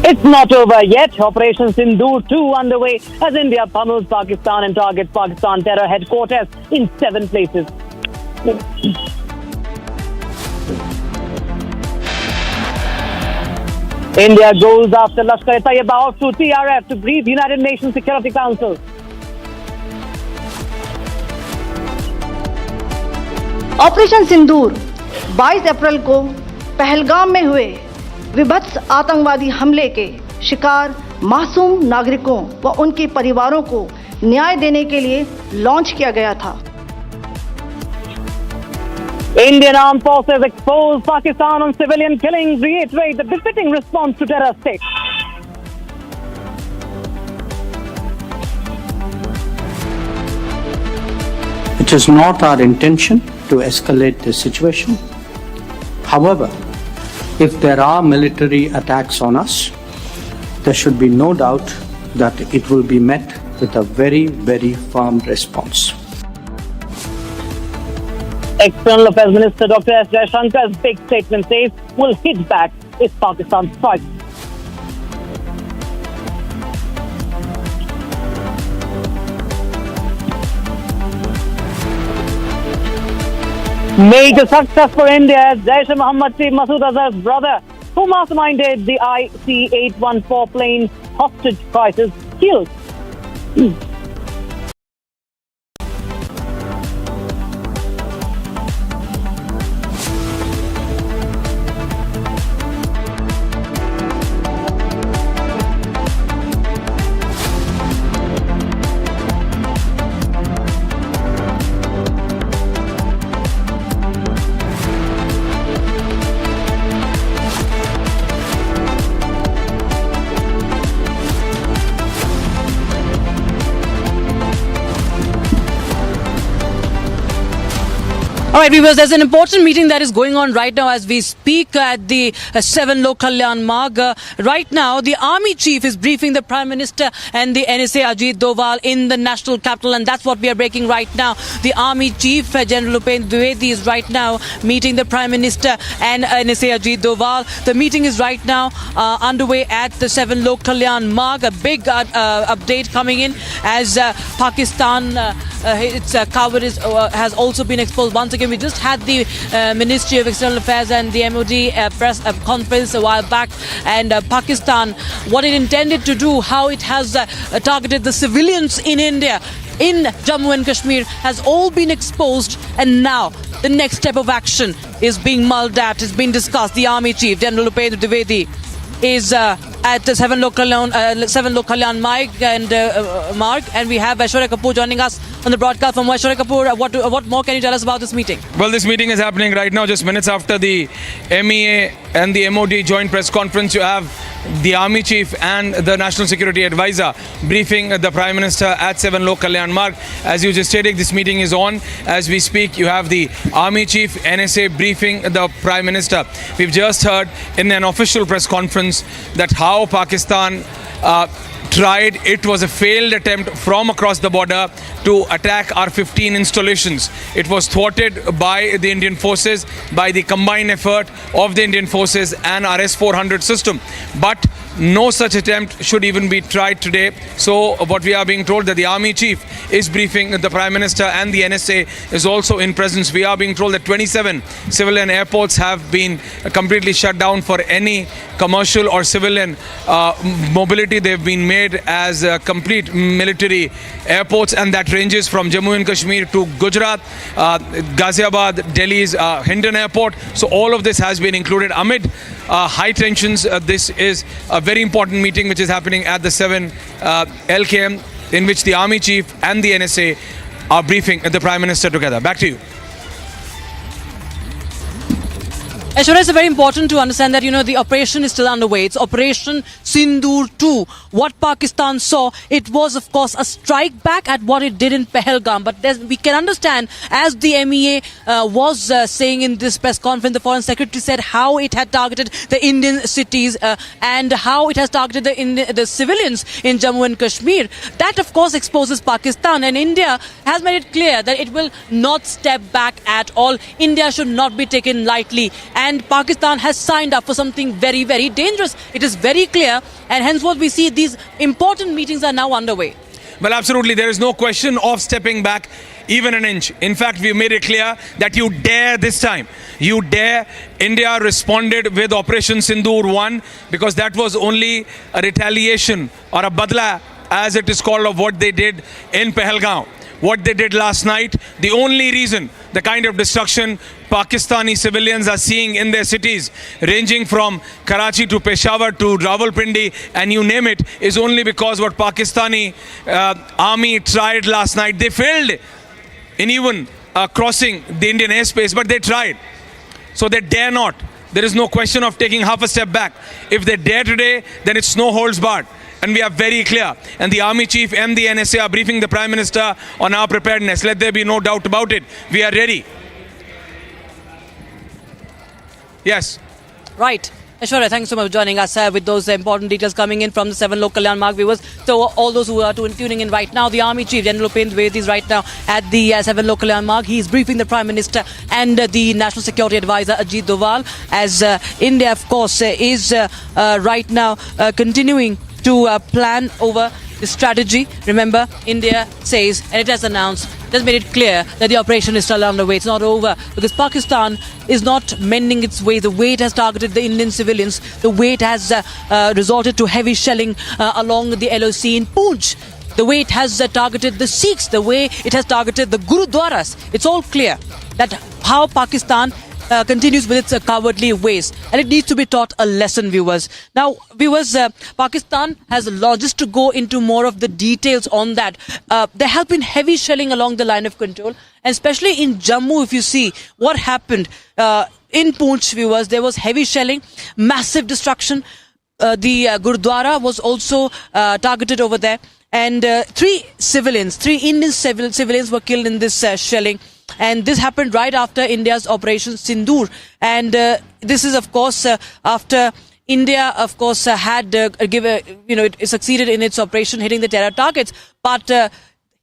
It's not over yet. Operation Sindoor 2 underway as India pummels Pakistan and targets Pakistan terror headquarters in 7 places. India goes after Lashkar-e-Taiba off to TRF to brief United Nations Security Council. Operation Sindoor 22 अप्रैल को पहलगाम में हुए विभत्स आतंकवादी हमले के शिकार मासूम नागरिकों व उनके परिवारों को न्याय देने के लिए लॉन्च किया गया था। Indian armed forces expose Pakistan on civilian killings, reiterate the befitting response to terror state. It is not our intention to escalate the situation. However, if there are military attacks on us, there should be no doubt that it will be met with a very, very firm response. External Affairs Minister Dr. S. Jaishankar's big statement says we'll hit back if Pakistan strikes. Major success for India as Jaish-e-Mohammed chief Masood Azhar's brother, who masterminded the IC-814 plane hostage crisis, killed. All right, viewers, there's an important meeting that is going on right now as we speak at the 7 Lok Kalyan Marg. Right now, the Army Chief is briefing the Prime Minister and the NSA Ajit Doval in the national capital, and that's what we are breaking right now. The Army Chief, General Rawalpindi Dwivedi, is right now meeting the Prime Minister and NSA Ajit Doval. The meeting is right now underway at the 7 Lok Kalyan Marg. A big update coming in as Pakistan, its cover has also been exposed once again. We just had the Ministry of External Affairs and the MOD press conference a while back, and Pakistan, what it intended to do, how it has targeted the civilians in India, in Jammu and Kashmir, has all been exposed, and now the next step of action is being mulled at, is being discussed. The Army Chief, General Rawalpindi Dwivedi, is at the 7 Lok Kalyan Marg, and we have Aishwarya Kapoor joining us on the broadcast. From Aishwarya Kapoor, what more can you tell us about this meeting? Well, this meeting is happening right now, just minutes after the MEA and the MOD joint press conference. You have the Army Chief and the National Security Advisor briefing the Prime Minister at 7 Lok Kalyan Marg. As you just stated, this meeting is on as we speak. You have the Army Chief, NSA briefing the Prime Minister. We've just heard in an official press conference that how Pakistan tried, it was a failed attempt from across the border to attack our 15 installations. It was thwarted by the Indian forces, by the combined effort of the Indian forces and our S-400 system. But no such attempt should even be tried today. So what we are being told, that the Army Chief is briefing the Prime Minister and the NSA is also in presence. We are being told that 27 civilian airports have been completely shut down for any commercial or civilian mobility. They've been made as complete military airports, and that ranges from Jammu and Kashmir to Gujarat, Ghaziabad, Delhi's Hindon Airport. So all of this has been included amid high tensions. This is a very important meeting which is happening at the 7 LKM, in which the Army Chief and the NSA are briefing the Prime Minister together. Back to you. Aishwarya, it's very important to understand that, the operation is still underway. It's Operation Sindoor 2. What Pakistan saw, it was, of course, a strike back at what it did in Pahalgam. But we can understand, as the MEA was saying in this press conference, the Foreign Secretary said how it had targeted the Indian cities and how it has targeted the civilians in Jammu and Kashmir. That, of course, exposes Pakistan. And India has made it clear that it will not step back at all. India should not be taken lightly. And Pakistan has signed up for something very, very dangerous. It is very clear, and henceforth we see these important meetings are now underway. Well, absolutely. There is no question of stepping back even an inch. In fact, we made it clear that you dare this time. You dare. India responded with Operation Sindoor 1 because that was only a retaliation or a badla, as it is called, of what they did in Pahalgam. What they did last night, the only reason, the kind of destruction Pakistani civilians are seeing in their cities, ranging from Karachi to Peshawar to Rawalpindi, and you name it, is only because what Pakistani army tried last night. They failed in even crossing the Indian airspace, but they tried. So they dare not. There is no question of taking half a step back. If they dare today, then it's no holds barred. and we are very clear. And the Army Chief and the NSA are briefing the Prime Minister on our preparedness. Let there be no doubt about it. We are ready. Yes. Right. Aishwarya, thanks so much for joining us with those important details coming in from the 7 local landmark viewers. So all those who are tuning in right now, the Army Chief General Upinder Dwivedi is right now at the 7 local landmark. He is briefing the Prime Minister and the National Security Advisor Ajit Doval, as India, of course, is right now continuing to plan over the strategy. Remember, India says, and it has announced, just made it clear that the operation is still underway. It's not over, because Pakistan is not mending its way. The way it has targeted the Indian civilians, the way it has resorted to heavy shelling along the LOC in Poonch, the way it has targeted the Sikhs, the way it has targeted the Gurudwaras. It's all clear that how Pakistan continues with its cowardly ways, and it needs to be taught a lesson, viewers. Now, viewers, Pakistan has just to go into more of the details on that. There have been heavy shelling along the line of control, and especially in Jammu, if you see what happened in Poonch, viewers, there was heavy shelling, massive destruction. The Gurdwara was also targeted over there, and 3 Indian civilians were killed in this shelling. And this happened right after India's Operation Sindoor. And this is, of course, after India, of course, had it succeeded in its operation, hitting the terror targets. But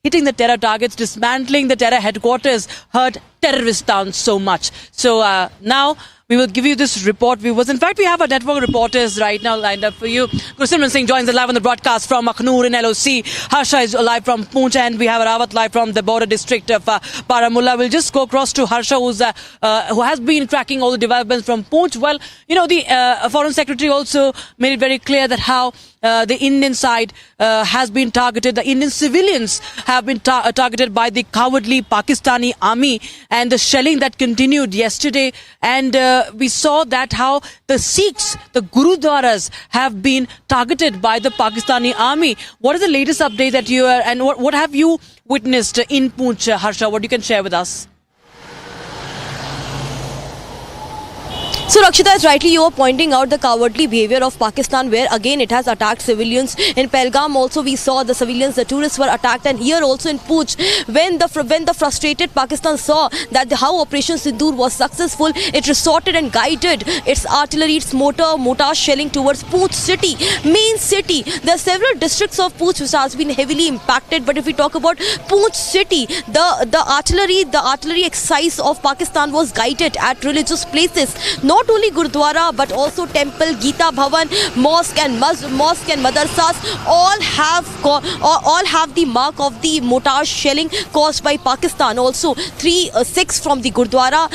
hitting the terror targets, dismantling the terror headquarters, hurt terrorists down so much. So now we will give you this report, viewers. In fact, we have our network reporters right now lined up for you. Gursimran Singh joins us live on the broadcast from Akhnoor in LOC. Harsha is live from Poonch, and we have Rawat live from the border district of Baramulla. We'll just go across to Harsha, who has been tracking all the developments from Poonch. Well, the Foreign Secretary also made it very clear that how the Indian side has been targeted. The Indian civilians have been targeted by the cowardly Pakistani army, and the shelling that continued yesterday. And we saw that how the Sikhs, the Gurudwaras, have been targeted by the Pakistani army. What is the latest update that you are, and what have you witnessed in Poonch, Harsha? What you can share with us? So Rakshita, as rightly you are pointing out the cowardly behavior of Pakistan, where again it has attacked civilians. In Pelgam also we saw the civilians, the tourists were attacked, and here also in Poonch, when the frustrated Pakistan saw that how Operation Sindoor was successful, it resorted and guided its artillery, its mortar shelling towards Poonch city, main city. There are several districts of Poonch which has been heavily impacted, but if we talk about Poonch city, the artillery exercise of Pakistan was guided at religious places. Not only Gurdwara, but also temple, Gita Bhavan, mosque and madrasas all have the mark of the mortar shelling caused by Pakistan. Also, 6 from the Gurdwara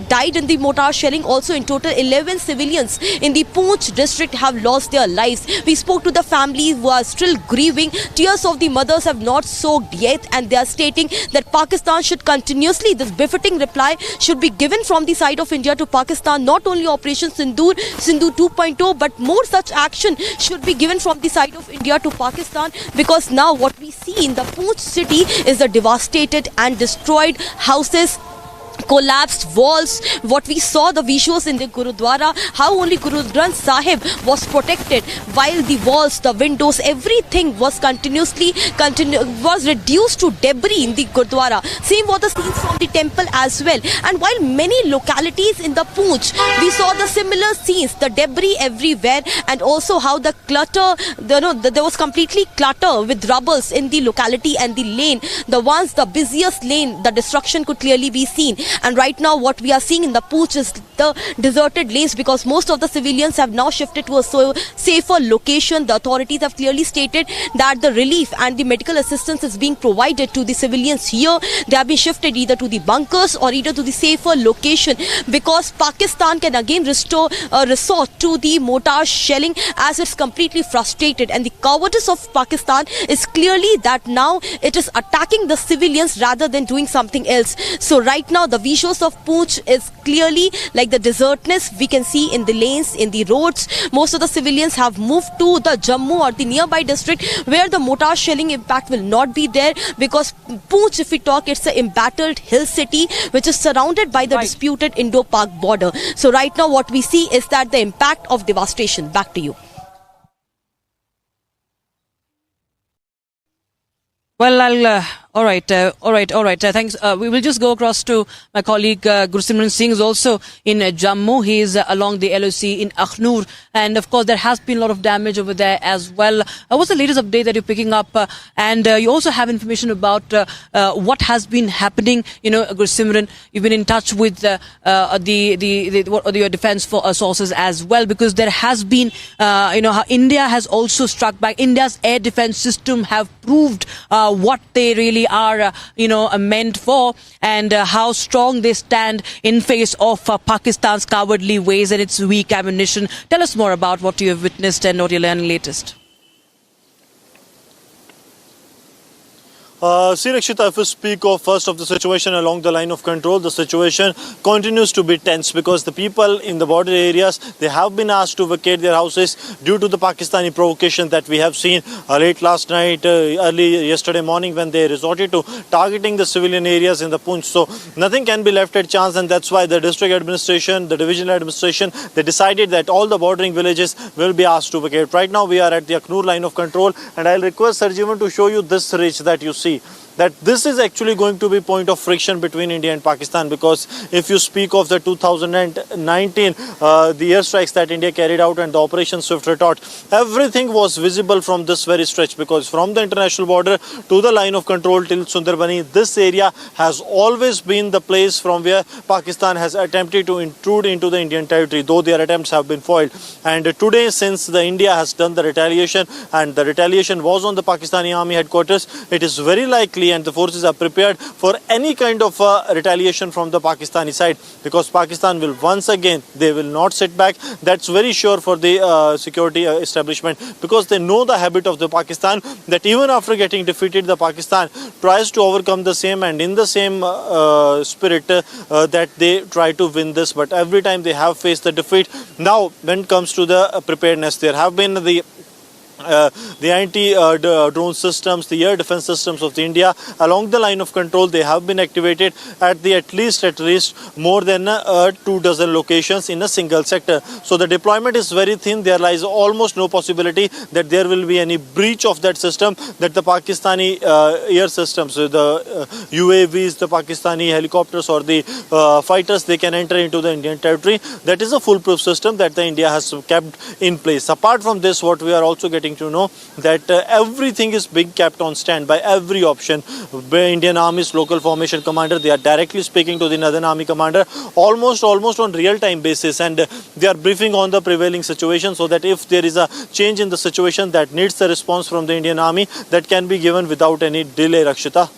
died in the mortar shelling. Also, in total, 11 civilians in the Poonch district have lost their lives. We spoke to the families who are still grieving. Tears of the mothers have not soaked yet, and they are stating that Pakistan should continuously, this befitting reply should be given from the side of India to Pakistan. Not only Operation Sindoor 2.0, but more such action should be given from the side of India to Pakistan, because now what we see in the Poonch city is the devastated and destroyed houses, collapsed walls. What we saw, the visuals in the Gurudwara, how only Guru Granth Sahib was protected, while the walls, the windows, everything was was reduced to debris in the Gurudwara. Same was the scenes from the temple as well. And while many localities in the Poonch, we saw the similar scenes, the debris everywhere, and also how the clutter, there was completely clutter with rubbles in the locality and the lane. The busiest lane, the destruction could clearly be seen. And right now what we are seeing in the Poonch is the deserted lanes, because most of the civilians have now shifted to a safer location. The authorities have clearly stated that the relief and the medical assistance is being provided to the civilians here. They have been shifted either to the bunkers or either to the safer location, because Pakistan can again resort to the mortar shelling as it's completely frustrated. And the cowardice of Pakistan is clearly that now it is attacking the civilians rather than doing something else. So right now the visuals of Poonch is clearly like the desertness we can see in the lanes, in the roads. Most of the civilians have moved to the Jammu or the nearby district where the mortar shelling impact will not be there, because Poonch, if we talk, it's an embattled hill city which is surrounded by the disputed Indo-Pak border. So right now what we see is that the impact of devastation. Back to you. Well, all right. Thanks. We will just go across to my colleague Gursimran Singh is also in Jammu. He is along the LOC in Akhnur, and of course there has been a lot of damage over there as well. What's the latest update that you're picking up? And you also have information about what has been happening. You know, Gursimran, you've been in touch with your defense sources as well, because there has been, how India has also struck back. India's air defense system have proved what they really are, meant for, and how strong they stand in face of Pakistan's cowardly ways and its weak ammunition. Tell us more about what you have witnessed and what you're learning latest. See, Rakshita, if we speak of first of the situation along the line of control, the situation continues to be tense because the people in the border areas, they have been asked to vacate their houses due to the Pakistani provocation that we have seen late last night, early yesterday morning, when they resorted to targeting the civilian areas in the Poonch. So nothing can be left at chance, and that's why the district administration, the divisional administration, they decided that all the bordering villages will be asked to vacate. Right now we are at the Akhnur line of control, and I'll request Sarjivan to show you this ridge that you see. That this is actually going to be point of friction between India and Pakistan, because if you speak of the 2019 the airstrikes that India carried out and the Operation Swift Retort, everything was visible from this very stretch, because from the international border to the line of control till Sundarbani, this area has always been the place from where Pakistan has attempted to intrude into the Indian territory, though their attempts have been foiled. And today, since the India has done the retaliation, and the retaliation was on the Pakistani army headquarters, it is very likely and the forces are prepared for any kind of retaliation from the Pakistani side, because Pakistan will once again, they will not sit back. That's very sure for the security establishment, because they know the habit of the Pakistan, that even after getting defeated, the Pakistan tries to overcome the same, and in the same spirit that they try to win this, but every time they have faced the defeat. Now when it comes to the preparedness, there have been the anti-drone systems, the air defense systems of the India along the line of control, they have been activated at least more than 24 locations in a single sector. So the deployment is very thin. There lies almost no possibility that there will be any breach of that system, that the Pakistani air systems, the UAVs, the Pakistani helicopters or the fighters, they can enter into the Indian territory. That is a foolproof system that the India has kept in place. Apart from this, what we are also getting to know, that everything is being kept on standby, every option. Indian Army's local formation commander, they are directly speaking to the Northern Army commander almost on real-time basis, and they are briefing on the prevailing situation, so that if there is a change in the situation that needs the response from the Indian Army, that can be given without any delay, Rakshita.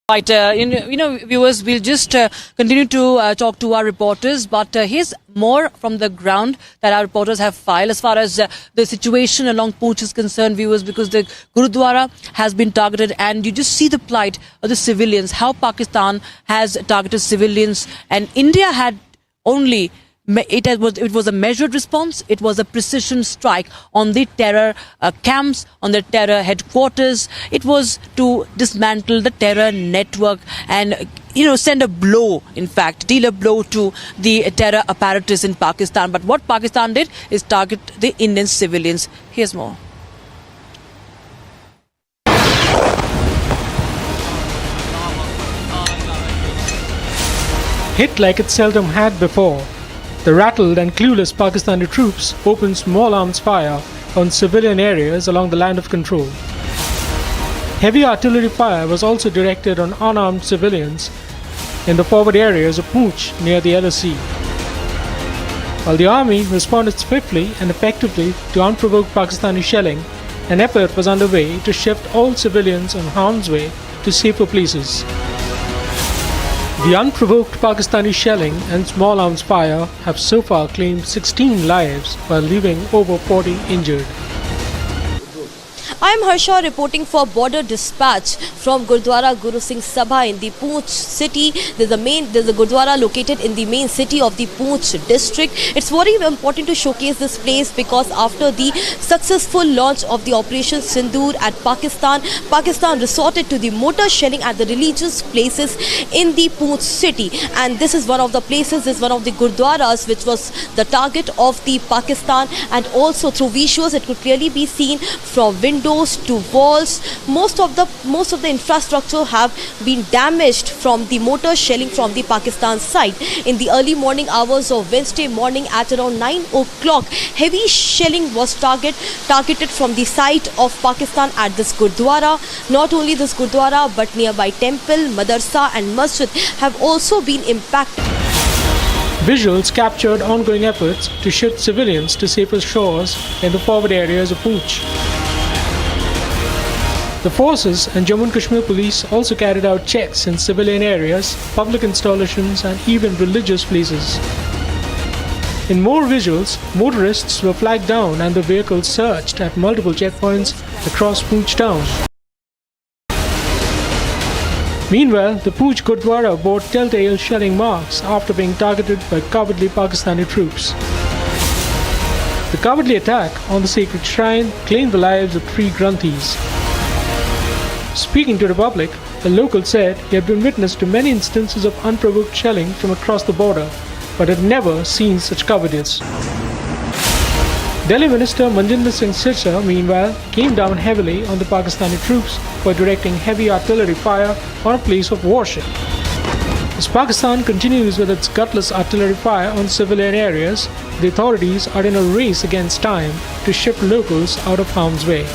Right, viewers, we'll just continue to talk to our reporters, but here's more from the ground that our reporters have filed as far as the situation along Poonch is concerned, viewers, because the Gurudwara has been targeted, and you just see the plight of the civilians, how Pakistan has targeted civilians, and India had only... It was a measured response. It was a precision strike on the terror camps, on the terror headquarters. It was to dismantle the terror network and send a blow, in fact, deal a blow to the terror apparatus in Pakistan. But what Pakistan did is target the Indian civilians. Here's more. Hit like it seldom had before, the rattled and clueless Pakistani troops opened small arms fire on civilian areas along the line of control. Heavy artillery fire was also directed on unarmed civilians in the forward areas of Poonch near the LOC. While the army responded swiftly and effectively to unprovoked Pakistani shelling, an effort was underway to shift all civilians on harm's way to safer places. The unprovoked Pakistani shelling and small arms fire have so far claimed 16 lives while leaving over 40 injured. I am Harsha reporting for Border Dispatch from Gurdwara Guru Singh Sabha in the Poonch city. There's a Gurdwara located in the main city of the Poonch district. It's very important to showcase this place because after the successful launch of the Operation Sindoor at Pakistan resorted to the mortar shelling at the religious places in the Poonch city. And this is one of the places, this is one of the Gurdwaras which was the target of the Pakistan, and also through visuals it could clearly be seen from windows to walls. Most of the infrastructure have been damaged from the mortar shelling from the Pakistan side. In the early morning hours of Wednesday morning at around 9 o'clock, heavy shelling was targeted from the site of Pakistan at this Gurdwara. Not only this Gurdwara but nearby temple, madrasa and masjid have also been impacted. Visuals captured ongoing efforts to shift civilians to safer shores in the forward areas of Poonch. The forces and Jammu and Kashmir police also carried out checks in civilian areas, public installations and even religious places. In more visuals, motorists were flagged down and their vehicles searched at multiple checkpoints across Poonch town. Meanwhile, the Poonch Gurdwara bore telltale shelling marks after being targeted by cowardly Pakistani troops. The cowardly attack on the sacred shrine claimed the lives of 3 Granthis. Speaking to the public, a local said he had been witness to many instances of unprovoked shelling from across the border, but had never seen such cowardice. Delhi Minister Manjinder Singh Sirsa, meanwhile, came down heavily on the Pakistani troops for directing heavy artillery fire on a place of worship. As Pakistan continues with its gutless artillery fire on civilian areas, the authorities are in a race against time to shift locals out of harm's way.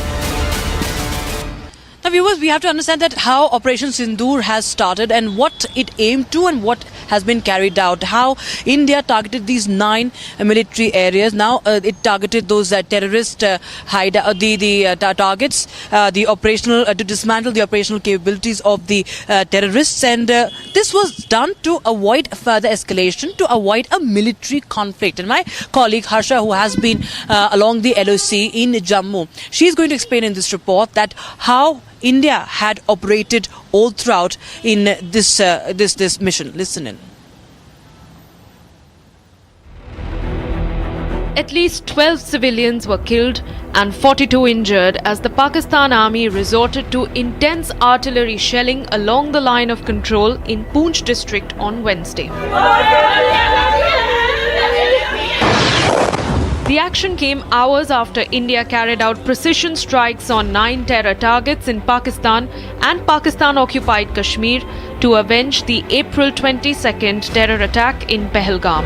Now, viewers, we have to understand that how Operation Sindoor has started and what it aimed to and what has been carried out. How India targeted these 9 military areas. Now it targeted those terrorist targets, the operational to dismantle the operational capabilities of the terrorists, and this was done to avoid further escalation, to avoid a military conflict. And my colleague Harsha, who has been along the LOC in Jammu, she is going to explain in this report that how India had operated all throughout in this mission. Listen in. At least 12 civilians were killed and 42 injured as the Pakistan Army resorted to intense artillery shelling along the line of control in Poonch district on Wednesday. The action came hours after India carried out precision strikes on 9 terror targets in Pakistan and Pakistan-occupied Kashmir to avenge the April 22nd terror attack in Pahalgam.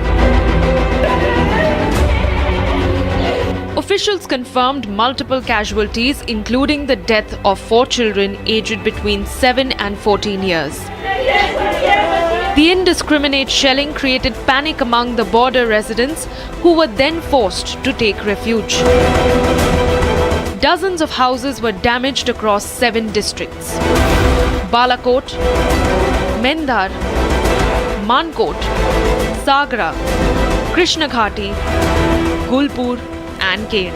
Officials confirmed multiple casualties, including the death of 4 children aged between 7 and 14 years. The indiscriminate shelling created panic among the border residents, who were then forced to take refuge. Dozens of houses were damaged across 7 districts: Balakot, Mendhar, Mankot, Sagra, Krishnaghati, Gulpur and Kain.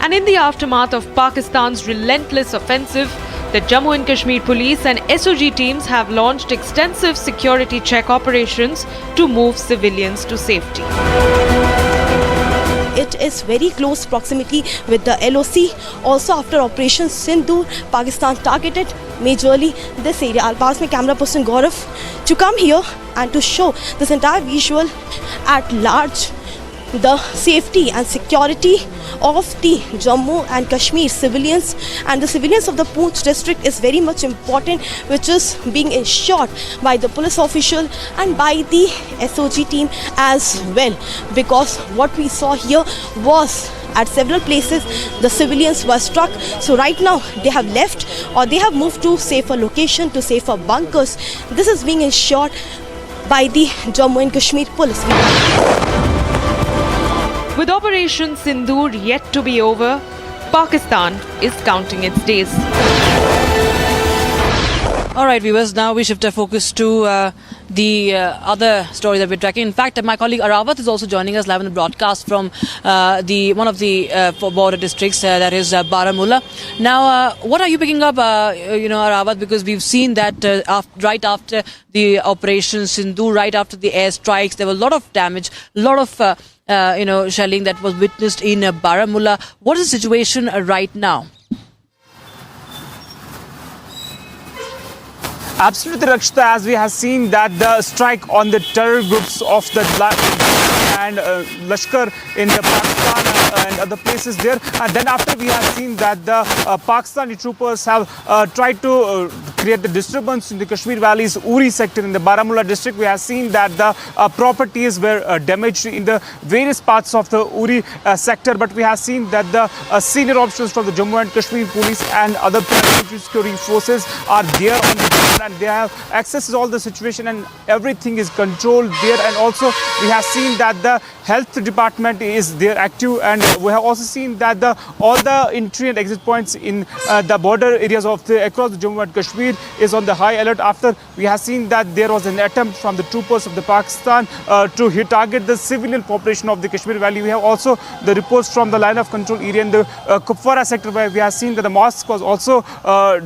And in the aftermath of Pakistan's relentless offensive, the Jammu and Kashmir police and SOG teams have launched extensive security check operations to move civilians to safety. It is very close proximity with the LOC. Also, after Operation Sindoor, Pakistan targeted majorly this area. I'll pass my camera person Gaurav to come here and to show this entire visual at large. The safety and security of the Jammu and Kashmir civilians and the civilians of the Poonch district is very much important, which is being ensured by the police official and by the SOG team as well, because what we saw here was at several places the civilians were struck. So right now they have left or they have moved to safer location, to safer bunkers. This is being ensured by the Jammu and Kashmir police. With Operation Sindoor yet to be over, Pakistan is counting its days. All right, viewers, now we shift our focus to the other story that we're tracking. In fact, my colleague Arawat is also joining us live on the broadcast from one of the border districts, that is Baramulla. Now, what are you picking up, Arawat, because we've seen that right after the Operation Sindoor, right after the airstrikes, there was a lot of damage, a lot of shelling that was witnessed in Baramulla. What is the situation right now? Absolutely, Rakshita, as we have seen that the strike on the terror groups of the and Lashkar in the Pakistan and other places there. And then after we have seen that the Pakistani troopers have tried to create the disturbance in the Kashmir Valley's Uri sector in the Baramulla district. We have seen that the properties were damaged in the various parts of the Uri sector. But we have seen that the senior officials from the Jammu and Kashmir police and other security forces are there on the ground, and they have access to all the situation, and everything is controlled there. And also we have seen that the health department is there active, and we have also seen that all the entry and exit points in the border areas of across the Jammu and Kashmir is on the high alert. After we have seen that there was an attempt from the troopers of the Pakistan to target the civilian population of the Kashmir Valley. We have also the reports from the line of control area in the Kupwara sector, where we have seen that the mosque was also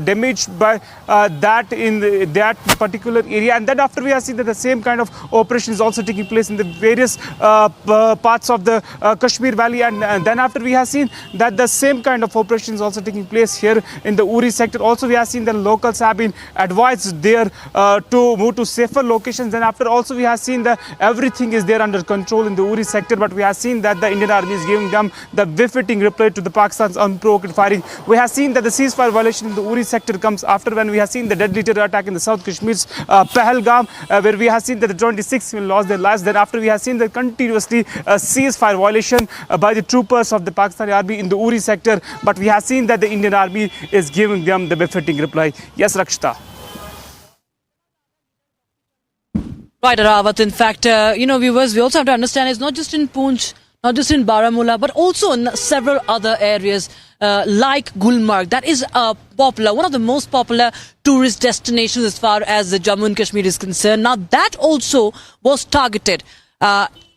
damaged by that in that particular area. And then after we have seen that the same kind of operation is also taking place in the various parts of the Kashmir Valley, and then after we have seen that the same kind of operation is also taking place here in the Uri sector. Also we have seen that locals have been advised there to move to safer locations. Then after also we have seen that everything is there under control in the Uri sector, but we have seen that the Indian Army is giving them the befitting reply to the Pakistan's unprovoked firing. We have seen that the ceasefire violation in the Uri sector comes after when we have seen the deadly terror attack in the South Kashmir's Pahalgam, where we have seen that the 26 people lost their lives. Then after we have seen the continuously ceasefire violation by the troopers of the Pakistani army in the Uri sector, but we have seen that the Indian army is giving them the befitting reply. Yes, Rakshita. Right, Arawat. In fact, viewers, we also have to understand it's not just in Poonch, not just in Baramulla, but also in several other areas like Gulmarg. That is one of the most popular tourist destinations as far as the Jammu and Kashmir is concerned. Now, that also was targeted.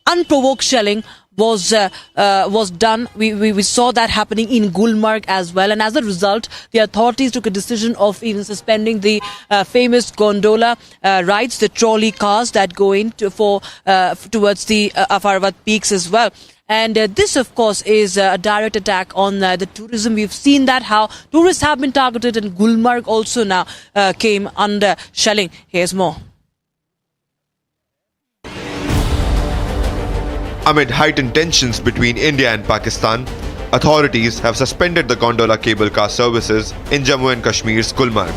Unprovoked shelling was done. We saw that happening in Gulmarg as well, and as a result, the authorities took a decision of even suspending the famous gondola rides, the trolley cars that go in towards the Afarvat peaks as well. And this, of course, is a direct attack on the tourism. We've seen that how tourists have been targeted, and Gulmarg also now came under shelling. Here's more. Amid heightened tensions between India and Pakistan, authorities have suspended the gondola cable car services in Jammu and Kashmir's Gulmarg.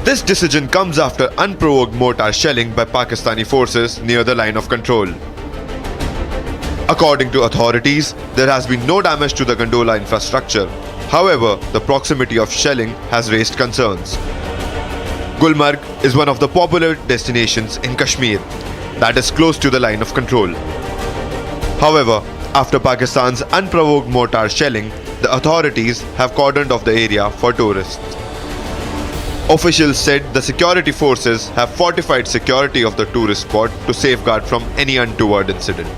This decision comes after unprovoked mortar shelling by Pakistani forces near the line of control. According to authorities, there has been no damage to the gondola infrastructure. However, the proximity of shelling has raised concerns. Gulmarg is one of the popular destinations in Kashmir that is close to the line of control. However, after Pakistan's unprovoked mortar shelling, the authorities have cordoned off the area for tourists. Officials said the security forces have fortified security of the tourist spot to safeguard from any untoward incident.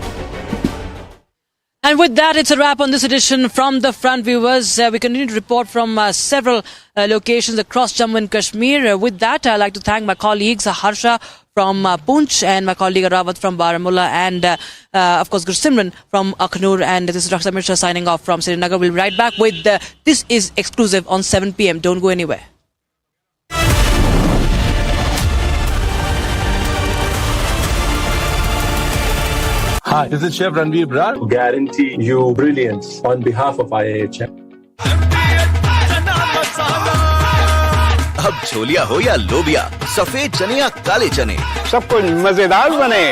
And with that, it's a wrap on this edition from the front, viewers. We continue to report from several locations across Jammu and Kashmir. With that, I'd like to thank my colleagues, Harsha from Poonch and my colleague Arawat from Baramulla, and of course Gursimran from Akhnur. And this is Rakshita Mishra signing off from Srinagar. We'll be right back with This Is Exclusive on 7 p.m. Don't go anywhere. Hi, this is Chef Ranveer Brar. Guarantee you brilliance on behalf of IIHM. अब छोलिया हो या लोबिया, सफेद चने या काले चने, सब कुछ मजेदार बने।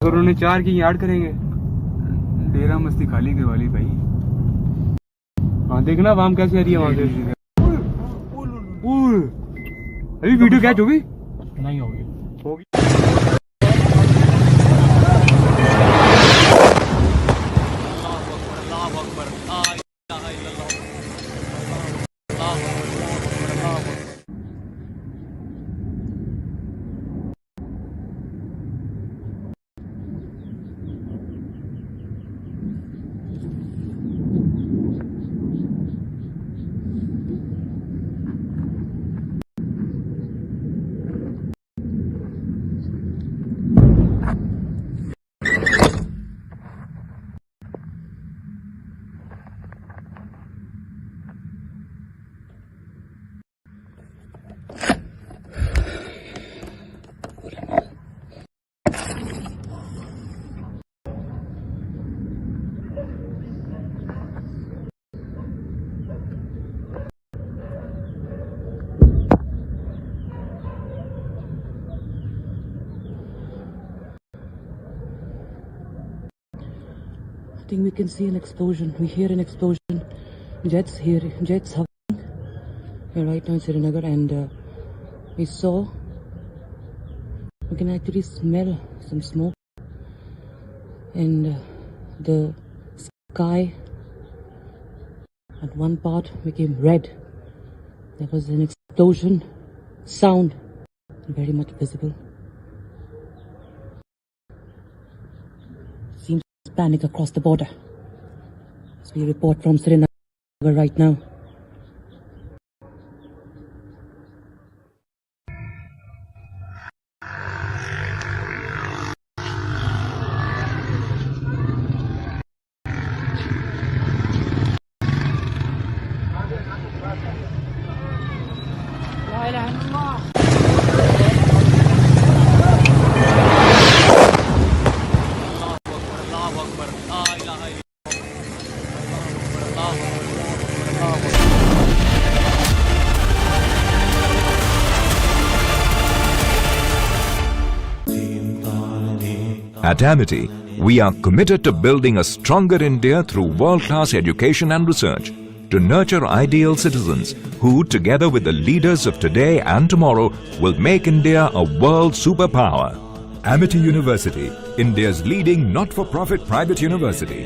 अगर उन्होंने 4 की यार्ड करेंगे, डेरा मस्ती खाली करवा ली भाई। हाँ देखना वाम कैसे आ रही है वहां से। अभी वीडियो कैच होगी? नहीं होगी। I think we can see an explosion. We hear an explosion. Jets here, jets hovering. We're right now in Srinagar, and we can actually smell some smoke, and the sky at one part became red. There was an explosion sound, very much visible. Seems panic across the border. As we report from Srinagar right now. At Amity, we are committed to building a stronger India through world-class education and research, to nurture ideal citizens who, together with the leaders of today and tomorrow, will make India a world superpower. Amity University, India's leading not-for-profit private university.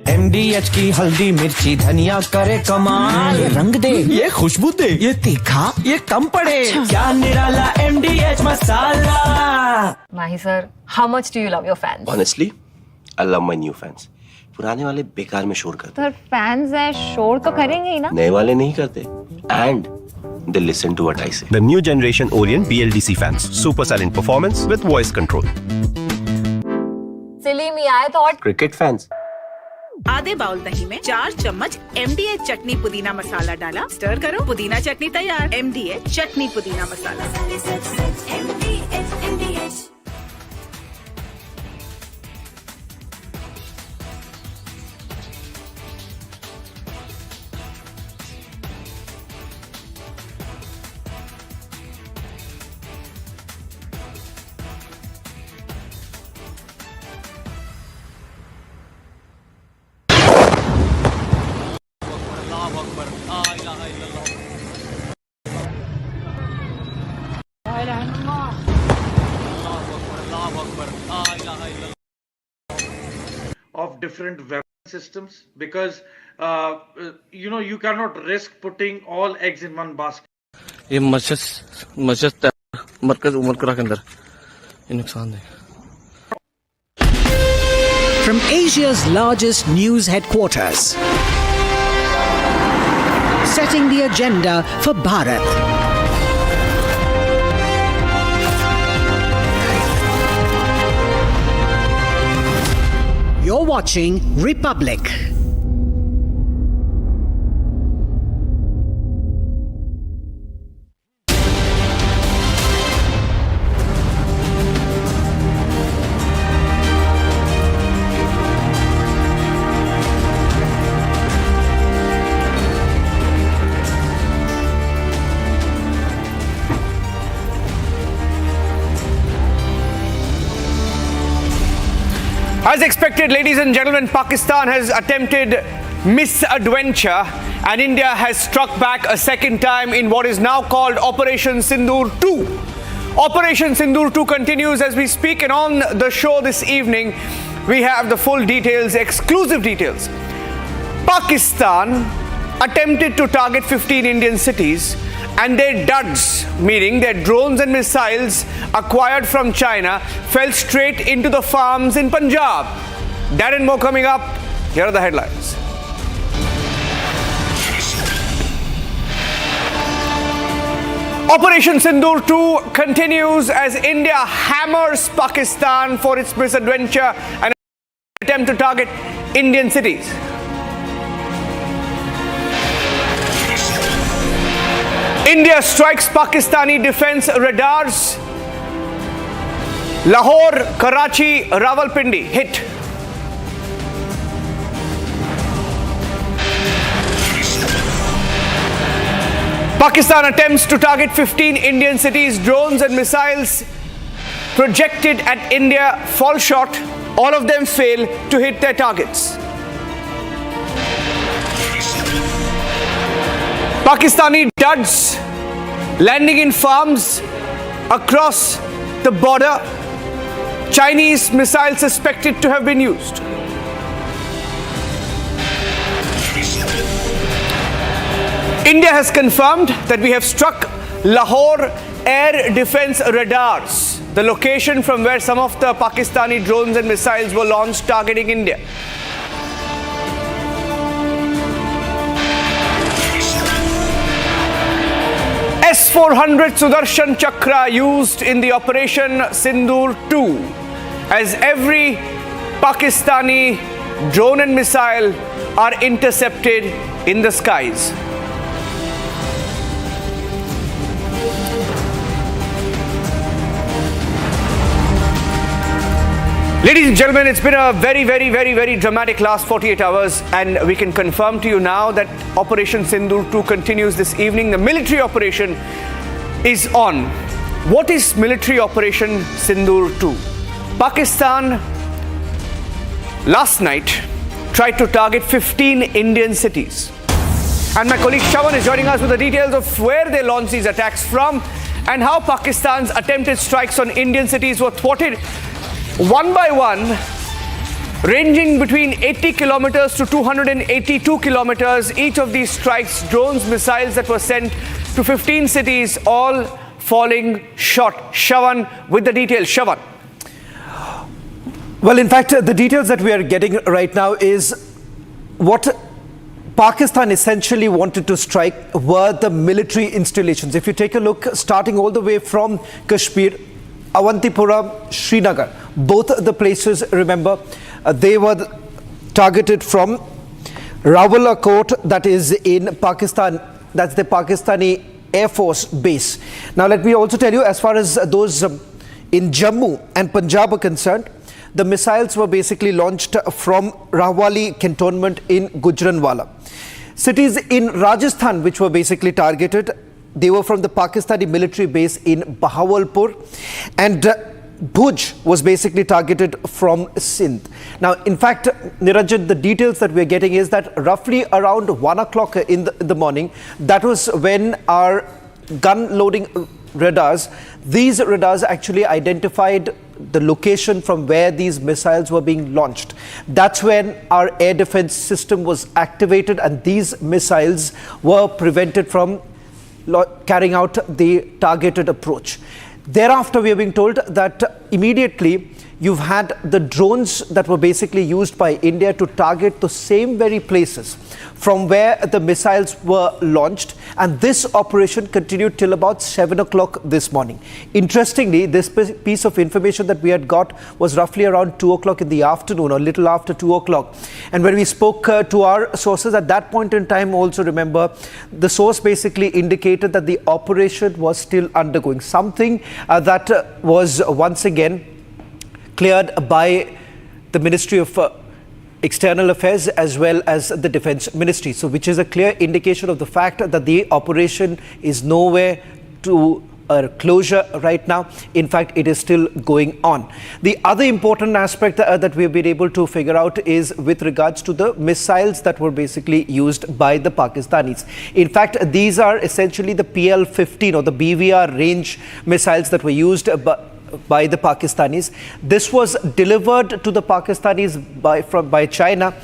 MDH की हल्दी मिर्ची धनिया करे कमाल, ये रंग दे, ये खुशबू दे, ये तीखा, ये कम पड़े, क्या निराला MDH masala. Mahi sir, how much do you love your fans? Honestly, I love my new fans. पुराने वाले बेकार में शोर करते Sir, fans हैं, शोर तो करेंगे ही ना? नए वाले नहीं करते. And they listen to what I say. The new generation Orient BLDC fans. Super silent performance with voice control. Silly me, I thought. Cricket fans. आधे बाउल दही में 4 चम्मच MDH चटनी पुदीना मसाला डाला, स्टर करो, पुदीना चटनी तैयार। MDH चटनी पुदीना मसाला। Of different weapon systems, because you cannot risk putting all eggs in one basket. ये मस्जिद मरकज उमर करा के अंदर ये नुकसान है। From Asia's largest news headquarters, setting the agenda for Bharat. You're watching Republic. As expected, ladies and gentlemen, Pakistan has attempted misadventure and India has struck back a second time in what is now called Operation Sindoor 2. Operation Sindoor 2 continues as we speak, and on the show this evening, we have the full details, exclusive details. Pakistan attempted to target 15 Indian cities and their duds, meaning their drones and missiles acquired from China, fell straight into the farms in Punjab. That and more coming up. Here are the headlines. Operation Sindoor 2 continues as India hammers Pakistan for its misadventure and attempt to target Indian cities. India strikes Pakistani defense radars. Lahore, Karachi, Rawalpindi hit. Pakistan attempts to target 15 Indian cities. Drones and missiles projected at India fall short. All of them fail to hit their targets. Pakistani duds landing in farms across the border. Chinese missiles suspected to have been used. India has confirmed that we have struck Lahore air defense radars, the location from where some of the Pakistani drones and missiles were launched targeting India. S-400 Sudarshan Chakra used in the Operation Sindoor 2 as every Pakistani drone and missile are intercepted in the skies. Ladies and gentlemen, it's been a very dramatic last 48 hours, and we can confirm to you now that Operation Sindoor 2 continues this evening. The military operation is on. What is military Operation Sindoor 2? Pakistan last night tried to target 15 Indian cities. And my colleague Shawan is joining us with the details of where they launched these attacks from and how Pakistan's attempted strikes on Indian cities were thwarted one by one, ranging between 80 kilometers to 282 kilometers. Each of these strikes, drones, missiles that were sent to 15 cities, all falling short. Shawan with the details. Shawan. Well, in fact, the details that we are getting right now is what Pakistan essentially wanted to strike were the military installations. If you take a look, starting all the way from Kashmir, Awantipura, Srinagar, both the places, remember, they were targeted from Rawalpindi, that is in Pakistan. That's the Pakistani Air Force base. Now, let me also tell you, as far as those in Jammu and Punjab are concerned, the missiles were basically launched from Rahwali cantonment in Gujranwala. Cities in Rajasthan which were basically targeted, they were from the Pakistani military base in Bahawalpur, and Bhuj was basically targeted from Sindh. Now, in fact, Niranjan, the details that we're getting is that roughly around 1 o'clock in the morning, that was when our gun loading radars, these radars actually identified the location from where these missiles were being launched. That's when our air defense system was activated and these missiles were prevented from carrying out the targeted approach. Thereafter, we are being told that immediately you've had the drones that were basically used by India to target the same very places from where the missiles were launched, and this operation continued till about 7 o'clock this morning. Interestingly, this piece of information that we had got was roughly around 2 o'clock in the afternoon, or a little after 2 o'clock. And when we spoke to our sources at that point in time, also remember, the source basically indicated that the operation was still undergoing, something that was once again cleared by the Ministry of External Affairs as well as the Defence Ministry. So which is a clear indication of the fact that the operation is nowhere to closure right now. In fact, it is still going on. The other important aspect that we've been able to figure out is with regards to the missiles that were basically used by the Pakistanis. In fact, these are essentially the PL-15 or the BVR range missiles that were used by the Pakistanis. This was delivered to the Pakistanis by China,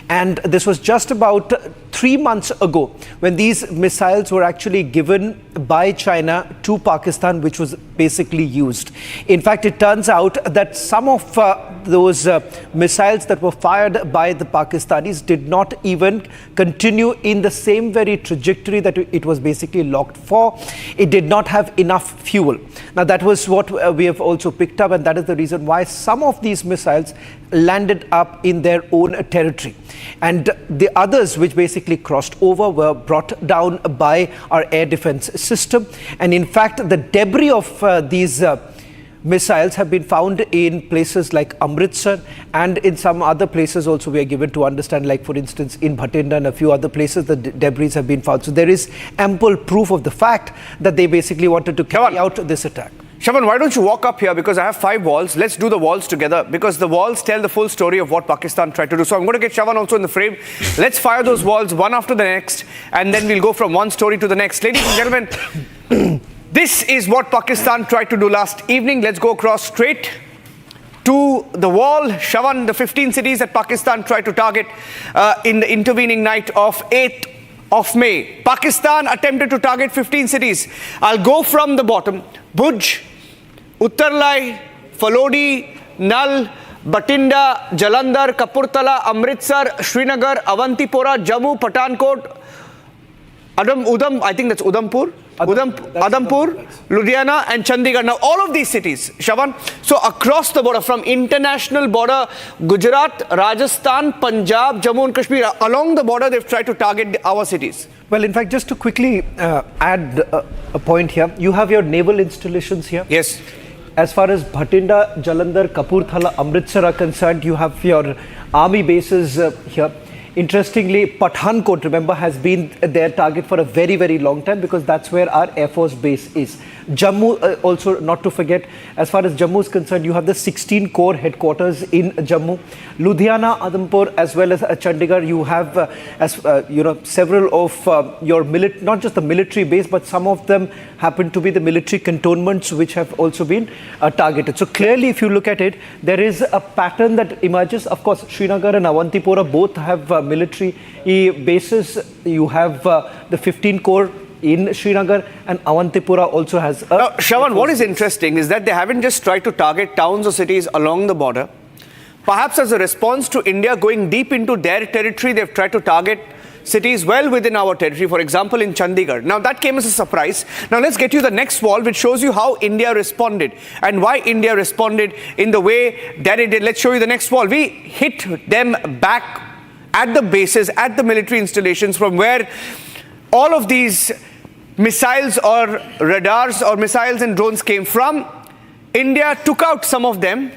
and this was just about 3 months ago when these missiles were actually given by China to Pakistan, which was basically used. In fact, it turns out that some of those missiles that were fired by the Pakistanis did not even continue in the same very trajectory that it was basically locked for. It did not have enough fuel. Now, that was what we have also picked up, and that is the reason why some of these missiles landed up in their own territory. And the others, which basically crossed over, were brought down by our air defense system. And in fact, the debris of these missiles have been found in places like Amritsar and in some other places also we are given to understand, like for instance in Bhatinda and a few other places the debris have been found. So there is ample proof of the fact that they basically wanted to carry out this attack. Shaman, why don't you walk up here, because I have 5 walls. Let's do the walls together, because the walls tell the full story of what Pakistan tried to do. So I'm going to get Shaman also in the frame. Let's fire those walls one after the next, and then we'll go from one story to the next. Ladies and gentlemen, this is what Pakistan tried to do last evening. Let's go across straight to the wall. Shaman, the 15 cities that Pakistan tried to target in the intervening night of 8th of May. Pakistan attempted to target 15 cities. I'll go from the bottom. Bhuj, Uttarlai, Falodi, Nal, Bhatinda, Jalandhar, Kapurthala, Amritsar, Srinagar, Avantipora, Jammu, Pathankot, Udhampur, Ludhiana and Chandigarh. Now all of these cities, Shaban, so across the border, from international border, Gujarat, Rajasthan, Punjab, Jammu and Kashmir, along the border they've tried to target our cities. Well, in fact, just to quickly add a point here, you have your naval installations here. Yes. As far as Bhatinda, Jalandhar, Kapurthala, Amritsar are concerned, you have your army bases here. Interestingly, Pathankot, remember, has been their target for a very, very long time because that's where our Air Force base is. Jammu, also not to forget, as far as Jammu is concerned, you have the 16 Corps headquarters in Jammu. Ludhiana, Udhampur, as well as Chandigarh, you have, several of your not just the military base, but some of them happen to be the military cantonments which have also been targeted. So clearly, if you look at it, there is a pattern that emerges. Of course, Srinagar and Avantipora both have military bases. You have the 15 Corps in Srinagar, and Avantipura also has a... Now, Shravan, what is interesting is that they haven't just tried to target towns or cities along the border. Perhaps as a response to India going deep into their territory, they've tried to target cities well within our territory, for example, in Chandigarh. Now, that came as a surprise. Now, let's get you the next wall, which shows you how India responded and why India responded in the way that it did. Let's show you the next wall. We hit them back at the bases, at the military installations from where all of these missiles or radars or missiles and drones came from. India took out some of them.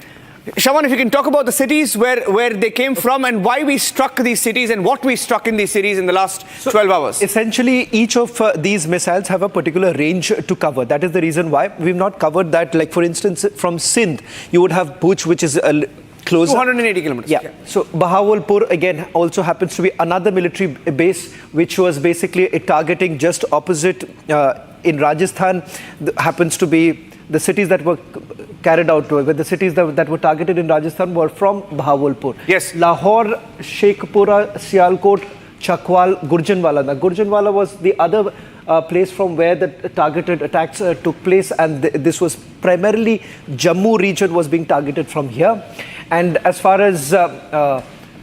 Shaman, if you can talk about the cities where they came from and why we struck these cities and what we struck in these cities in the last 12 hours. Essentially, each of these missiles have a particular range to cover. That is the reason why we've not covered that. Like, for instance, from Sindh, you would have Bhuj, which is closer. 280 kilometers. Yeah. So Bahawalpur again also happens to be another military base, which was basically targeting just opposite in Rajasthan. Happens to be the cities that were carried out to it. The cities that were targeted in Rajasthan were from Bahawalpur. Yes. Lahore, Sheikhpura, Sialkot, Chakwal, Gurjanwala. Now, Gurjanwala was the other place from where the targeted attacks took place, and this was primarily Jammu region was being targeted from here. And as far as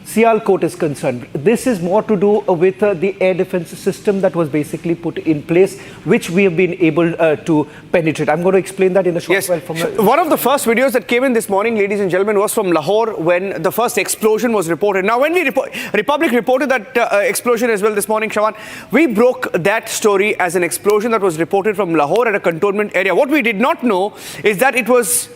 Sialkot is concerned, this is more to do with the air defense system that was basically put in place, which we have been able to penetrate. I'm going to explain that in a short while. One of the first videos that came in this morning, ladies and gentlemen, was from Lahore when the first explosion was reported. Now, when Republic reported that explosion as well this morning, Shawan, we broke that story as an explosion that was reported from Lahore at a cantonment area. What we did not know is that it was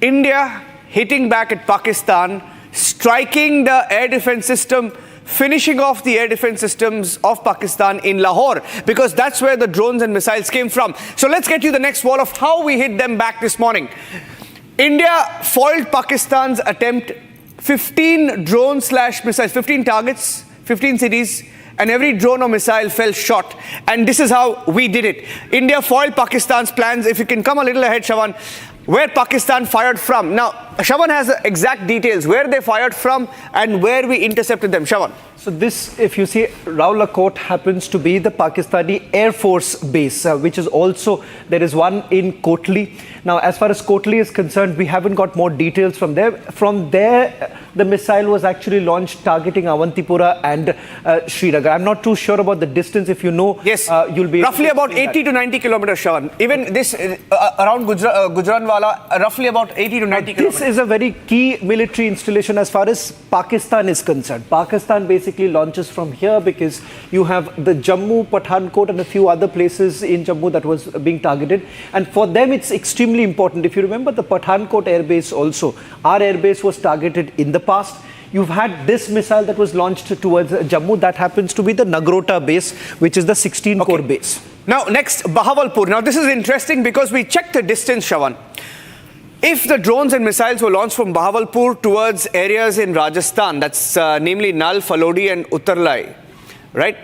India hitting back at Pakistan, striking the air defense system finishing off the air defense systems of Pakistan in Lahore, because that's where the drones and missiles came from. So let's get you the next wall of how we hit them back this morning. India foiled Pakistan's attempt, 15 drone/missiles, 15 targets, 15 cities, and every drone or missile fell short. And this is how we did it. India foiled Pakistan's plans. If you can come a little ahead, Shawan, where Pakistan fired from. Now, Shawan has the exact details, where they fired from and where we intercepted them. Shawan. So this, if you see, Rawalpindi happens to be the Pakistani Air Force base, which is also, there is one in Kotli. Now, as far as Kotli is concerned, we haven't got more details from there. From there, the missile was actually launched targeting Avantipura and Srinagar. I'm not too sure about the distance. If you know, yes, you'll be roughly about 80 to 90 kilometers, Shawan. Even this around Gujranwala, roughly about 80 to 90 kilometers. This is a very key military installation as far as Pakistan is concerned. Pakistan basically launches from here because you have the Jammu, Pathankot and a few other places in Jammu that was being targeted. And for them, it's extremely important. If you remember the Pathankot airbase also, our airbase was targeted in the past. You've had this missile that was launched towards Jammu. That happens to be the Nagrota base, which is the 16-core base. Now, next, Bahawalpur. Now, this is interesting because we checked the distance, Shawan. If the drones and missiles were launched from Bahawalpur towards areas in Rajasthan, that's namely Nal, Falodi and Uttarlai, right?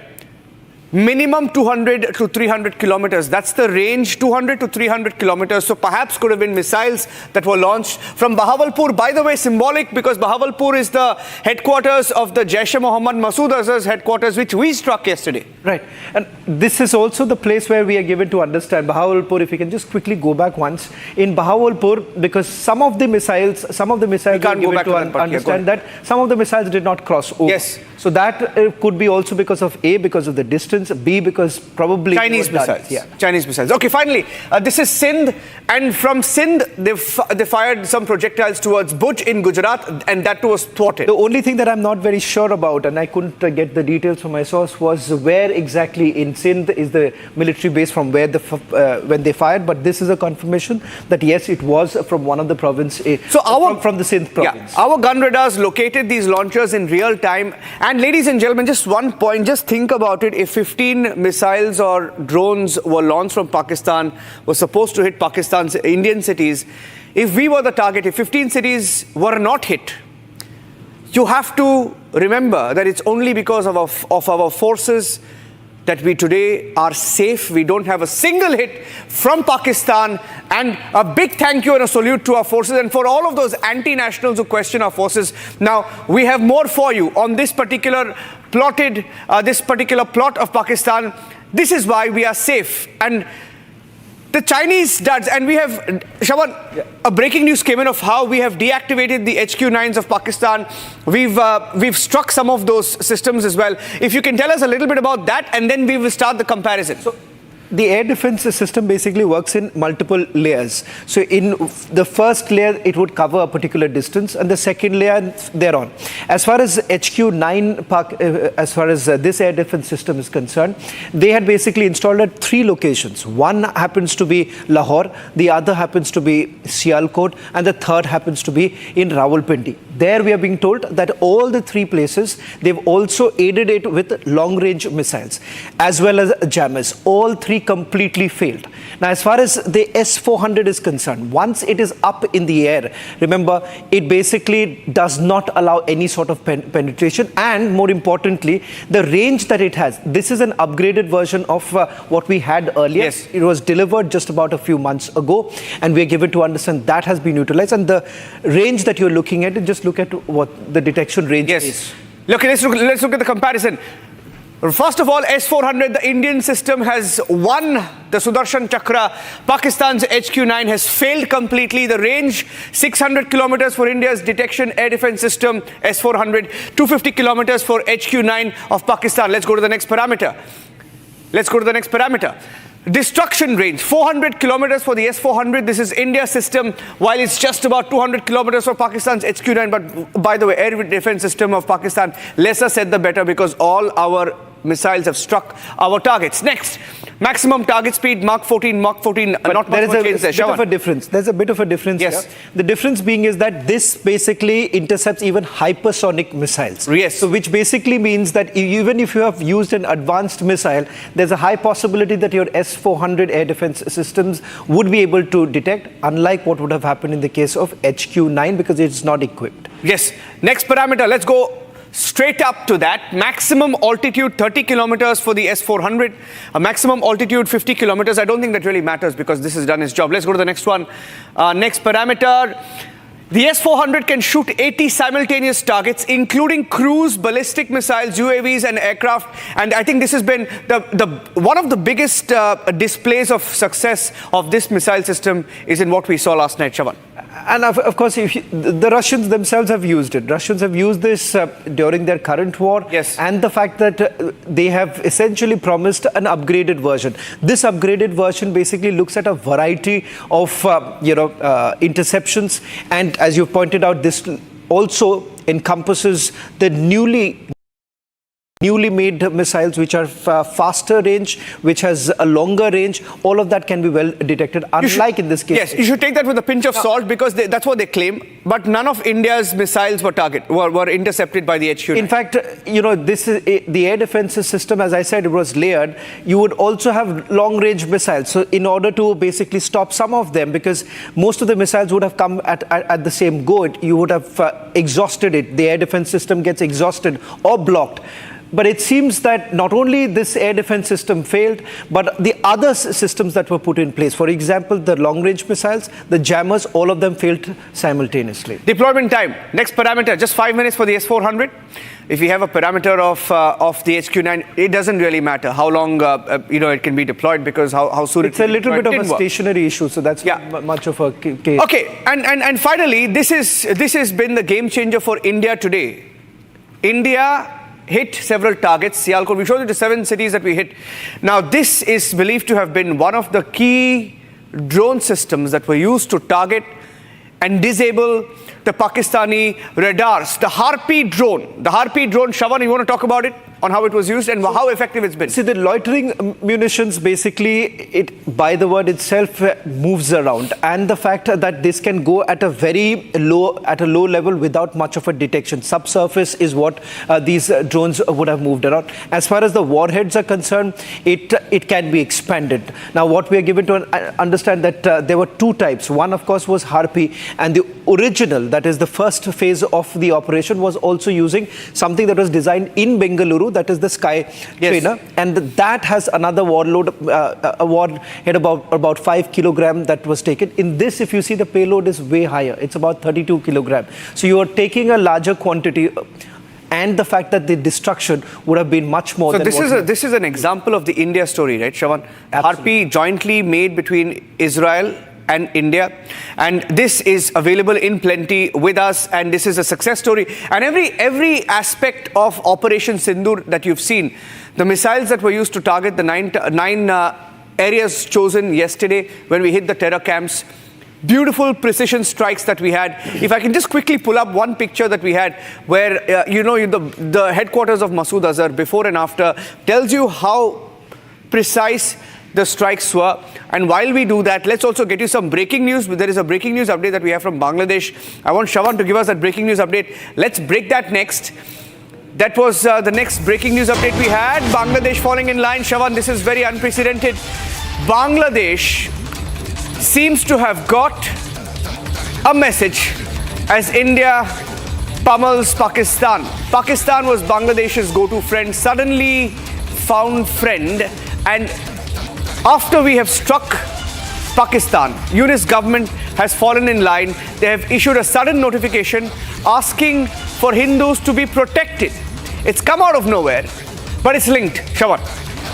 Minimum 200 to 300 kilometers. That's the range, 200 to 300 kilometers. So perhaps could have been missiles that were launched from Bahawalpur. By the way, symbolic because Bahawalpur is the headquarters of the Jaish-e-Mohammed Masood Azhar's headquarters, which we struck yesterday. Right. And this is also the place where we are given to understand Bahawalpur. If we can just quickly go back once. In Bahawalpur, because some of the missiles we can't go back to understand that some of the missiles did not cross over. Yes. So that could be also because of A, because of the distance, B, because probably Chinese missiles. Yeah. Chinese missiles. Okay, finally, this is Sindh, and from Sindh they fired some projectiles towards Bhuj in Gujarat, and that was thwarted. The only thing that I'm not very sure about, and I couldn't get the details from my source, was where exactly in Sindh is the military base from where when they fired. But this is a confirmation that yes, it was from one of the province. So from the Sindh province. Yeah, our gun radars located these launchers in real time. And ladies and gentlemen, just one point, just think about it. If 15 missiles or drones were launched from Pakistan, were supposed to hit Pakistan's Indian cities, if we were the target, if 15 cities were not hit, you have to remember that it's only because of our forces that we today are safe. We don't have a single hit from Pakistan, and a big thank you and a salute to our forces and for all of those anti-nationals who question our forces. Now, we have more for you on this particular plot of Pakistan. This is why we are safe. And the Chinese duds, and we have, Shawan, a breaking news came in of how we have deactivated the HQ-9s of Pakistan. We've struck some of those systems as well. If you can tell us a little bit about that, and then we will start the comparison. So, the air defense system basically works in multiple layers. So in the first layer, it would cover a particular distance, and the second layer thereon. As far as HQ-9, as far as this air defense system is concerned, they had basically installed at 3 locations. One happens to be Lahore, the other happens to be Sialkot, and the third happens to be in Rawalpindi. There we are being told that all the 3 places, they've also aided it with long-range missiles, as well as jammers. All 3 completely failed. Now, as far as the S-400 is concerned, once it is up in the air, remember, it basically does not allow any sort of penetration, and more importantly, the range that it has. This is an upgraded version of what we had earlier. Yes. It was delivered just about a few months ago, and we are given to understand that has been utilized, and the range that you're looking at, just look at what the detection range is. Look, let's look at the comparison. First of all, S-400, the Indian system has won the Sudarshan Chakra. Pakistan's HQ-9 has failed completely. The range, 600 kilometers for India's detection air defense system, S-400, 250 kilometers for HQ-9 of Pakistan. Let's go to the next parameter. Destruction range, 400 kilometers for the S-400. This is India's system, while it's just about 200 kilometers for Pakistan's HQ-9. But by the way, air defense system of Pakistan, lesser said the better, because all our missiles have struck our targets. Next, maximum target speed, Mach 14, not much there is change there. bit of a difference. There's a bit of a difference. Yes. Here. The difference being is that this basically intercepts even hypersonic missiles. Yes. So which basically means that even if you have used an advanced missile, there's a high possibility that your S-400 air defense systems would be able to detect, unlike what would have happened in the case of HQ-9 because it's not equipped. Yes. Next parameter, let's go straight up to that. Maximum altitude 30 kilometers for the S-400, a maximum altitude 50 kilometers. I don't think that really matters because this has done its job. Let's go to the next one. Next parameter. The S-400 can shoot 80 simultaneous targets, including cruise, ballistic missiles, UAVs and aircraft. And I think this has been one of the biggest displays of success of this missile system is in what we saw last night, Shravan. And of course, the Russians themselves have used it. Russians have used this during their current war. Yes. And the fact that they have essentially promised an upgraded version. This upgraded version basically looks at a variety of, interceptions. And as you pointed out, this also encompasses the newly made missiles which are faster range, which has a longer range. All of that can be well detected, unlike in this case. Yes, you should take that with a pinch of salt because that's what they claim. But none of India's missiles were intercepted by the HQ-9. In fact, this is the air defense system, as I said, it was layered. You would also have long-range missiles. So in order to basically stop some of them, because most of the missiles would have come at the same go, you would have exhausted it. The air defense system gets exhausted or blocked. But it seems that not only this air defense system failed, but the other systems that were put in place, for example, the long-range missiles, the jammers, all of them failed simultaneously. Deployment time. Next parameter, just 5 minutes for the S-400. If we have a parameter of the HQ-9, it doesn't really matter how long it can be deployed because how soon it's a little bit of a stationary issue, so that's not much of a case. Okay, and finally, this has been the game changer for India today. India hit several targets. Sialkot, we showed you the 7 cities that we hit. Now, this is believed to have been one of the key drone systems that were used to target and disable the Pakistani radars. The Harpy drone, Shravan, you want to talk about it? On how it was used and how effective it's been? See, the loitering munitions, basically, by the word itself, moves around. And the fact that this can go at a low level without much of a detection. Subsurface is what these drones would have moved around. As far as the warheads are concerned, it can be expanded. Now, what we are given to understand that there were 2 types. One, of course, was Harpy. And the original, that is the first phase of the operation, was also using something that was designed in Bengaluru, that is the Sky Trainer, and that has another warhead about 5 kilogram that was taken. In this, if you see, the payload is way higher. It's about 32 kilogram. So you are taking a larger quantity, and the fact that the destruction would have been much more. So this is an example of the India story, right, Shravan? Harpy jointly made between Israel and India, and this is available in plenty with us, and this is a success story. And every aspect of Operation Sindoor that you've seen, the missiles that were used to target the nine areas chosen yesterday when we hit the terror camps, beautiful precision strikes that we had. If I can just quickly pull up one picture that we had where the headquarters of Masood Azhar before and after tells you how precise the strikes were. And while we do that, let's also get you some breaking news. There is a breaking news update that we have from Bangladesh. I want Shravan to give us that breaking news update. Let's break that next. That was the next breaking news update we had. Bangladesh falling in line. Shravan, this is very unprecedented. Bangladesh seems to have got a message as India pummels Pakistan. Pakistan was Bangladesh's go-to friend, suddenly found friend, and after we have struck Pakistan, UNIS government has fallen in line. They have issued a sudden notification asking for Hindus to be protected. It's come out of nowhere, but it's linked. Shravan.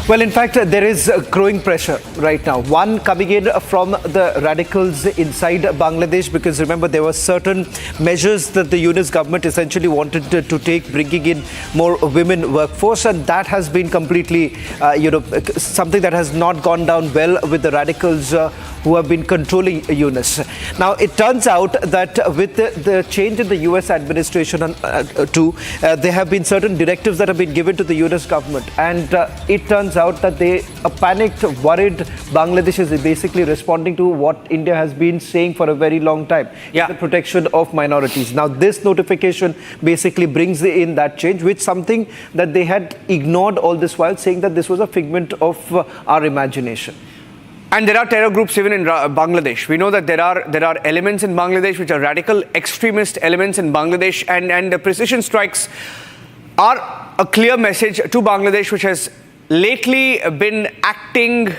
Well, in fact, there is growing pressure right now. One coming in from the radicals inside Bangladesh, because remember, there were certain measures that the Yunus government essentially wanted to take, bringing in more women workforce, and that has been completely, something that has not gone down well with the radicals who have been controlling Yunus. Now, it turns out that with the change in the US administration there have been certain directives that have been given to the Yunus government, and it turns out that a panicked, worried Bangladesh is basically responding to what India has been saying for a very long time, the protection of minorities. Now, this notification basically brings in that change, which something that they had ignored all this while, saying that this was a figment of our imagination. And there are terror groups even in Bangladesh. We know that there are elements in Bangladesh which are radical extremist elements in Bangladesh, and the precision strikes are a clear message to Bangladesh, which has lately been acting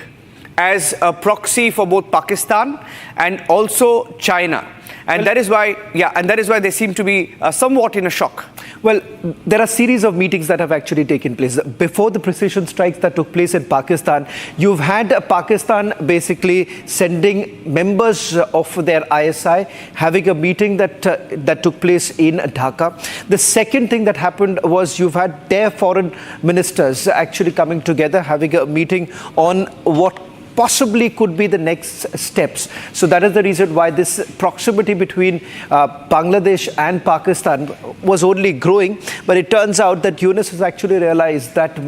as a proxy for both Pakistan and also China. And that is why they seem to be somewhat in a shock. Well, there are a series of meetings that have actually taken place. Before the precision strikes that took place in Pakistan, you've had Pakistan basically sending members of their ISI, having a meeting that took place in Dhaka. The second thing that happened was you've had their foreign ministers actually coming together, having a meeting on what possibly could be the next steps. So that is the reason why this proximity between Bangladesh and Pakistan was only growing. But it turns out that Yunus has actually realized that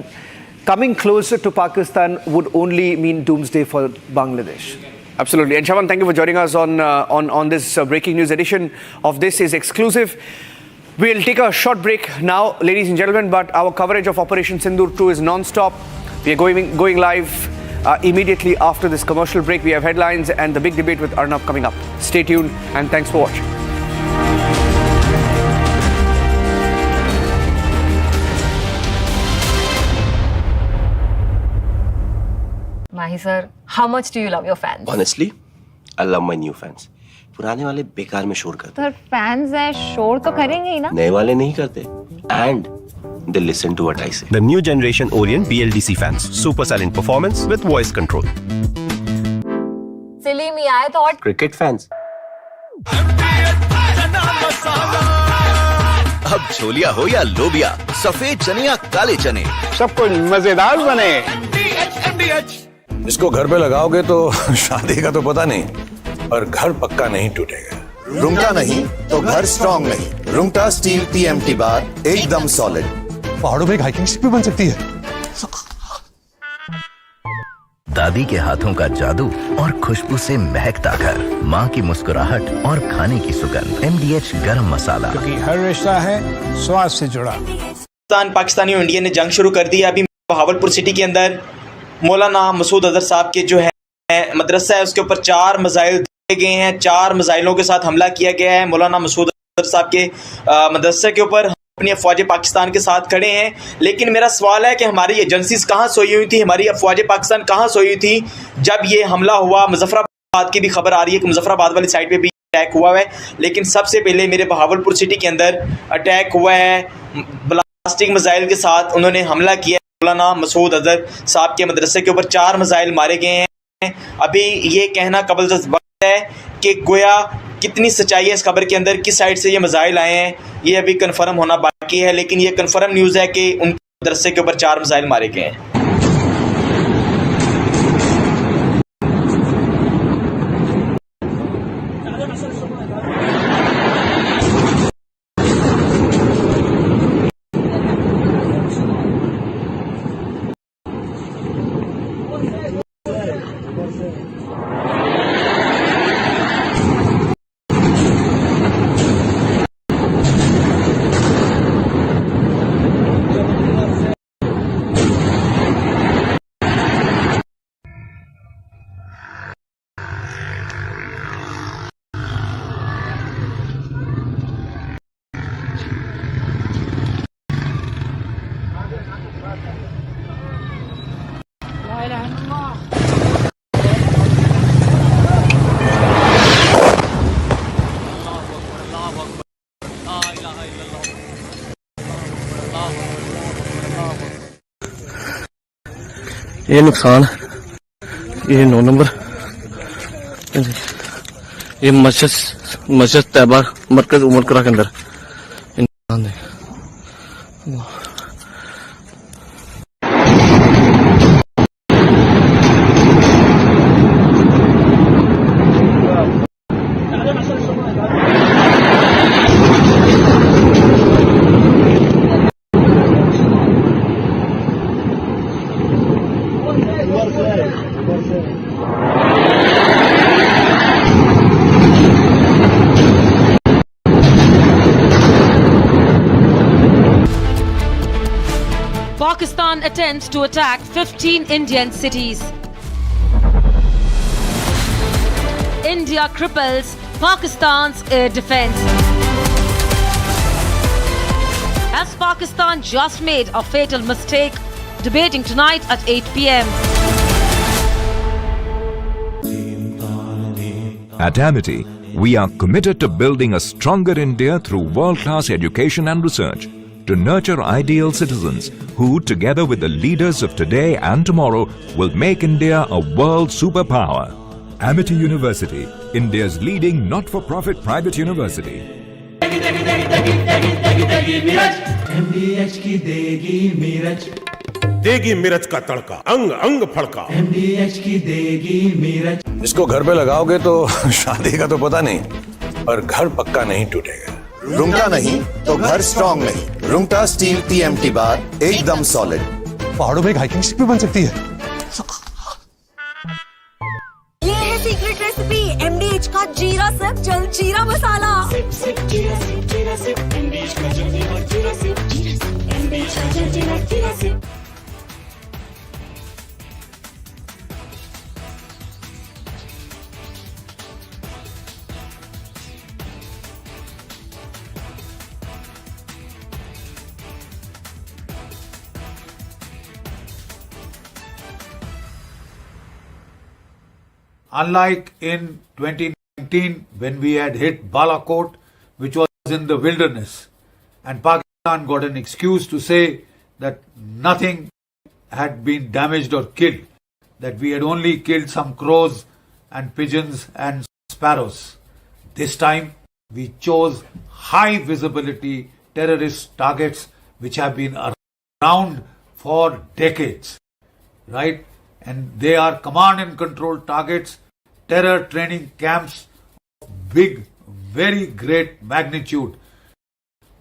coming closer to Pakistan would only mean doomsday for Bangladesh. Absolutely. And Shawan, thank you for joining us on this breaking news edition of This Is Exclusive. We'll take a short break now, ladies and gentlemen, but our coverage of Operation Sindoor 2 is non-stop. We are going live immediately after this commercial break. We have headlines and the big debate with Arnab coming up. Stay tuned and thanks for watching. Mahi sir, how much do you love your fans? Honestly, I love my new fans. पुराने वाले बेकार में शोर करते Sir, fans हैं, शोर तो करेंगे ही ना? नए वाले नहीं करते. And they listen to what I say. The new generation Orient BLDC fans. Super silent performance with voice control. Silly me, I thought. Cricket fans. अब छोलिया हो या लोबिया, सफेद चने या काले चने, सब कुछ मजेदार बने. इसको घर पे लगाओगे तो शादी का तो पता नहीं, पर घर पक्का नहीं टूटेगा. रुंगटा नहीं तो घर स्ट्रॉन्ग नहीं. रुंगटा स्टील TMT बार एकदम सॉलिड. पहाड़ों में एक हाइकिंग शिप भी बन सकती है. दादी के हाथों का जादू और खुशबू से महकता घर, माँ की मुस्कुराहट और खाने की सुगंध. MDH गरम मसाला, क्योंकि हर रिश्ता है स्वाद से जुड़ा. पाकिस्तानी और इंडिया ने जंग शुरू कर दी है. अभी बहावलपुर सिटी के अंदर मौलाना मसूद अजहर साहब के जो है मदरसा है, उसके ऊपर 4 मिसाइल दिए गए हैं. 4 मिसाइलों के साथ हमला किया गया है. मौलाना मसूद अजहर साहब के मदरसे के ऊपर अपनी अफवाज पाकिस्तान के साथ खड़े हैं. लेकिन मेरा सवाल है कि हमारी एजेंसीज कहाँ सोई हुई थी, हमारी अफवाज पाकिस्तान कहाँ सोई हुई थी जब ये हमला हुआ. मुजफ्फराबाद की भी खबर आ रही है कि मुजफ्फराबाद वाली साइड पे भी अटैक हुआ है. लेकिन सबसे पहले मेरे बहावलपुर सिटी के अंदर अटैक हुआ है. ब्लास्टिक मिसाइल के साथ उन्होंने हमला किया. मौलाना मसूद अजहर साहब के मदरसे के ऊपर 4 मिसाइल मारे गए हैं. अभी ये कहना कबल है कि गोया कितनी सच्चाई है इस खबर के अंदर, किस साइड से ये मिसाइल आए हैं, ये अभी कंफर्म होना बाकी है. लेकिन ये कंफर्म न्यूज़ है कि उनके मदरसे के ऊपर 4 मिसाइल मारे गए हैं. ये नुकसान, ये 9 नंबर, ये मस्जिद तैयबा मरकज उमरकरा के अंदर ये नुकसान है। Pakistan attempts to attack 15 Indian cities. India cripples Pakistan's air defense. Has Pakistan just made a fatal mistake? Debating tonight at 8 p.m. At Amity, we are committed to building a stronger India through world-class education and research, to nurture ideal citizens who, together with the leaders of today and tomorrow, will make India a world superpower. Amity University, India's leading not-for-profit private university. MDH की देगी मीरज, देगी मिर्च का तड़का, अंग अंग फड़का। MDH की देगी मीरज। इसको घर पे लगाओगे तो शादी का तो पता नहीं, पर घर पक्का नहीं टूटेगा। रूंगटा नहीं तो घर स्ट्रॉन्ग नहीं। रूंगटा स्टील TMT बार एकदम सॉलिड। पहाड़ों में एक हाइकिंग शिप भी बन सकती है। ये है सीक्रेट रेसिपी MDH का जीरा सिप जल जीरा मसाला। Unlike in 2019 when we had hit Balakot, which was in the wilderness, and Pakistan got an excuse to say that nothing had been damaged or killed, that we had only killed some crows and pigeons and sparrows. This time we chose high visibility terrorist targets which have been around for decades, right? And they are command and control targets, terror training camps of big, very great magnitude,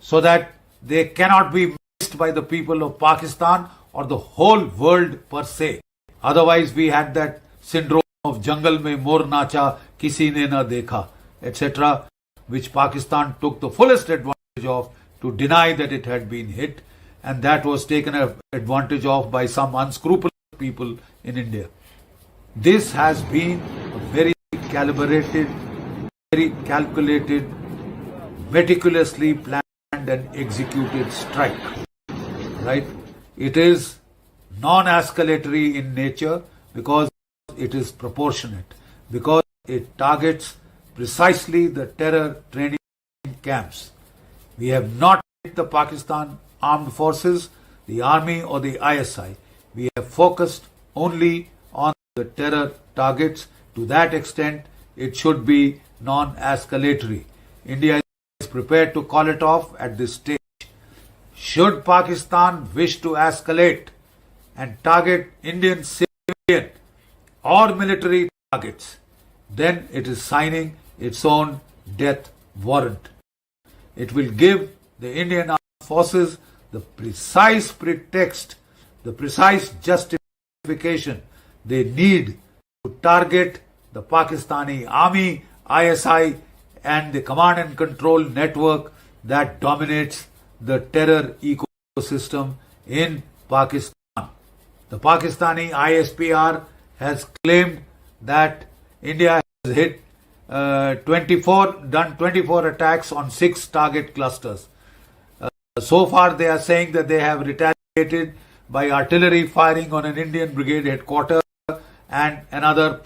so that they cannot be missed by the people of Pakistan or the whole world per se. Otherwise we had that syndrome of jungle mein mor nacha, kisi ne na dekha, etc., which Pakistan took the fullest advantage of to deny that it had been hit, and that was taken advantage of by some unscrupulous people in India. This has been a very calibrated, very calculated, meticulously planned and executed strike. Right? It is non-escalatory in nature because it is proportionate, because it targets precisely the terror training camps. We have not hit the Pakistan armed forces, the army or the ISI. We have focused only on the terror targets. To that extent, it should be non-escalatory. India is prepared to call it off at this stage. Should Pakistan wish to escalate and target Indian civilian or military targets, then it is signing its own death warrant. It will give the Indian Armed Forces the precise pretext, the precise justification they need to target the Pakistani army, ISI, and the command and control network that dominates the terror ecosystem in Pakistan. The Pakistani ISPR has claimed that India has hit 24 attacks on 6 target clusters. So far they are saying that they have retaliated by artillery firing on an Indian brigade headquarters and another.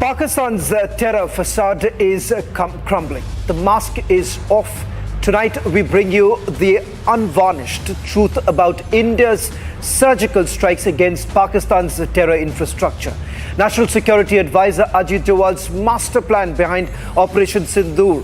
Pakistan's terror facade is crumbling. The mask is off. Tonight we bring you the unvarnished truth about India's surgical strikes against Pakistan's terror infrastructure. National Security Advisor Ajit Doval's master plan behind Operation Sindoor.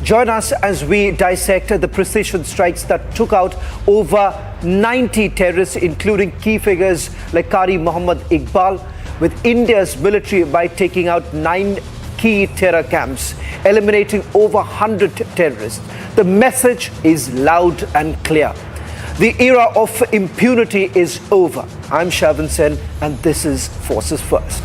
Join us as we dissect the precision strikes that took out over 90 terrorists, including key figures like Qari Muhammad Iqbal, with India's military by taking out 9 key terror camps, eliminating over 100 terrorists. The message is loud and clear. The era of impunity is over. I'm Shavan Sen and this is Forces First.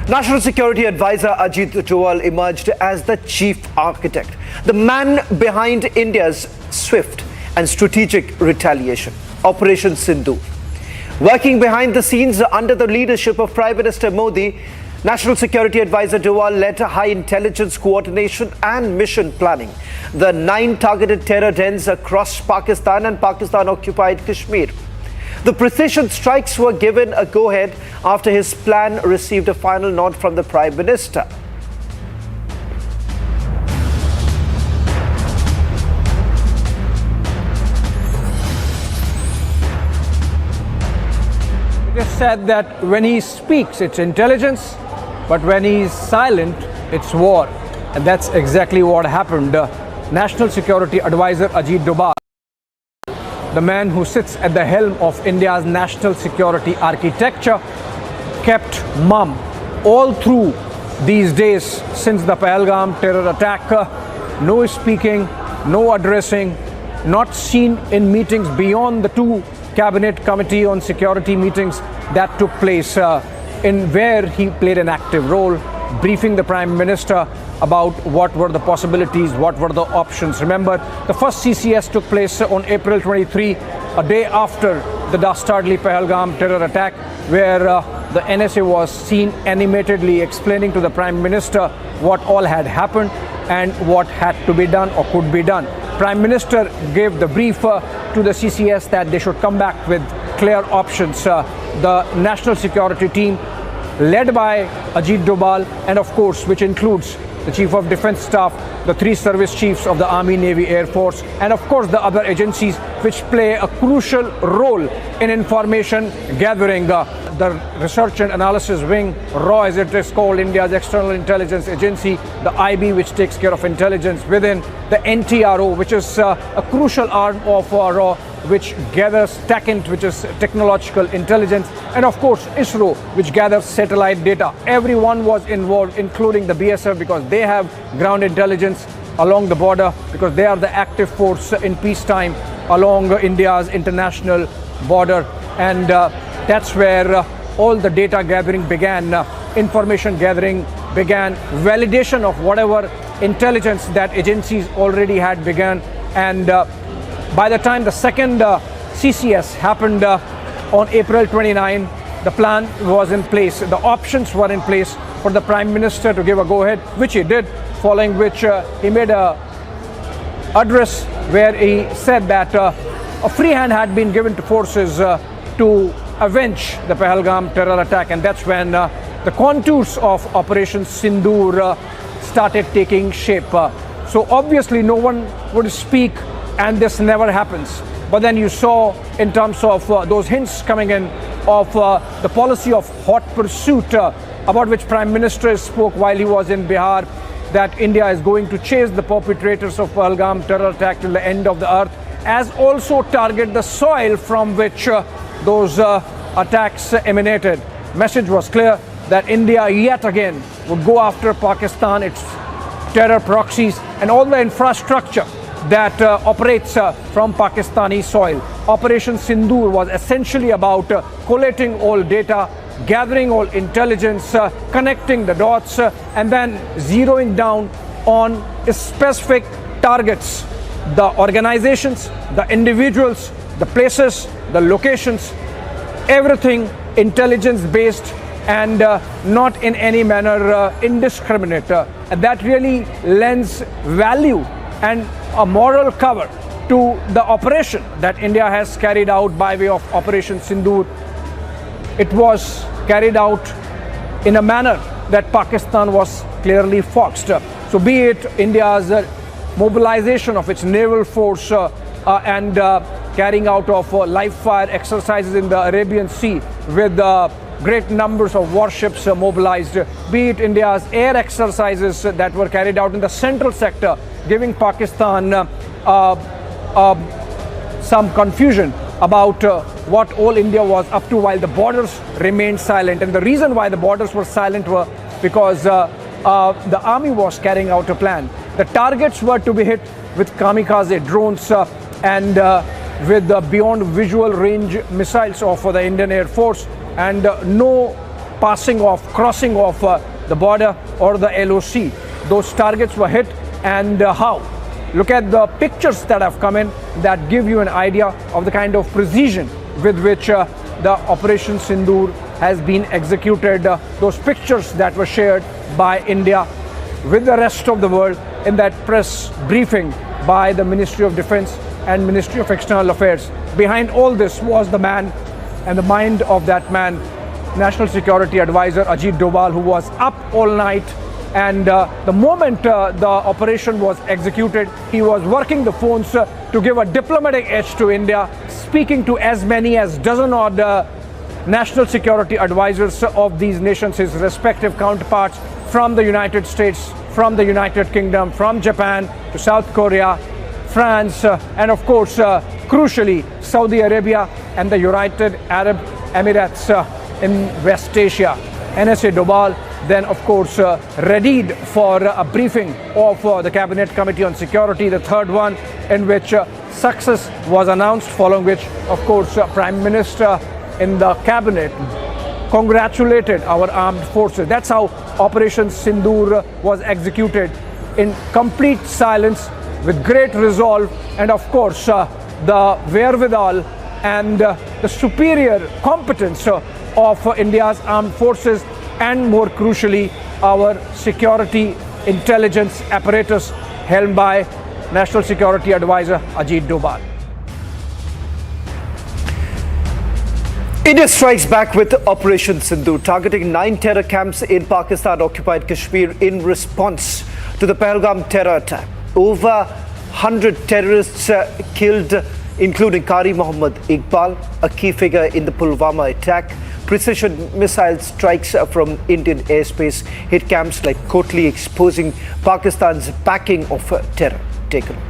National Security Advisor Ajit Doval emerged as the chief architect, the man behind India's swift and strategic retaliation, Operation Sindoor. Working behind the scenes under the leadership of Prime Minister Modi, National Security Advisor Doval led high intelligence coordination and mission planning. The 9 targeted terror dens across Pakistan and Pakistan-occupied Kashmir. The precision strikes were given a go-ahead after his plan received a final nod from the Prime Minister. It is said that when he speaks, it's intelligence, but when he is silent, it's war. And that's exactly what happened. National Security Advisor Ajit Doval, the man who sits at the helm of India's national security architecture, kept mum all through these days since the Pahalgam terror attack. No speaking, no addressing, not seen in meetings beyond the 2 Cabinet Committee on Security meetings that took place, in where he played an active role, briefing the Prime Minister about what were the possibilities, what were the options. Remember, the first CCS took place on April 23, a day after the dastardly Pahalgam terror attack, where the NSA was seen animatedly explaining to the Prime Minister what all had happened and what had to be done or could be done. Prime Minister gave the brief to the CCS that they should come back with clear options. The national security team, led by Ajit Doval, and of course, which includes the Chief of Defence Staff, the 3 service chiefs of the Army, Navy, Air Force, and of course the other agencies which play a crucial role in information gathering. The Research and Analysis Wing, RAW as it is called, India's External Intelligence Agency, the IB which takes care of intelligence within, the NTRO which is a crucial arm of RAW which gathers TACINT, which is technological intelligence, and of course ISRO, which gathers satellite data. Everyone was involved, including the BSF, because they have ground intelligence along the border, because they are the active force in peacetime along India's international border. And that's where all the data gathering began, information gathering began, validation of whatever intelligence that agencies already had begun. And by the time the second CCS happened on April 29, the plan was in place. The options were in place for the Prime Minister to give a go-ahead, which he did, following which he made a address where he said that a free hand had been given to forces to avenge the Pahalgam terror attack. And that's when the contours of Operation Sindoor started taking shape. So obviously no one would speak and this never happens. But then you saw, in terms of those hints coming in of the policy of hot pursuit, about which Prime Minister spoke while he was in Bihar, that India is going to chase the perpetrators of Pahalgam terror attack till the end of the earth, as also target the soil from which those attacks emanated. Message was clear that India yet again would go after Pakistan, its terror proxies, and all the infrastructure that operates from Pakistani soil. Operation Sindoor was essentially about collating all data, gathering all intelligence, connecting the dots, and then zeroing down on specific targets, the organizations, the individuals, the places, the locations, everything intelligence based and not in any manner indiscriminate. And that really lends value and a moral cover to the operation that India has carried out by way of Operation Sindoor. It was carried out in a manner that Pakistan was clearly foxed. So be it India's mobilization of its naval force and carrying out of live fire exercises in the Arabian Sea with great numbers of warships mobilized, be it India's air exercises that were carried out in the central sector, giving Pakistan some confusion about what all India was up to while the borders remained silent. And the reason why the borders were silent were because the army was carrying out a plan. The targets were to be hit with kamikaze drones and with the beyond visual range missiles of the Indian Air Force, and no crossing of the border or the LOC. Those targets were hit, and how? Look at the pictures that have come in that give you an idea of the kind of precision with which the Operation Sindoor has been executed. Those pictures that were shared by India with the rest of the world in that press briefing by the Ministry of Defense and Ministry of External Affairs. Behind all this was the man and the mind of that man, National Security Advisor Ajit Doval, who was up all night. And the moment the operation was executed, he was working the phones to give a diplomatic edge to India, speaking to as many as dozen odd national security advisors of these nations, his respective counterparts from the United States, from the United Kingdom, from Japan to South Korea, France, and of course, crucially, Saudi Arabia and the United Arab Emirates in West Asia. NSA Doval then, of course, readied for a briefing of the Cabinet Committee on Security, the third one, in which success was announced, following which, of course, Prime Minister in the Cabinet congratulated our armed forces. That's how Operation Sindoor was executed, in complete silence, with great resolve, and of course, the wherewithal and the superior competence of India's armed forces, and more crucially, our security intelligence apparatus held by National Security Advisor Ajit Doval. India strikes back with Operation Sindoor, targeting 9 terror camps in Pakistan-occupied Kashmir in response to the Pahalgam terror attack. Over 100 terrorists killed, including Qari Mohammad Iqbal, a key figure in the Pulwama attack. Precision missile strikes from Indian airspace hit camps like Kotli, exposing Pakistan's backing of terror. Take a look.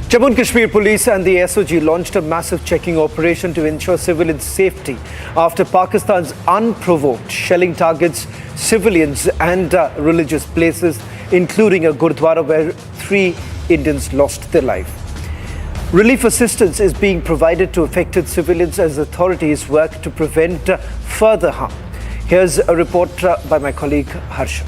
Jammu and Kashmir Police and the SOG launched a massive checking operation to ensure civilian safety after Pakistan's unprovoked shelling targets civilians and religious places, including a Gurdwara where 3 Indians lost their life. Relief assistance is being provided to affected civilians as authorities work to prevent further harm. Here's a report by my colleague Harsha.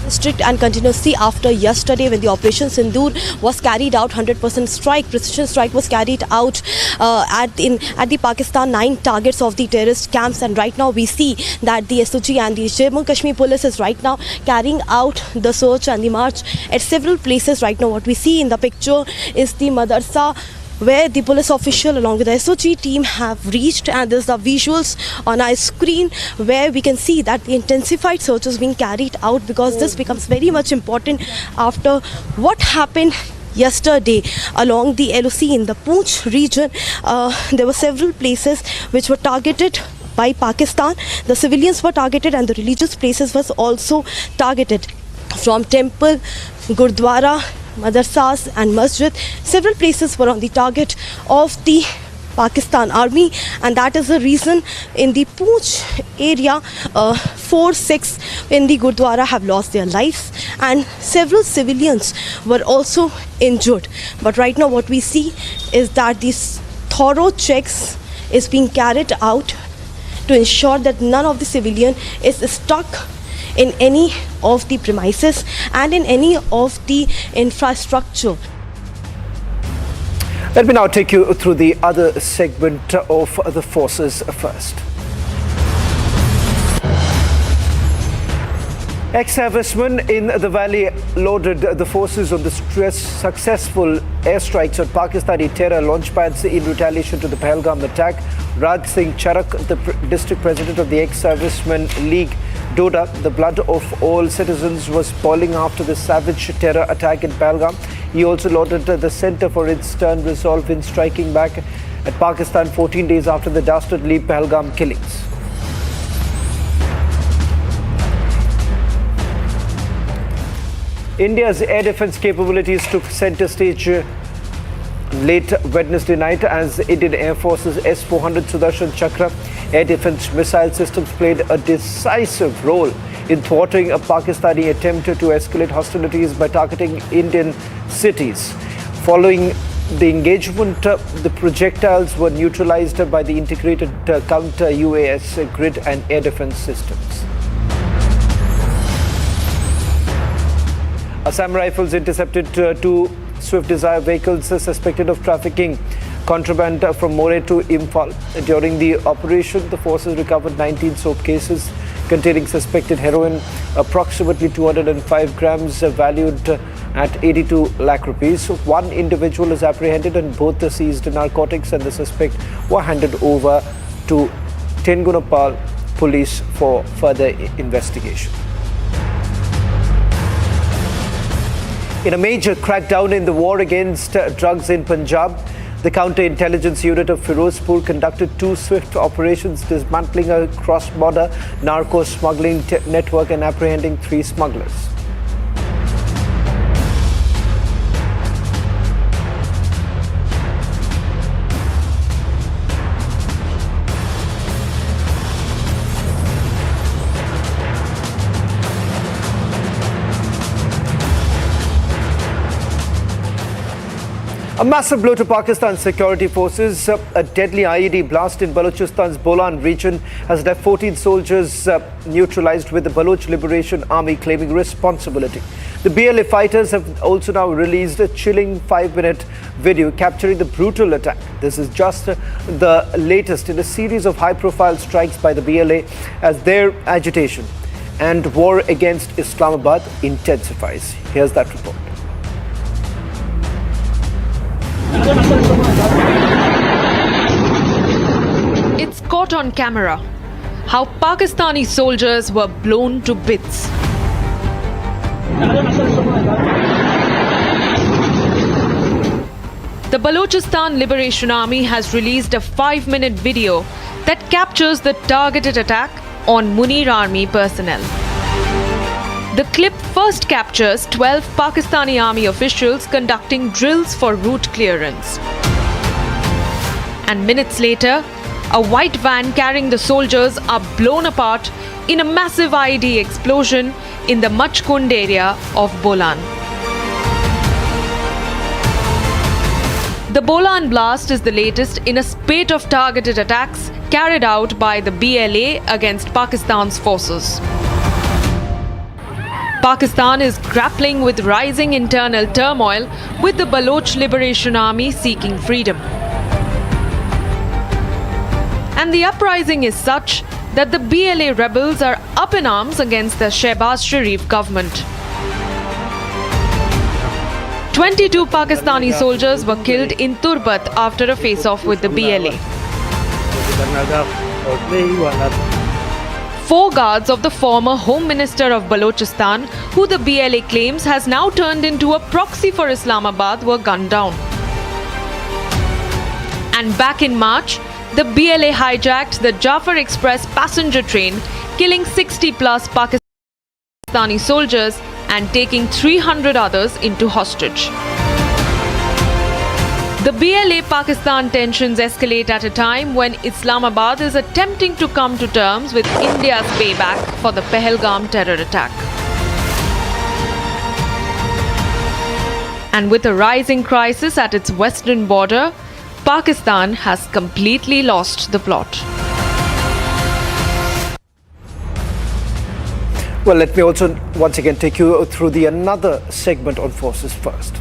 Strict and continuously after yesterday when the Operation Sindoor was carried out, 100% strike, precision strike was carried out at the Pakistan 9 targets of the terrorist camps, and right now we see that the SOG and the Jammu and Kashmir police is right now carrying out the search and the march at several places. Right now what we see in the picture is the madrasa where the police official along with the SOG team have reached, and there's the visuals on our screen where we can see that the intensified search is being carried out, because this becomes very much important after what happened yesterday along the LOC in the Poonch region. There were several places which were targeted by Pakistan. The civilians were targeted and the religious places was also targeted, from temple, Gurdwara, madrasas and masjid. Several places were on the target of the Pakistan army, and that is the reason in the Poonch area 4-6 in the Gurdwara have lost their lives and several civilians were also injured. But right now what we see is that these thorough checks is being carried out to ensure that none of the civilian is stuck in any of the premises and in any of the infrastructure. Let me now take you through the other segment of the forces first. Ex-servicemen in the valley lauded the forces on the successful airstrikes on Pakistani terror launch pads in retaliation to the Pahalgam attack. Raj Singh Charak, the district president of the Ex-Servicemen League, Doda, the blood of all citizens was boiling after the savage terror attack in Pahalgam. He also lauded the centre for its stern resolve in striking back at Pakistan 14 days after the dastardly Pahalgam killings. India's air defence capabilities took centre stage late Wednesday night as Indian Air Force's S-400 Sudarshan Chakra air defence missile systems played a decisive role in thwarting a Pakistani attempt to escalate hostilities by targeting Indian cities. Following the engagement, the projectiles were neutralised by the integrated counter-UAS grid and air defence systems. Assam Rifles intercepted 2 Swift Desire vehicles suspected of trafficking contraband from Moreh to Imphal. During the operation, the forces recovered 19 soap cases containing suspected heroin, approximately 205 grams valued at 82 lakh rupees. One individual is apprehended and both the seized narcotics and the suspect were handed over to Tengunapal police for further investigation. In a major crackdown in the war against drugs in Punjab, the counterintelligence unit of Firozpur conducted 2 swift operations dismantling a cross-border narco-smuggling network and apprehending 3 smugglers. A massive blow to Pakistan's security forces. A deadly IED blast in Balochistan's Bolan region has left 14 soldiers neutralized, with the Baloch Liberation Army claiming responsibility. The BLA fighters have also now released a chilling 5-minute video capturing the brutal attack. This is just the latest in a series of high-profile strikes by the BLA as their agitation and war against Islamabad intensifies. Here's that report. It's caught on camera how Pakistani soldiers were blown to bits. The Balochistan Liberation Army has released a 5-minute video that captures the targeted attack on Munir Army personnel. The clip first captures 12 Pakistani Army officials conducting drills for route clearance. And minutes later, a white van carrying the soldiers are blown apart in a massive IED explosion in the Machkund area of Bolan. The Bolan blast is the latest in a spate of targeted attacks carried out by the BLA against Pakistan's forces. Pakistan is grappling with rising internal turmoil, with the Baloch Liberation Army seeking freedom. And the uprising is such that the BLA rebels are up in arms against the Shehbaz Sharif government. 22 Pakistani soldiers were killed in Turbat after a face-off with the BLA. 4 guards of the former Home Minister of Balochistan, who the BLA claims has now turned into a proxy for Islamabad, were gunned down. And back in March, the BLA hijacked the Jafar Express passenger train, killing 60+ Pakistani soldiers and taking 300 others into hostage. The BLA-Pakistan tensions escalate at a time when Islamabad is attempting to come to terms with India's payback for the Pahalgam terror attack. And with a rising crisis at its western border, Pakistan has completely lost the plot. Well, let me also once again take you through the another segment on forces first.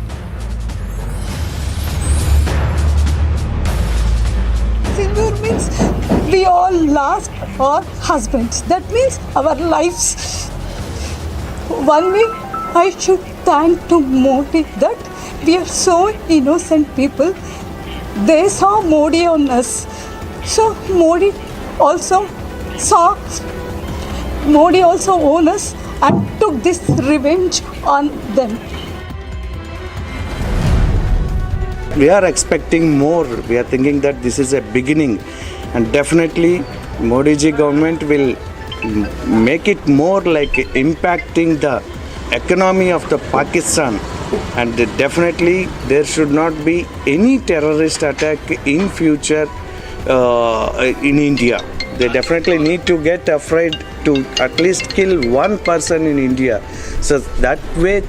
Sindoor means we all lost our husbands. That means our lives. One way I should thank to Modi that we are so innocent people. They saw Modi on us. So Modi also owned us and took this revenge on them. We are expecting more. We are thinking that this is a beginning, and definitely Modi ji government will make it more like impacting the economy of the Pakistan, and definitely there should not be any terrorist attack in future in India. They definitely need to get afraid to at least kill one person in India. So that way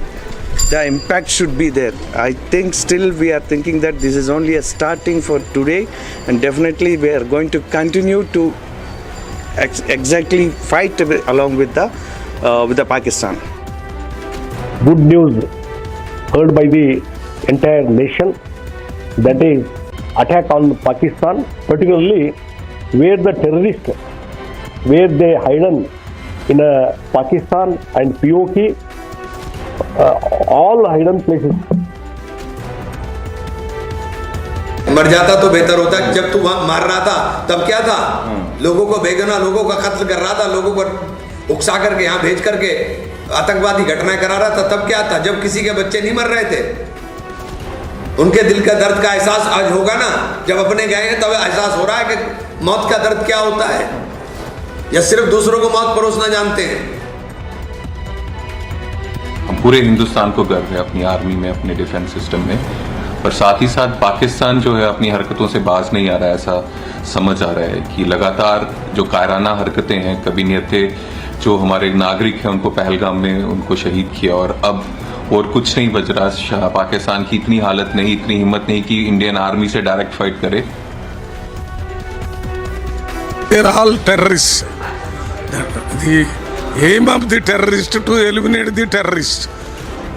the impact should be there. I think still we are thinking that this is only a starting for today, and definitely we are going to continue to exactly fight along with the Pakistan. Good news heard by the entire nation, that is attack on Pakistan, particularly where the terrorists, where they hidden in Pakistan and POK, all hidden places. मर जाता तो बेहतर होता। जब तू वहां मार रहा था तब क्या था? लोगों को बेगुनाह लोगों का कत्ल कर रहा था, लोगों को उकसा करके यहाँ भेज करके आतंकवादी घटनाएं करा रहा था। तब क्या था? जब किसी के बच्चे नहीं मर रहे थे। उनके दिल का दर्द का एहसास आज होगा ना, जब अपने गए हैं तब एहसास हो रहा है कि मौत का दर्द क्या होता है, या सिर्फ दूसरों को मौत परोसना जानते हैं। पूरे हिंदुस्तान को गर्व है अपनी आर्मी में, अपने डिफेंस सिस्टम में, पर साथ ही साथ पाकिस्तान जो है अपनी हरकतों से बाज नहीं आ रहा है। ऐसा समझ आ रहा है कि लगातार जो कायराना हरकतें हैं, कभी नहीं थे जो हमारे नागरिक हैं उनको पहलगाम में उनको शहीद किया, और अब और कुछ नहीं बच रहा। पाकिस्तान की इतनी हालत नहीं, इतनी हिम्मत नहीं कि इंडियन आर्मी से डायरेक्ट फाइट करे। They're all terrorists. The aim of the terrorist to eliminate the terrorist.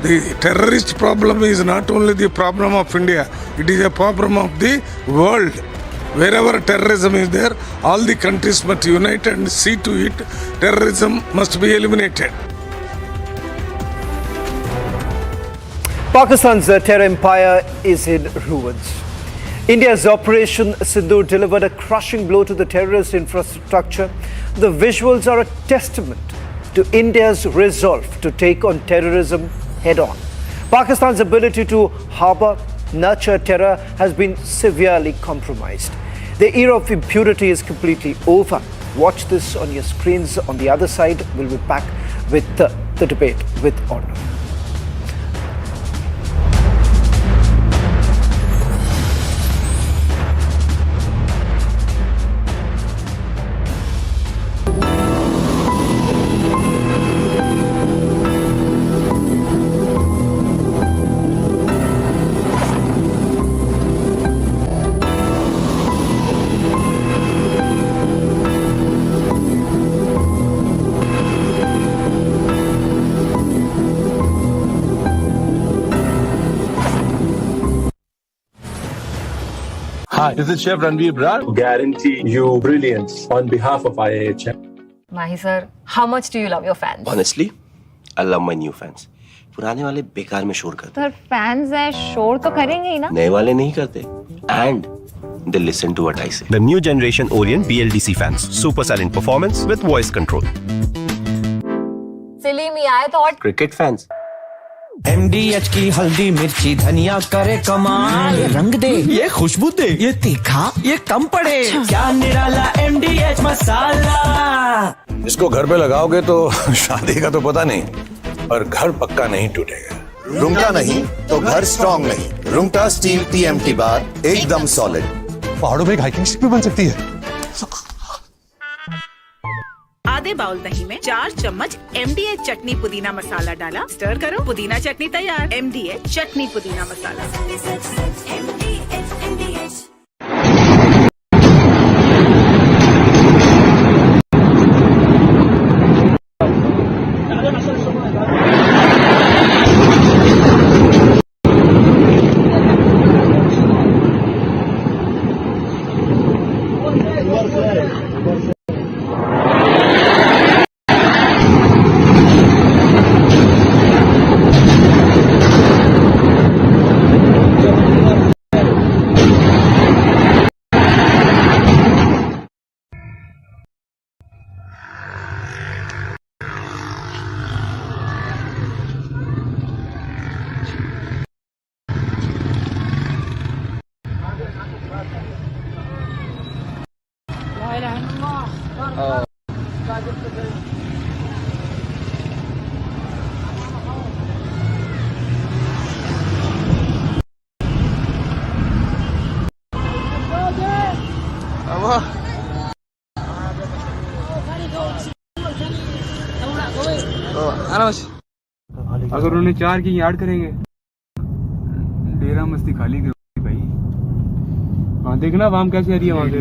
The terrorist problem is not only the problem of India, it is a problem of the world. Wherever terrorism is there, all the countries must unite and see to it terrorism must be eliminated. Pakistan's terror empire is in ruins. India's Operation Sindoor delivered a crushing blow to the terrorist infrastructure. The visuals are a testament to India's resolve to take on terrorism head-on. Pakistan's ability to harbour, nurture terror has been severely compromised. The era of impunity is completely over. Watch this on your screens. On the other side, we'll be back with the debate with Arnab. Hi, this is Chef Ranveer Brar. Guarantee you brilliance on behalf of IIHM. Mahi sir, how much do you love your fans? Honestly, I love my new fans. पुराने वाले बेकार में शोर करते sir fans हैं शोर तो करेंगे ही ना नए वाले नहीं करते and they listen to what I say. The new generation Orient BLDC fans. Super silent performance with voice control. सिली मियाँ तो और Cricket fans. MDH की हल्दी मिर्ची धनिया करे कमाल ये रंग दे ये खुशबू दे ये तीखा ये कम पड़े क्या निराला MDH मसाला इसको घर पे लगाओगे तो शादी का तो पता नहीं पर घर पक्का नहीं टूटेगा रुंगटा नहीं तो घर स्ट्रॉन्ग नहीं रुंगटा स्टील TMT बार एकदम सॉलिड पहाड़ों में हाइकिंग शिप भी बन सकती है आधे बाउल दही में 4 चम्मच MDH चटनी पुदीना मसाला डाला स्टर करो पुदीना चटनी तैयार MDH चटनी पुदीना मसाला अगर उन्हें 4 की याद करेंगे डेरा मस्ती खाली करोगे भाई वहाँ देखना वाम कैसे आ रही है वहाँ से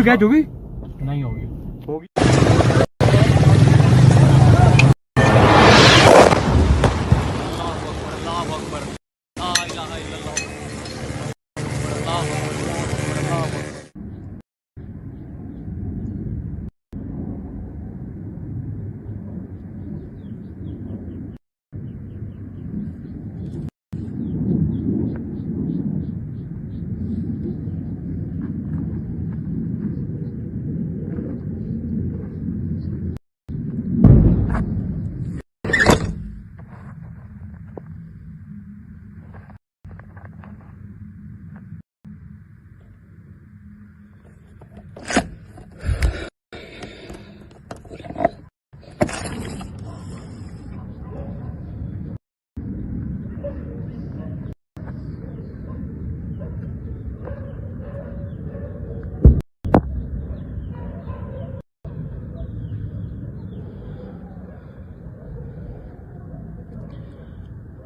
कैच होगी नहीं होगी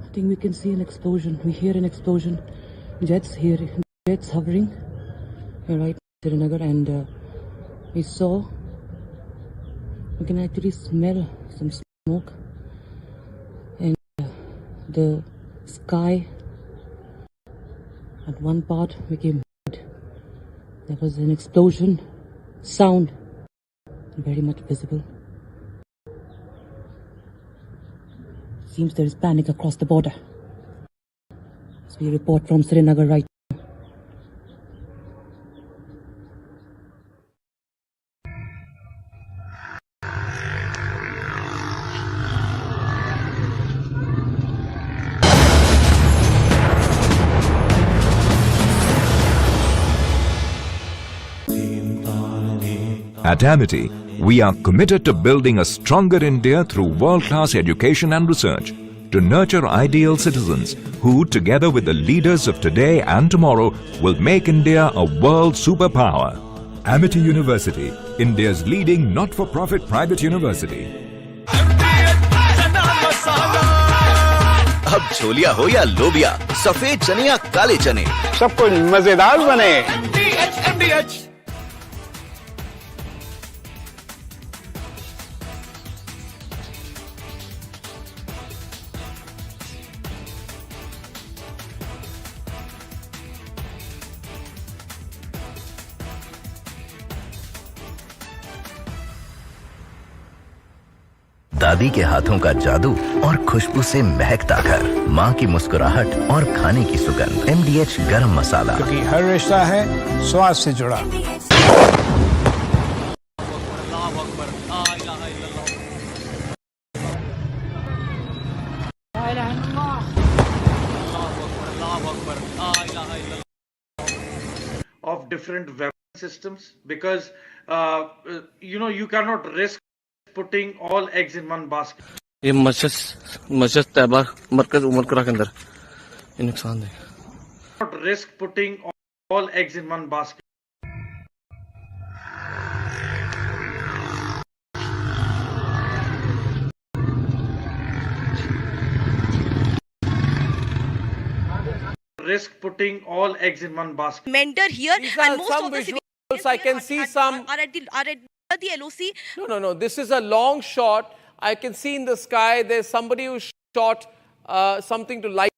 I think we can see an explosion. We hear an explosion. Jets here, jets hovering right in Srinagar, and we saw We can actually smell some smoke, and the sky at one part became red. There was an explosion sound, very much visible. Seems there is panic across the border. So we report from Srinagar right now. At Amity, we are committed to building a stronger India through world-class education and research, to nurture ideal citizens who, together with the leaders of today and tomorrow, will make India a world superpower. Amity University, India's leading not-for-profit private university. अब छोलिया हो या लोबिया, सफेद चने या काले चने, सब कुछ मजेदार बने। दादी के हाथों का जादू और खुशबू से महकता घर, माँ की मुस्कुराहट और खाने की सुगंध। MDH गरम मसाला, क्योंकि हर रिश्ता है स्वाद से जुड़ा। Of different weapon systems, because you cannot risk putting all eggs in one basket. ये मस्जिद तैयबा मरकज उमरकरा के अंदर ये नुकसान है। Not risk putting all eggs in one basket. Risk putting all eggs in one basket. Mender here, and most some of the visuals. I can see some. are at the LOC. No. This is a long shot. I can see in the sky there's somebody who shot something to light.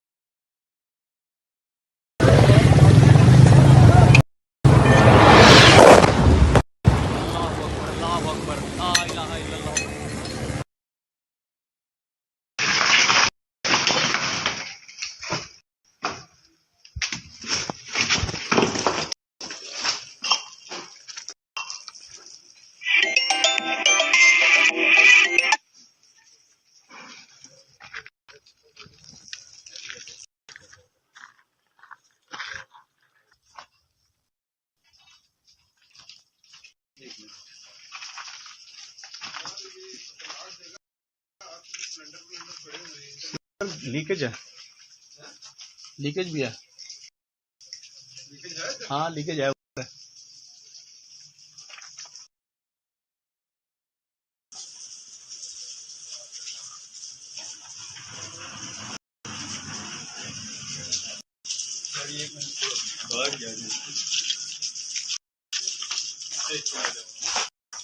Leakage है, leakage भी है। हाँ leakage है।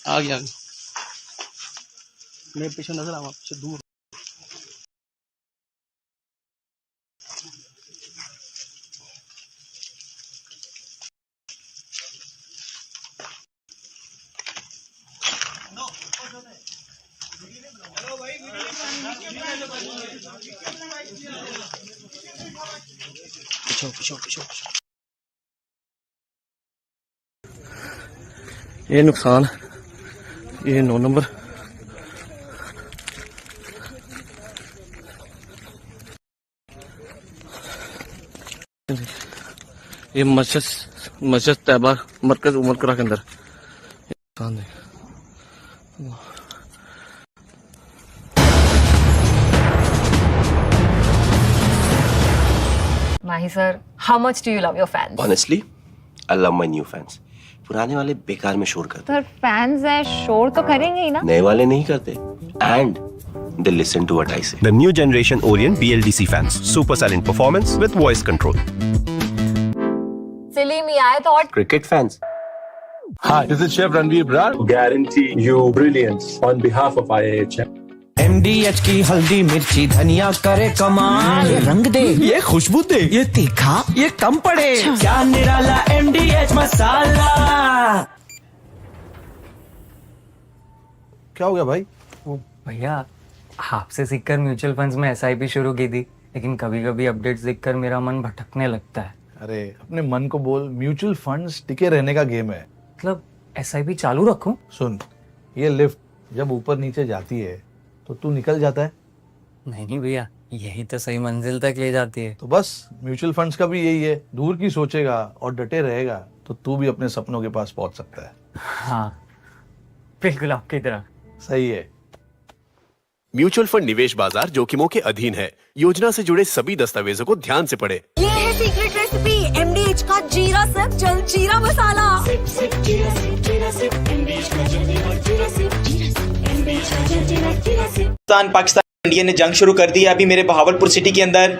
आ गया, मेरे पीछे नजर आवा, पीछे दूर। पीछे। ये नुकसान, ये 9 नंबर। ये मस्जिद तैयबा मरकज उमरकरा के अंदर नुकसान है। Mahi sir, how much do you love your fans? Honestly, I love my new fans. पुराने वाले बेकार में शोर करते सर फैंस हैं, शोर तो करेंगे ही ना। नए वाले नहीं करते and they listen to what I say. The new generation Orient BLDC fans. Super silent performance with voice control. Silly me, I thought Cricket fans. Hi, this is Chef Ranveer Brar. Guarantee you brilliance on behalf of IIHM. MDH की हल्दी मिर्ची धनिया करे कमाल, ये रंग दे, ये खुशबू दे, ये तीखा, ये कम पड़े, क्या निराला MDH मसाला। क्या हो गया भाई? वो भैया आपसे सीखकर म्यूचुअल फंड्स में SIP शुरू की थी, लेकिन कभी कभी अपडेट्स देखकर मेरा मन भटकने लगता है। अरे अपने मन को बोल, म्यूचुअल फंड्स टिके रहने का गेम है। मतलब SIP चालू रखूं? सुन, ये लिफ्ट जब ऊपर नीचे जाती है तो तू निकल जाता है। नहीं भैया, यही तो सही मंजिल तक ले जाती है। तो बस म्यूचुअल फंड्स का भी यही है, दूर की सोचेगा और डटे रहेगा तो तू भी अपने सपनों के पास पहुंच सकता है। हाँ बिल्कुल आपकी तरह। सही है। म्यूचुअल फंड निवेश बाजार जोखिमों के अधीन है। योजना से जुड़े सभी दस्तावेजों को ध्यान से पढ़ें। ये है सीक्रेट रेसिपी MDH का जीरा सिर्फ जल जीरा मसाला। पाकिस्तान इंडिया ने जंग शुरू कर दी है। अभी मेरे बहावलपुर सिटी के अंदर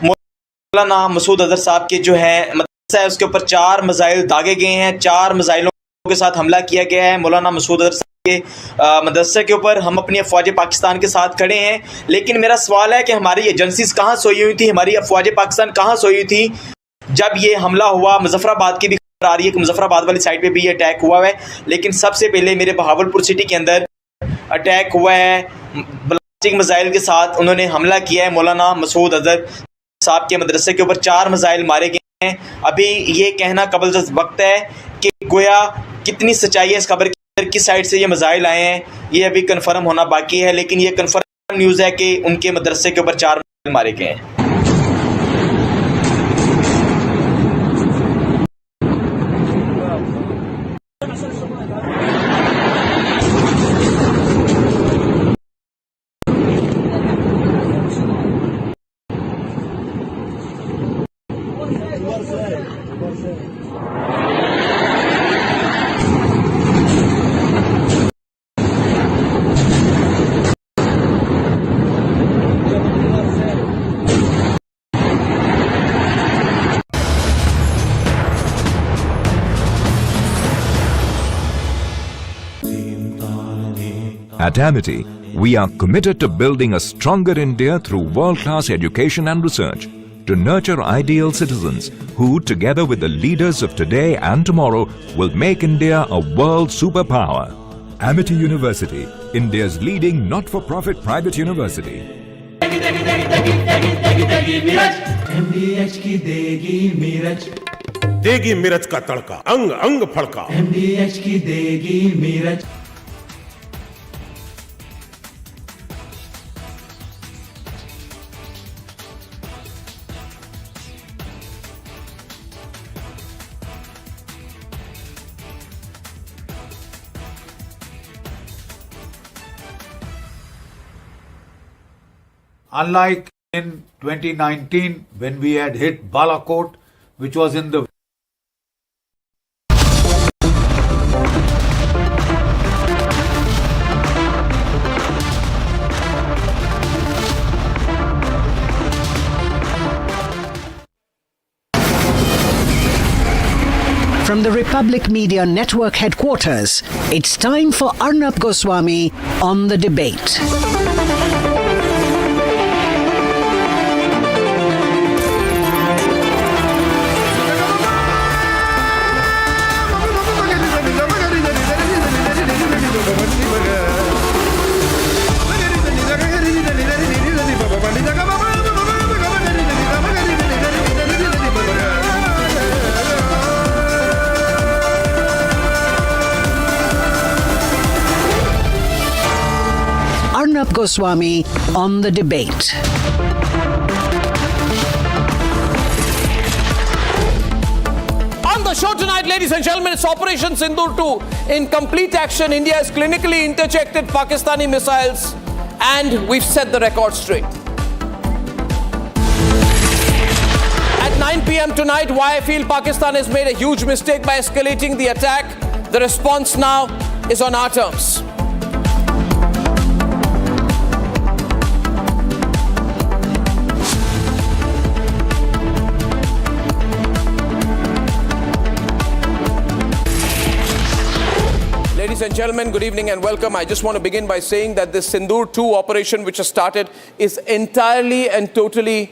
मौलाना मसूद अजहर साहब के जो है मदरसा है उसके ऊपर 4 मिसाइल दागे गए हैं। 4 मिसाइलों के साथ हमला किया गया है मौलाना मसूद अजहर के मदरसे के ऊपर। हम अपनी अफवाज पाकिस्तान के साथ खड़े हैं, लेकिन मेरा सवाल है कि हमारी एजेंसीज कहाँ सोई हुई थी, हमारी अफवाज पाकिस्तान कहाँ सोई हुई थी जब ये हमला हुआ। मुजफ्फराबाद की भी खबर आ रही है कि मुजफ्फराबाद वाली साइड पे भी ये अटैक हुआ है, लेकिन सबसे पहले मेरे बहावलपुर सिटी के अंदर अटैक हुआ है ब्लास्टिक मिसाइल के साथ। उन्होंने हमला किया है मौलाना मसूद अजहर साहब के मदरसे के ऊपर। 4 मिसाइल मारे गए हैं। अभी ये कहना कबल वक्त है कि गोया कितनी सच्चाई है इस खबर की, किस साइड से ये मिसाइल आए हैं ये अभी कंफर्म होना बाकी है, लेकिन ये कंफर्म न्यूज़ है कि उनके मदरसे के ऊपर 4 मिसाइल मारे गए हैं। At Amity, we are committed to building a stronger India through world-class education and research to nurture ideal citizens who, together with the leaders of today and tomorrow, will make India a world superpower. Amity University, India's leading not-for-profit private university. MDH की देगी मीरज, देगी मिर्च का तड़का, अंग अंग फड़का। MDH की देगी Miraj. Unlike in 2019 when we had hit Balakot, which was in the From the Republic Media Network headquarters, it's time for Arnab Goswami on the debate. Arnab Goswami on the debate. On the show tonight, ladies and gentlemen, it's Operation Sindoor 2. In complete action, India has clinically intercepted Pakistani missiles, and we've set the record straight. At 9 p.m. tonight, why I feel Pakistan has made a huge mistake by escalating the attack. The response now is on our terms. Ladies and gentlemen, good evening and welcome. I just want to begin by saying that this Sindoor 2 operation which has started is entirely and totally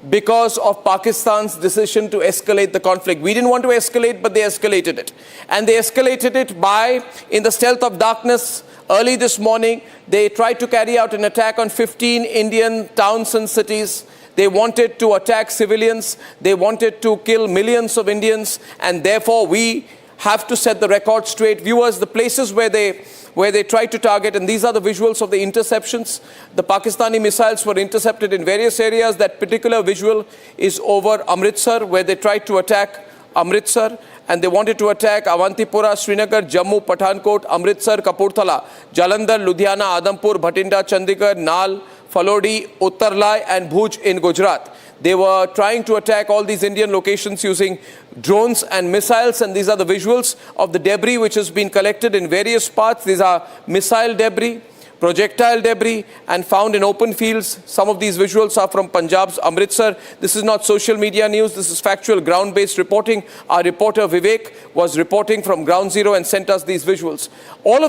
because of Pakistan's decision to escalate the conflict. We didn't want to escalate, but they escalated it. And they escalated it by, in the stealth of darkness, early this morning, they tried to carry out an attack on 15 Indian towns and cities. They wanted to attack civilians. They wanted to kill millions of Indians. And therefore, we have to set the record straight. Viewers, the places where they tried to target, and these are the visuals of the interceptions. The Pakistani missiles were intercepted in various areas. That particular visual is over Amritsar, where they tried to attack Amritsar. And they wanted to attack Avantipura, Srinagar, Jammu, Pathankot, Amritsar, Kapurthala, Jalandhar, Ludhiana, Adampur, Bhatinda, Chandigarh, Nal, Falodi, Uttarlai and Bhuj in Gujarat. They were trying to attack all these Indian locations using drones and missiles, and these are the visuals of the debris which has been collected in various parts. These are missile debris, projectile debris, and found in open fields. Some of these visuals are from Punjab's Amritsar. This is not social media news. This is factual, ground-based reporting. Our reporter Vivek was reporting from Ground Zero and sent us these visuals. All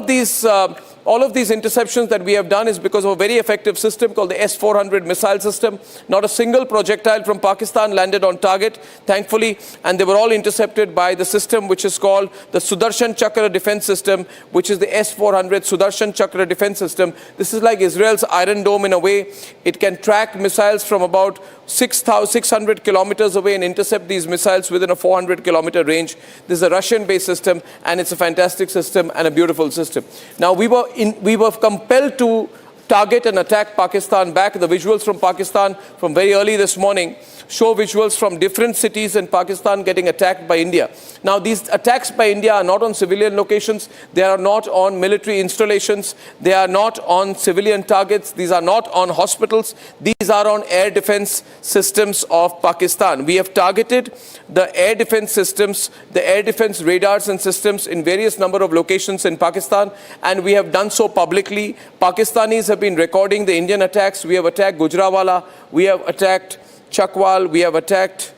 of these interceptions that we have done is because of a very effective system called the S-400 missile system. Not a single projectile from Pakistan landed on target, thankfully, and they were all intercepted by the system which is called the Sudarshan Chakra defense system, which is the S-400 Sudarshan Chakra defense system. This is like Israel's Iron Dome in a way. It can track missiles from about 600 kilometers away and intercept these missiles within a 400-kilometer range. This is a Russian-based system, and it's a fantastic system and a beautiful system. Now, we were compelled to target and attack Pakistan back. The visuals from Pakistan from very early this morning show visuals from different cities in Pakistan getting attacked by India. Now, these attacks by India are not on civilian locations. They are not on military installations. They are not on civilian targets. These are not on hospitals. These are on air defense systems of Pakistan. We have targeted the air defense systems, the air defense radars and systems in various number of locations in Pakistan, and we have done so publicly. Pakistanis have been recording the Indian attacks. We have attacked Gujranwala. We have attacked Chakwal, we have attacked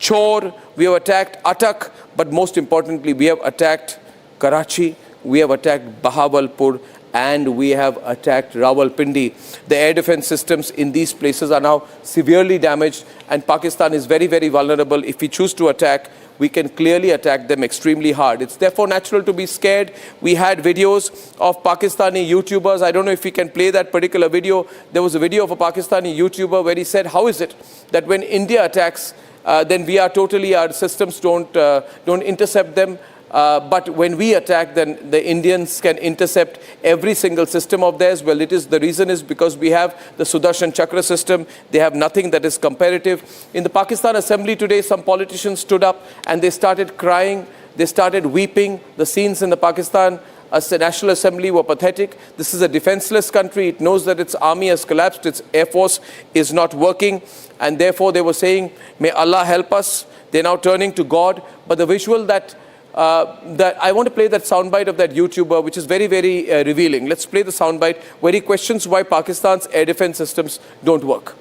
Chor, we have attacked Atak, but most importantly, we have attacked Karachi, we have attacked Bahawalpur, and we have attacked Rawalpindi. The air defense systems in these places are now severely damaged, and Pakistan is very, very vulnerable. If we choose to attack, we can clearly attack them extremely hard. It's therefore natural to be scared. We had videos of Pakistani YouTubers. I don't know if we can play that particular video. There was a video of a Pakistani YouTuber where he said, how is it that when India attacks, then we are totally, our systems don't intercept them. But when we attack, then the Indians can intercept every single system of theirs. Well, the reason is because we have the Sudarshan Chakra system. They have nothing that is comparative. In the Pakistan Assembly today, some politicians stood up and they started crying. They started weeping. The scenes in the Pakistan National Assembly were pathetic. This is a defenseless country. It knows that its army has collapsed. Its air force is not working. And therefore, they were saying, may Allah help us. They're now turning to God. But the visual that I want to play that soundbite of that YouTuber, which is very, very revealing. Let's play the soundbite where he questions why Pakistan's air defense systems don't work.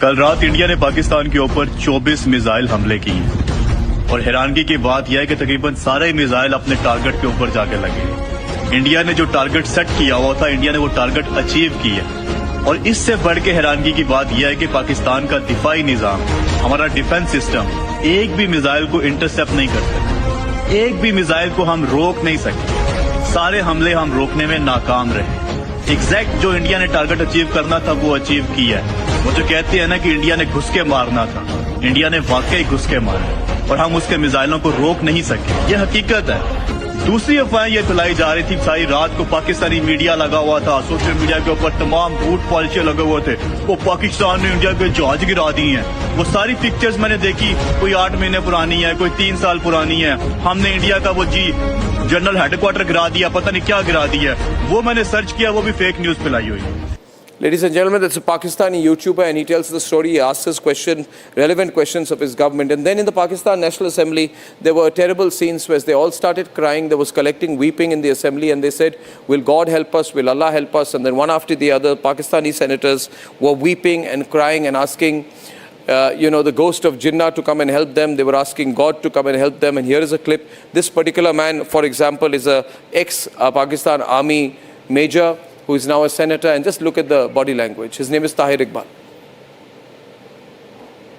कल रात India ने पाकिस्तान के ऊपर 24 missile हमले किए और हैरानगी की बात यह है कि तकरीबन सारे मिसाइल अपने टारगेट के ऊपर जाके लगे। इंडिया ने जो टारगेट सेट किया हुआ था, इंडिया ने वो टारगेट अचीव किया। और इससे बढ़ के हैरानगी की बात यह है कि पाकिस्तान का दिफाई निजाम, हमारा डिफेंस सिस्टम एक भी मिसाइल को इंटरसेप्ट नहीं कर सकते, एक भी मिसाइल को हम रोक नहीं सकते। सारे हमले हम रोकने में नाकाम रहे। एग्जैक्ट जो इंडिया ने टारगेट अचीव करना था वो अचीव किया है। वो जो कहते हैं ना कि इंडिया ने घुस के मारना था, इंडिया ने वाकई घुस के मारा और हम उसके मिसाइलों को रोक नहीं सके। ये हकीकत है। दूसरी अफवाहें ये फैलाई जा रही थी, सारी रात को पाकिस्तानी मीडिया लगा हुआ था, सोशल मीडिया के ऊपर तमाम झूठ पॉलिसी लगे हुए थे। वो पाकिस्तान ने इंडिया के जहाज गिरा दी हैं। वो सारी पिक्चर्स मैंने देखी, कोई 8 महीने पुरानी है, कोई 3 साल पुरानी है। हमने इंडिया का वो जनरल हेडक्वार्टर गिरा दिया, पता नहीं क्या गिरा दिया। वो मैंने सर्च किया, वो भी फेक न्यूज फैलाई हुई है। Ladies and gentlemen, that's a Pakistani YouTuber, and he tells the story. He asks us relevant questions of his government. And then in the Pakistan National Assembly, there were terrible scenes where they all started crying. There was collecting weeping in the assembly, and they said, will God help us? Will Allah help us? And then one after the other, Pakistani senators were weeping and crying and asking, the ghost of Jinnah to come and help them. They were asking God to come and help them. And here is a clip. This particular man, for example, is a ex-Pakistan Army major who is now a senator. And just look at the body language. His name is Tahir Iqbal.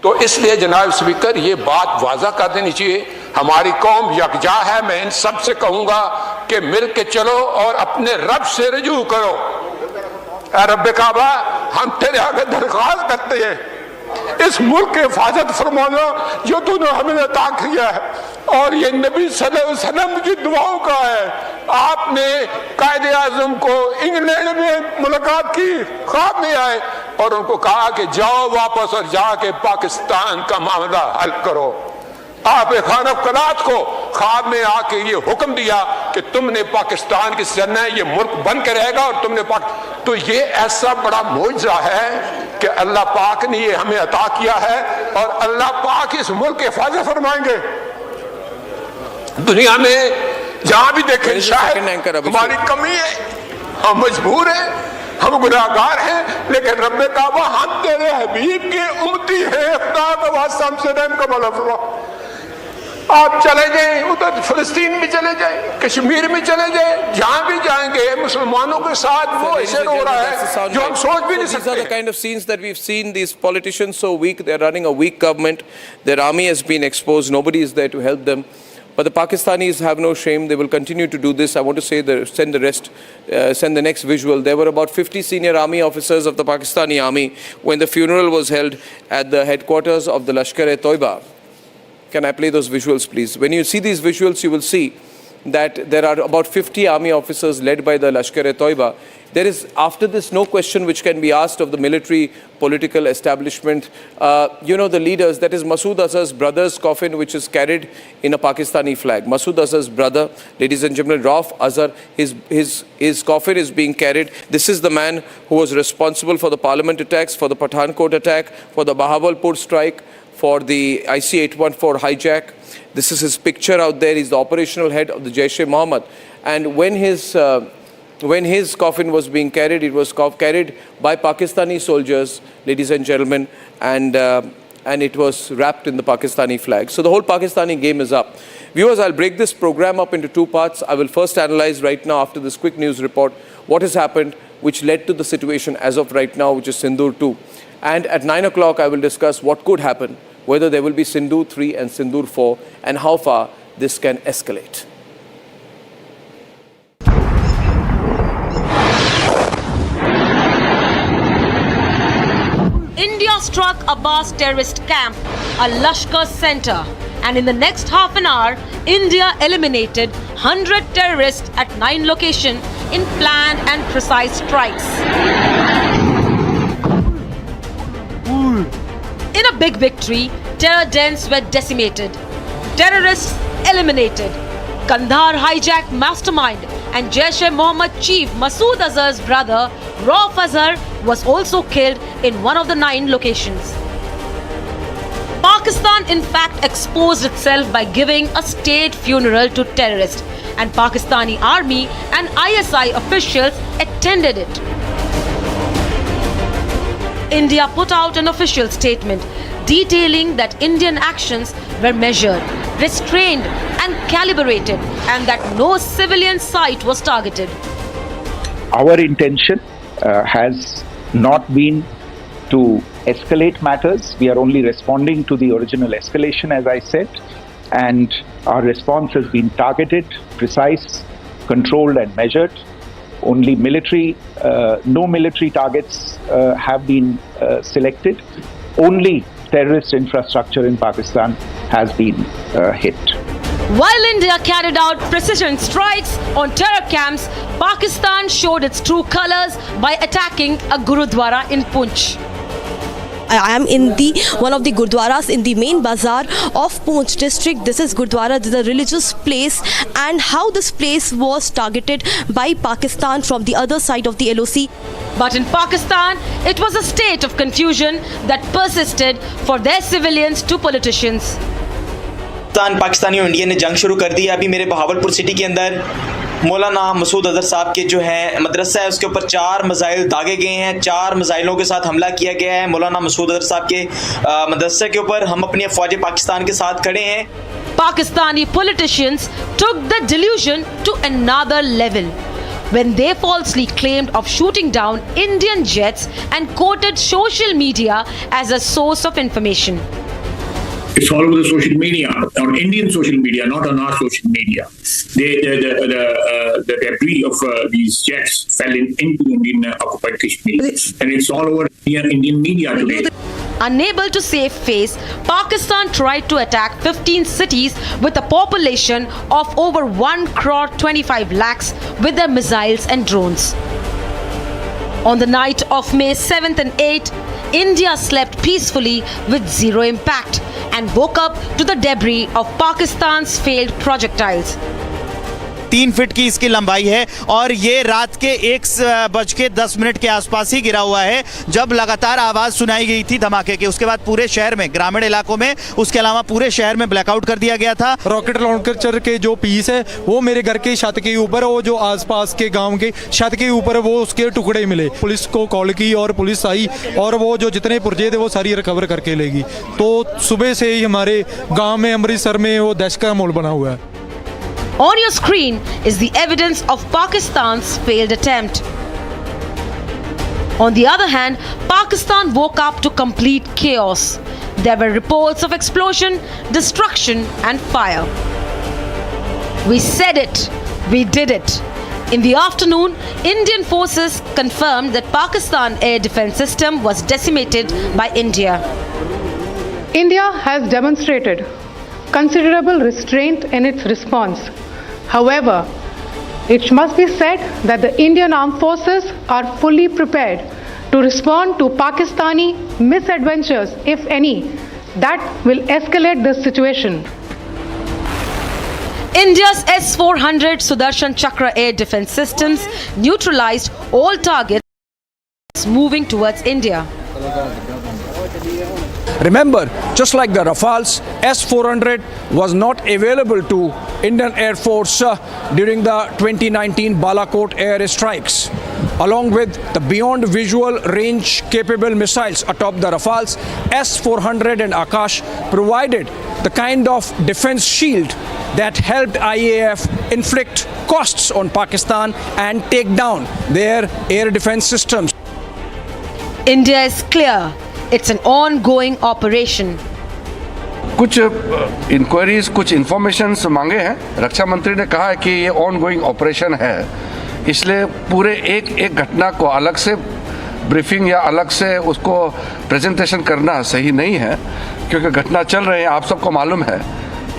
तो इसलिए जनाब speaker ये बात waza कर देनी चाहिए, हमारी कौम यकजा है। मैं इन सब से कहूँगा कि मिल के चलो और अपने रब से रजू करो। रब काबा, हम तेरे आगे दरख्वास्त करते हैं, इस मुल्क की हिफाजत फरमाना जो तूने हमें अता किया है, और ये नबी सल्लल्लाहु अलैहि वसल्लम की दुआओं का है। आपने कायदे आज़म को इंग्लैंड में मुलाकात की, ख्वाब में आए और उनको कहा कि जाओ वापस और जाके पाकिस्तान का मामला हल करो। आप खान कलात को ख्वाब में आके ये हुक्म दिया कि तुमने पाकिस्तान की करना है, ये मुल्क बन के रहेगा और तुमने तो ये ऐसा बड़ा मौजज़ा है कि अल्लाह पाक ने ये हमें अता किया है और अल्लाह पाक इस मुल्क की हिफाजत फरमाएंगे। दुनिया में जहां भी देखें शायद हमारी कमी है, हम मजबूर हैं, हम गुनाहगार हैं, लेकिन रब्बे काबा हम तेरे हबीब के उम्मती हैं, खुदा का वास्ता हमसे रहम का मौला फरमा। आप चले जाएं, उधर फिलिस्तीन में चले जाएं, कश्मीर में चले जाएं, जहां भी जाएंगे मुसलमानों के साथ वो ऐसे हो रहा है जो हम सोच भी नहीं सकते। These are the kind of scenes that we've seen. These politicians so weak, they're running a weak government. Their army has been exposed. Nobody is there to help them. But the Pakistanis have no shame. They will continue to do this. I want to say send the next visual. There were about 50 senior army officers of the Pakistani army when the funeral was held at the headquarters of the Lashkar-e-Toiba. Can I play those visuals, please? When you see these visuals, you will see that there are about 50 army officers led by the Lashkar-e-Toiba. There is, after this, no question which can be asked of the military political establishment. The leaders, that is Masood Azhar's brother's coffin, which is carried in a Pakistani flag. Masood Azhar's brother, ladies and gentlemen, Rauf Azhar, his coffin is being carried. This is the man who was responsible for the parliament attacks, for the Pathankot attack, for the Bahawalpur strike, for the IC-814 hijack. This is his picture out there. He's the operational head of the Jaish-e-Mohammed. And when his coffin was being carried, it was carried by Pakistani soldiers, ladies and gentlemen, and it was wrapped in the Pakistani flag. So the whole Pakistani game is up. Viewers, I'll break this program up into two parts. I will first analyze right now, after this quick news report, what has happened, which led to the situation as of right now, which is Sindoor 2. And at 9 o'clock, I will discuss what could happen, whether there will be Sindoor 3 and Sindoor 4, and how far this can escalate. India struck Abbas terrorist camp, a Lashkar center, and in the next half an hour, India eliminated 100 terrorists at 9 locations in planned and precise strikes. In a big victory, terror dens were decimated, terrorists eliminated. Kandahar hijack mastermind and Jaish-e-Mohammed chief Masood Azhar's brother Rauf Azhar was also killed in one of the 9 locations. Pakistan in fact exposed itself by giving a state funeral to terrorists, and Pakistani army and ISI officials attended it. India put out an official statement detailing that Indian actions were measured, restrained and calibrated, and that no civilian site was targeted. Our intention has not been to escalate matters. We are only responding to the original escalation, as I said, and our response has been targeted, precise, controlled and measured. Only no military targets have been selected. Only terrorist infrastructure in Pakistan has been hit. While India carried out precision strikes on terror camps, Pakistan showed its true colors by attacking a Gurudwara in Poonch. I am in one of the Gurdwaras in the main bazaar of Poonch district. This is Gurdwara, this is a religious place, and how this place was targeted by Pakistan from the other side of the LOC. But in Pakistan, it was a state of confusion that persisted for their civilians to politicians. Pakistani और India ने जंग शुरू कर दी है। अभी मेरे Bahawalpur city के अंदर मौलाना मसूद अजहर साहब के जो है मदरसा है उसके ऊपर 4 मिसाइल दागे गए हैं। 4 मिसाइलों के साथ हमला किया गया है मौलाना मसूद अजहर साहब के मदरसा के ऊपर। हम अपनी अफवाज पाकिस्तान के साथ खड़े हैं। Pakistani politicians took the delusion to another level when they falsely claimed of shooting down Indian jets and quoted social media as a source of information. It's all over the social media, on Indian social media, not on our social media. The debris of these jets fell into Indian occupied Kashmir, and it's all over Indian media today. Unable to save face, Pakistan tried to attack 15 cities with a population of over 1 crore 25 lakhs with their missiles and drones. On the night of May 7th and 8th, India slept peacefully with zero impact and woke up to the debris of Pakistan's failed projectiles. 3 feet की इसकी लंबाई है और ये रात के 1:10 के आसपास ही गिरा हुआ है जब लगातार आवाज सुनाई गई थी धमाके की। उसके बाद पूरे शहर में, ग्रामीण इलाकों में, उसके अलावा पूरे शहर में ब्लैकआउट कर दिया गया था। रॉकेट लॉन्चर के जो पीस है वो मेरे घर के छत के ऊपर, वो जो आसपास के गांव के छत के ऊपर वो उसके टुकड़े मिले। पुलिस को कॉल की और पुलिस आई और वो जो जितने पुर्जे थे वो सारी रिकवर करके लेगी। तो सुबह से ही हमारे गाँव में, अमृतसर में वो दहशत का माहौल बना हुआ है। On your screen is the evidence of Pakistan's failed attempt. On the other hand, Pakistan woke up to complete chaos. There were reports of explosion, destruction, and fire. We said it, we did it. In the afternoon, Indian forces confirmed that Pakistan air defense system was decimated by India. India has demonstrated considerable restraint in its response. However, it must be said that the Indian armed forces are fully prepared to respond to Pakistani misadventures, if any, that will escalate this situation. India's S-400 Sudarshan Chakra air defense systems neutralized all targets moving towards India. Remember, just like the Rafales, S-400 was not available to Indian Air Force during the 2019 Balakot air strikes. Along with the beyond visual range capable missiles atop the Rafales, S-400 and Akash provided the kind of defense shield that helped IAF inflict costs on Pakistan and take down their air defense systems. India is clear. It's an ongoing operation. कुछ inquiries, कुछ informations मांगे हैं। रक्षा मंत्री ने कहा है कि ये ऑनगोइंग ऑपरेशन है, इसलिए पूरे एक घटना को अलग से ब्रीफिंग या अलग से उसको प्रेजेंटेशन करना सही नहीं है, क्योंकि घटना चल रहे हैं, आप सबको मालूम है,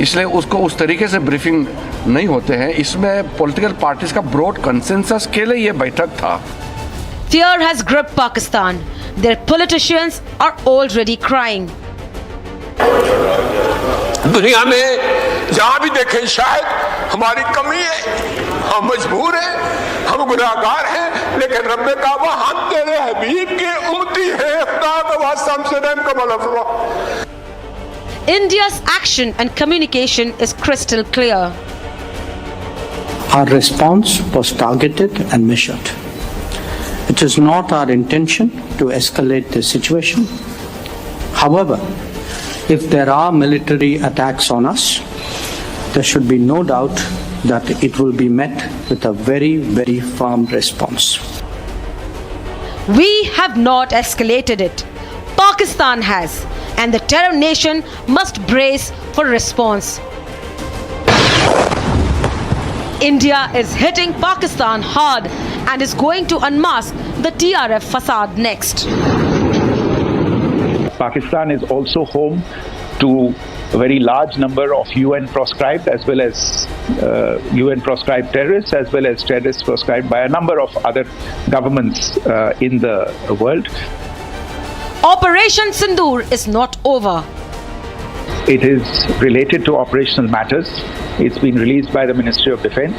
इसलिए उसको उस तरीके से ब्रीफिंग नहीं होते हैं। इसमें पॉलिटिकल पार्टीज का ब्रॉड कंसेंसस के लिए ये बैठक था। Fear has gripped Pakistan. Their politicians are already crying. दुनिया में जहां भी देखें शायद हमारी कमी है, हम मजबूर हैं, हम गुनाहगार हैं, लेकिन रब्बे काबा हम तेरे हबीब के उम्मती हैं, खुदा का वास्ता हमसे रहम कमल फरमा। India's action and communication is crystal clear. Our response was targeted and measured. It is not our intention to escalate the situation. However, if there are military attacks on us, there should be no doubt that it will be met with a very, very firm response. We have not escalated it. Pakistan has, and the terror nation must brace for response. India is hitting Pakistan hard and is going to unmask the TRF facade next. Pakistan is also home to a very large number of UN proscribed as well as UN proscribed terrorists, as well as terrorists proscribed by a number of other governments in the world. Operation Sindoor is not over. It is related to operational matters. It's been released by the Ministry of Defense.